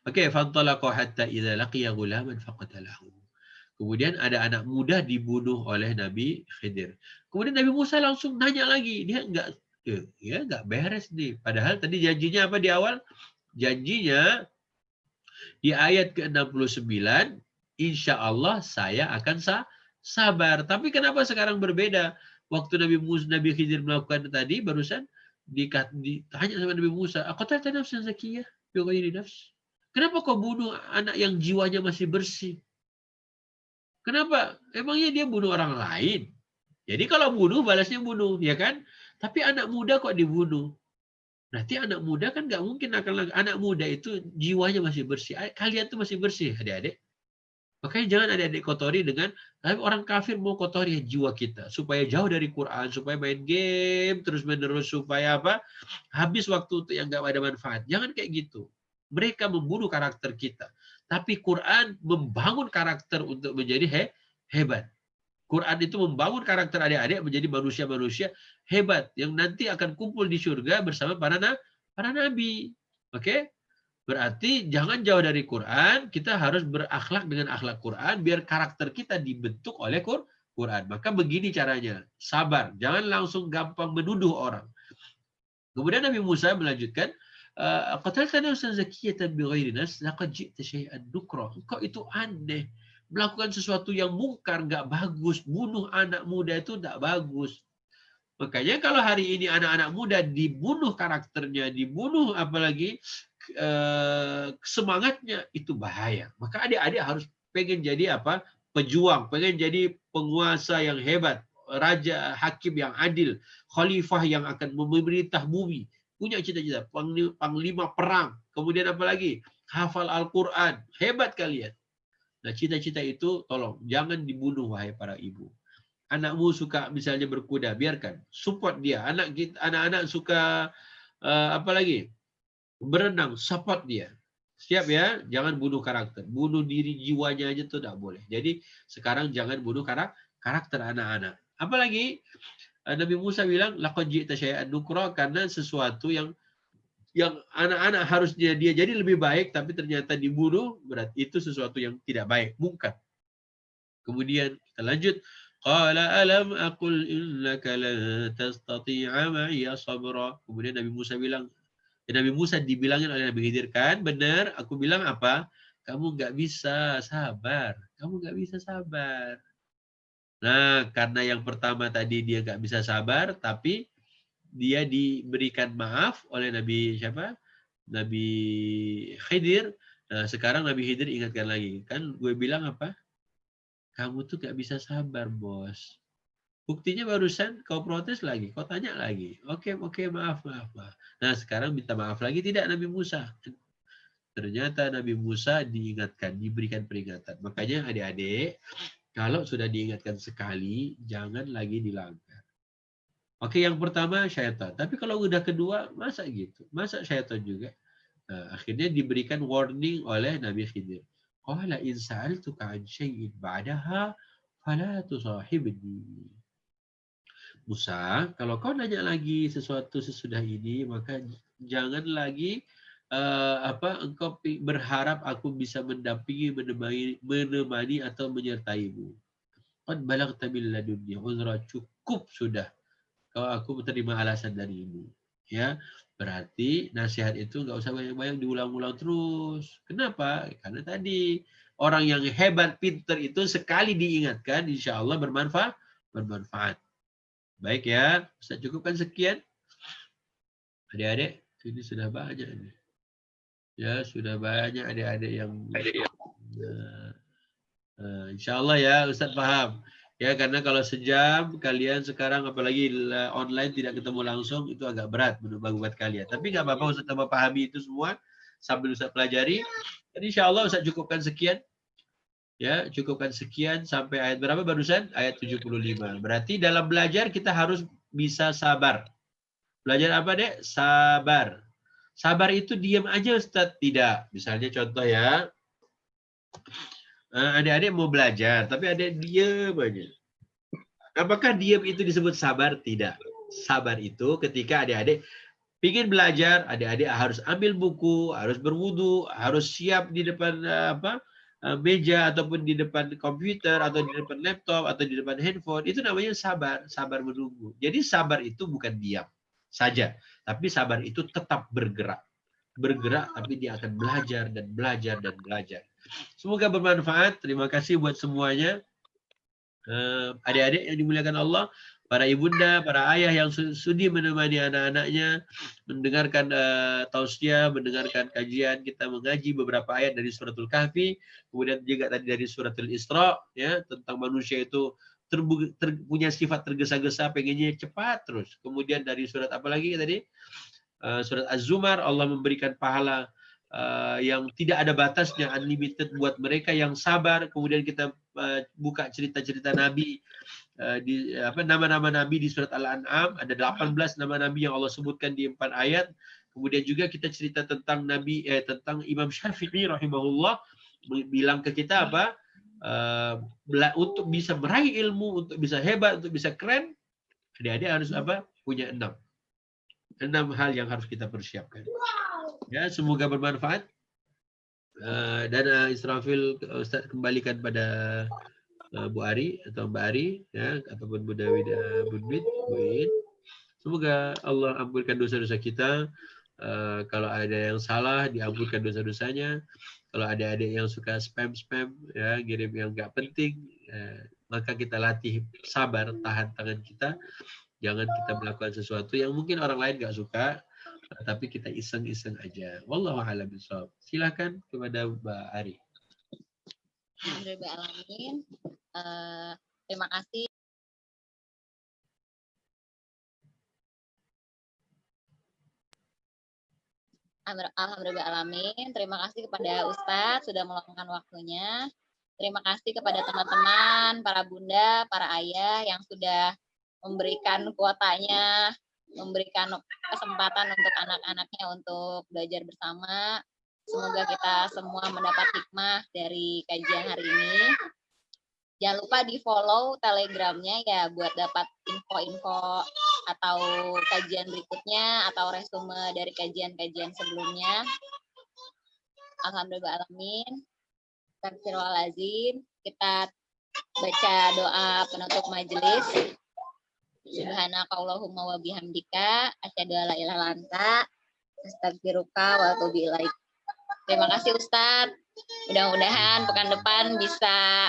Oke, fantalaqa hatta idza laqiya ghulaman faqatalahu. Kemudian ada anak muda dibunuh oleh Nabi Khidir. Kemudian Nabi Musa langsung nanya lagi, dia enggak beres nih. Padahal tadi janjinya apa di awal? Janjinya di ayat ke-69, insya Allah saya akan sabar. Tapi kenapa sekarang berbeda? Waktu Nabi Khidir melakukan tadi, barusan ditanya sama Nabi Musa, aqatalta nafsan zakiyah bighairi nafs? Kenapa kau bunuh anak yang jiwanya masih bersih? Kenapa? Emangnya dia bunuh orang lain? Jadi kalau bunuh, balasnya bunuh, ya kan? Tapi anak muda kok dibunuh? Berarti anak muda kan nggak mungkin akan. Anak muda itu jiwanya masih bersih. Kalian tuh masih bersih, adik-adik. Makanya jangan adik-adik kotori dengan orang kafir mau kotori jiwa kita. Supaya jauh dari Quran, supaya main game terus-menerus, supaya apa? Habis waktu untuk yang nggak ada manfaat. Jangan kayak gitu. Mereka membunuh karakter kita. Tapi Quran membangun karakter untuk menjadi hebat. Quran itu membangun karakter adik-adik menjadi manusia-manusia hebat yang nanti akan kumpul di surga bersama para nabi. Oke? Berarti jangan jauh dari Quran, kita harus berakhlak dengan akhlak Quran biar karakter kita dibentuk oleh Quran. Maka begini caranya, sabar, jangan langsung gampang menuduh orang. Kemudian Nabi Musa melanjutkan, qatalta nafsan zakiyatan bighairi nafs laqad ji'ta syai'an nukra. Engkau itu aneh, melakukan sesuatu yang mungkar, enggak bagus, bunuh anak muda itu enggak bagus. Makanya kalau hari ini anak-anak muda dibunuh karakternya, dibunuh apalagi semangatnya, itu bahaya. Maka adik-adik harus pengen jadi apa? Pejuang, pengen jadi penguasa yang hebat, raja, hakim yang adil, khalifah yang akan memerintah bumi. Punya cita-cita, panglima perang. Kemudian apa lagi? Hafal Al-Quran. Hebat kalian. Nah, cita-cita itu tolong jangan dibunuh, wahai para ibu. Anakmu suka misalnya berkuda, biarkan, support dia. Anak-anak suka apa lagi? Berenang, support dia. Siap ya, jangan bunuh karakter. Bunuh diri jiwanya aja tuh tidak boleh. Jadi sekarang jangan bunuh karakter anak-anak. Apalagi Nabi Musa bilang laqad ji'ta syai'an nukra, karena sesuatu yang anak-anak harusnya dia jadi lebih baik tapi ternyata dibunuh, berarti itu sesuatu yang tidak baik, mungkar. Kemudian kita lanjut. Qala alam aqul innaka lan tastati'a ma'iya sabra. Kemudian Nabi Musa bilang, Nabi Musa dibilangin oleh Nabi Khidir, kan benar aku bilang apa? Kamu nggak bisa sabar. Kamu nggak bisa sabar. Nah, karena yang pertama tadi dia nggak bisa sabar, tapi dia diberikan maaf oleh Nabi siapa? Nabi Khidir. Nah, sekarang Nabi Khidir ingatkan lagi. Kan gue bilang apa? Kamu tuh nggak bisa sabar, bos. Buktinya barusan kau protes lagi, kau tanya lagi. Oke, maaf. Nah, sekarang minta maaf lagi tidak Nabi Musa. Ternyata Nabi Musa diingatkan, diberikan peringatan. Makanya adik-adik, kalau sudah diingatkan sekali, jangan lagi dilanggar. Oke, yang pertama syaitan. Tapi kalau udah kedua, masa gitu? Masa syaitan juga? Nah, akhirnya diberikan warning oleh Nabi Khidir. Qala in sa'altuka an syai'in ba'daha fala tusahibni. Musa, kalau kau nanya lagi sesuatu sesudah ini, maka jangan lagi engkau berharap aku bisa mendampingi, menemani atau menyertaimu. Qad balaghta min ladunni uzra, cukup sudah. Aku menerima alasan darimu. Ya, berarti nasihat itu nggak usah banyak-banyak diulang-ulang terus. Kenapa? Karena tadi orang yang hebat, pinter itu sekali diingatkan, insya Allah bermanfaat. Baik ya, Ustaz cukupkan sekian. Adik-adik, ini sudah banyak ini. Ya, sudah banyak adik-adik yang insya Allah ya, Ustaz paham. Ya, karena kalau sejam kalian sekarang apalagi online tidak ketemu langsung, itu agak berat buat kalian. Tapi nggak apa-apa, Ustaz tambah pahami itu semua sambil Ustaz pelajari. Jadi insya Allah Ustaz cukupkan sekian. Ya, cukupkan sekian sampai ayat berapa barusan? Ayat 75. Berarti dalam belajar kita harus bisa sabar. Belajar apa, Dek? Sabar. Sabar itu diam aja, Ustaz. Tidak. Misalnya contoh ya. Adik-adik mau belajar, tapi adik diam aja. Apakah diam itu disebut sabar? Tidak. Sabar itu ketika adik-adik ingin belajar, adik-adik harus ambil buku, harus berwudu, harus siap di depan meja ataupun di depan komputer atau di depan laptop atau di depan handphone. Itu namanya sabar, sabar menunggu. Jadi sabar itu bukan diam saja, tapi sabar itu tetap bergerak. Bergerak tapi dia akan belajar dan belajar dan belajar. Semoga bermanfaat. Terima kasih buat semuanya. Adik-adik yang dimuliakan Allah, para ibunda, para ayah yang sudi menemani anak-anaknya, mendengarkan tausiah, mendengarkan kajian, kita mengaji beberapa ayat dari suratul Kahfi, kemudian juga tadi dari suratul Isra, ya, tentang manusia itu punya sifat tergesa-gesa, pengennya cepat terus. Kemudian dari surat apa lagi tadi? Surat Az-Zumar, Allah memberikan pahala yang tidak ada batasnya, unlimited buat mereka yang sabar. Kemudian kita buka cerita-cerita Nabi, nama-nama Nabi di surat Al-An'am, ada 18 nama Nabi yang Allah sebutkan di 4 ayat. Kemudian juga kita cerita tentang tentang Imam Syafi'i rahimahullah, bilang ke kita apa? Untuk bisa meraih ilmu, untuk bisa hebat, untuk bisa keren, adik-adik harus apa? Punya 6 hal yang harus kita persiapkan. Ya, semoga bermanfaat. Dan Israfil, Ustaz kembalikan pada Bu Ari atau Mbak Ari, ya, ataupun Bu Dawi, Budbit, Bu Iin. Semoga Allah ampunkan dosa-dosa kita. Kalau ada yang salah, diampunkan dosa-dosanya. Kalau ada adik yang suka spam-spam, ya, kirim yang nggak penting, maka kita latih sabar, tahan tangan kita. Jangan kita melakukan sesuatu yang mungkin orang lain nggak suka, tapi kita iseng-iseng aja. Wallahu a'lam bishawab. Silakan kepada Mbak Ari. Alhamdulillahirrahmanirrahim. Terima kasih. Alhamdulillahirrahmanirrahim. Terima kasih kepada Ustadz sudah meluangkan waktunya. Terima kasih kepada teman-teman, para bunda, para ayah yang sudah memberikan kuotanya, memberikan kesempatan untuk anak-anaknya untuk belajar bersama. Semoga kita semua mendapat hikmah dari kajian hari ini. Jangan lupa di-follow Telegramnya ya buat dapat info-info atau kajian berikutnya atau resume dari kajian-kajian sebelumnya. Alhamdulillahirrahmanirrahim. Astagfirullahaladzim. Kita baca doa penutup majelis. Subhanakallahumma wa bihamdika asyhadu an la ilaha illa anta astaghfiruka wa atubu ilaik. Terima kasih Ustadz. Mudah-mudahan pekan depan bisa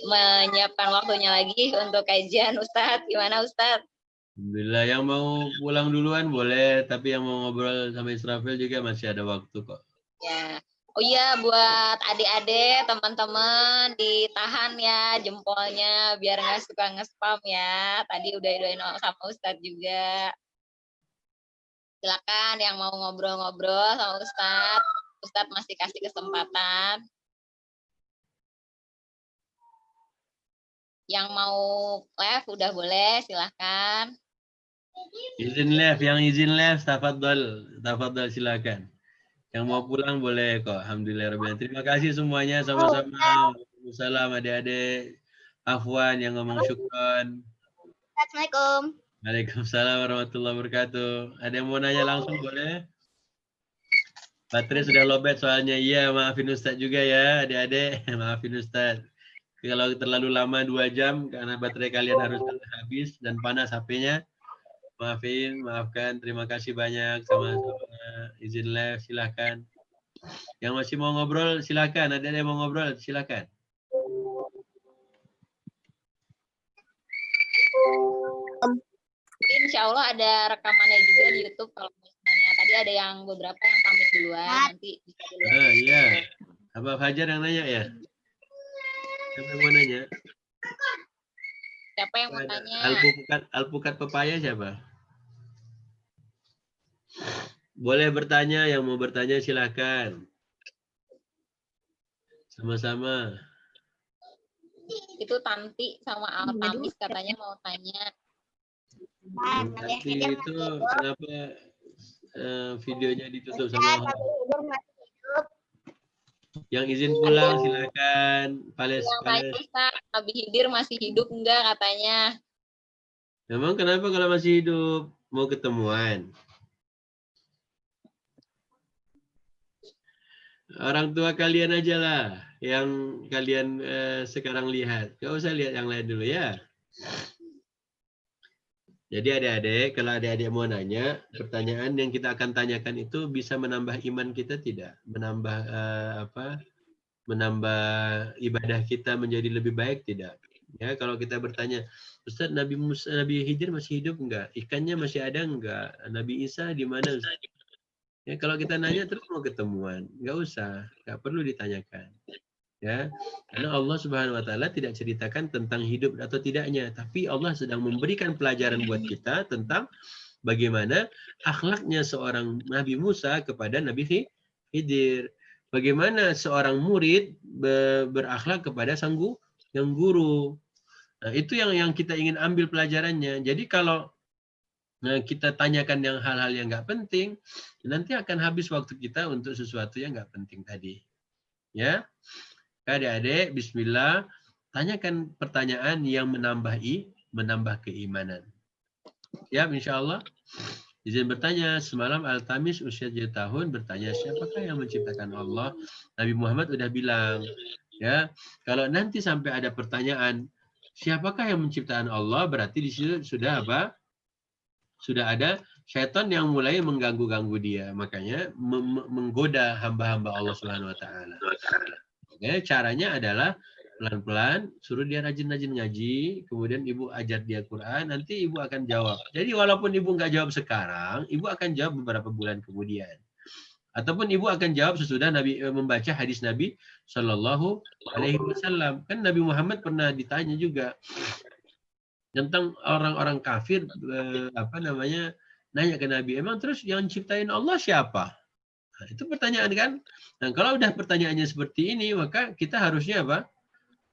menyiapkan waktunya lagi untuk kajian Ustadz. Gimana Ustadz? Alhamdulillah, yang mau pulang duluan boleh, tapi yang mau ngobrol sama Israfil juga masih ada waktu kok. Ya. Oh iya, buat adik-adik, teman-teman, ditahan ya jempolnya biar nggak suka nge-spam ya. Tadi udah doain sama Ustadz juga. Silakan yang mau ngobrol-ngobrol sama Ustadz. Ustadz masih kasih kesempatan. Yang mau live udah boleh, silakan. Izin live, yang izin live, tafadhol silakan. Yang mau pulang boleh kok. Alhamdulillah. Terima kasih semuanya sama-sama. Waalaikumsalam adik-adik. Afwan yang ngomong syukron. Assalamualaikum. Waalaikumsalam warahmatullahi wabarakatuh. Ada yang mau nanya langsung boleh? Baterai sudah lowbat soalnya. Iya, maafin Ustadz juga ya adik-adik. Maafin Ustadz. Kalau terlalu lama 2 jam karena baterai kalian harus habis dan panas HP-nya. Maafkan. Terima kasih banyak sama-sama. Izin live, silakan. Yang masih mau ngobrol, silakan. Ada yang mau ngobrol, silakan. Insya Allah ada rekamannya juga di YouTube kalau misalnya tadi ada yang beberapa yang pamit duluan nanti bisa duluan. Iya. Abah Fajar yang nanya ya? Siapa yang mau nanya? Siapa yang mau tanya? Alpukat pepaya siapa? Boleh bertanya, yang mau bertanya silakan. Sama-sama. Itu Tanti sama Altamis katanya mau tanya. Tanti itu kenapa videonya ditutup sama Allah? Yang izin pulang silakan. Yang tanya Ustaz, Nabi Khidir masih hidup enggak katanya? Memang kenapa kalau masih hidup? Mau ketemuan? Orang tua kalian aja lah yang kalian sekarang lihat. Gak usah lihat yang lain dulu ya. Jadi adik-adik, kalau adik-adik mau nanya, pertanyaan yang kita akan tanyakan itu bisa menambah iman kita tidak? Menambah ibadah kita menjadi lebih baik tidak? Ya, kalau kita bertanya, Ustaz, Nabi Khidir masih hidup enggak? Ikannya masih ada enggak? Nabi Isa di mana? Ya, kalau kita nanya terus mau ketemuan, enggak usah, enggak perlu ditanyakan. Ya, karena Allah Subhanahu wa taala tidak ceritakan tentang hidup atau tidaknya, tapi Allah sedang memberikan pelajaran buat kita tentang bagaimana akhlaknya seorang Nabi Musa kepada Nabi Khidir. Bagaimana seorang murid berakhlak kepada sang guru. Nah, itu yang kita ingin ambil pelajarannya. Jadi kalau kita tanyakan yang hal-hal yang nggak penting, nanti akan habis waktu kita untuk sesuatu yang nggak penting tadi. Ya. Adik-adik, bismillah, tanyakan pertanyaan yang menambah keimanan. Ya, insya Allah. Izin bertanya, semalam Al-Tamis usia 7 tahun bertanya, siapakah yang menciptakan Allah? Nabi Muhammad udah bilang, ya, kalau nanti sampai ada pertanyaan, siapakah yang menciptakan Allah? Berarti di situ sudah apa? Sudah ada syaitan yang mulai mengganggu-ganggu dia. Makanya menggoda hamba-hamba Allah Subhanahu wa taala. Oke, caranya adalah pelan-pelan suruh dia rajin-rajin ngaji, kemudian ibu ajar dia Quran, nanti ibu akan jawab. Jadi walaupun ibu nggak jawab sekarang, ibu akan jawab beberapa bulan kemudian. Ataupun ibu akan jawab sesudah Nabi membaca hadis Nabi Shallallahu Alaihi Wasallam. Kan Nabi Muhammad pernah ditanya juga tentang orang-orang kafir, nanya ke Nabi, emang terus yang ciptain Allah siapa? Nah, itu pertanyaan kan. Nah, kalau udah pertanyaannya seperti ini, maka kita harusnya apa?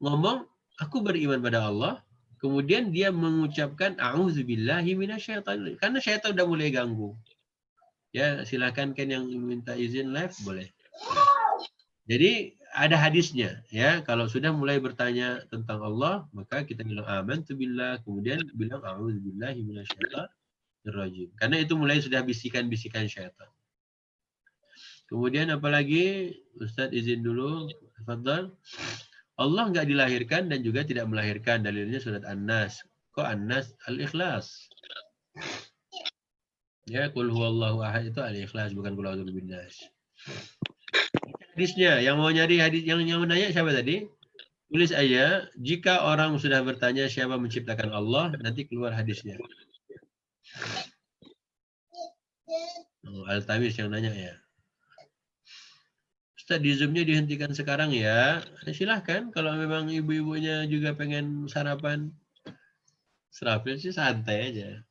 Ngomong, aku beriman pada Allah, kemudian dia mengucapkan a'udzubillahi minasyaitonir. Karena syaitan udah mulai ganggu. Ya, silakan kan yang minta izin live boleh. Jadi ada hadisnya, ya. Kalau sudah mulai bertanya tentang Allah, maka kita bilang amantu billah, kemudian bilang a'udzubillahi minasyaitonir rajim. Karena itu mulai sudah bisikan-bisikan syaitan. Kemudian apalagi, Ustadz izin dulu, tafadhal. Allah nggak dilahirkan dan juga tidak melahirkan. Dalilnya surat An-Nas. Kok An-Nas? Al-Ikhlas. Ya, qul huwallahu ahad itu Al-Ikhlas, bukan qul a'udzu binnas. Hadisnya, yang mau nyari hadis, yang menanya siapa tadi? Tulis aja, jika orang sudah bertanya siapa menciptakan Allah, nanti keluar hadisnya. Al-Tamis yang nanya ya. Ustaz, di Zoom-nya dihentikan sekarang ya. Silahkan kalau memang ibu-ibunya juga pengen sarapan. Serapil sih santai aja.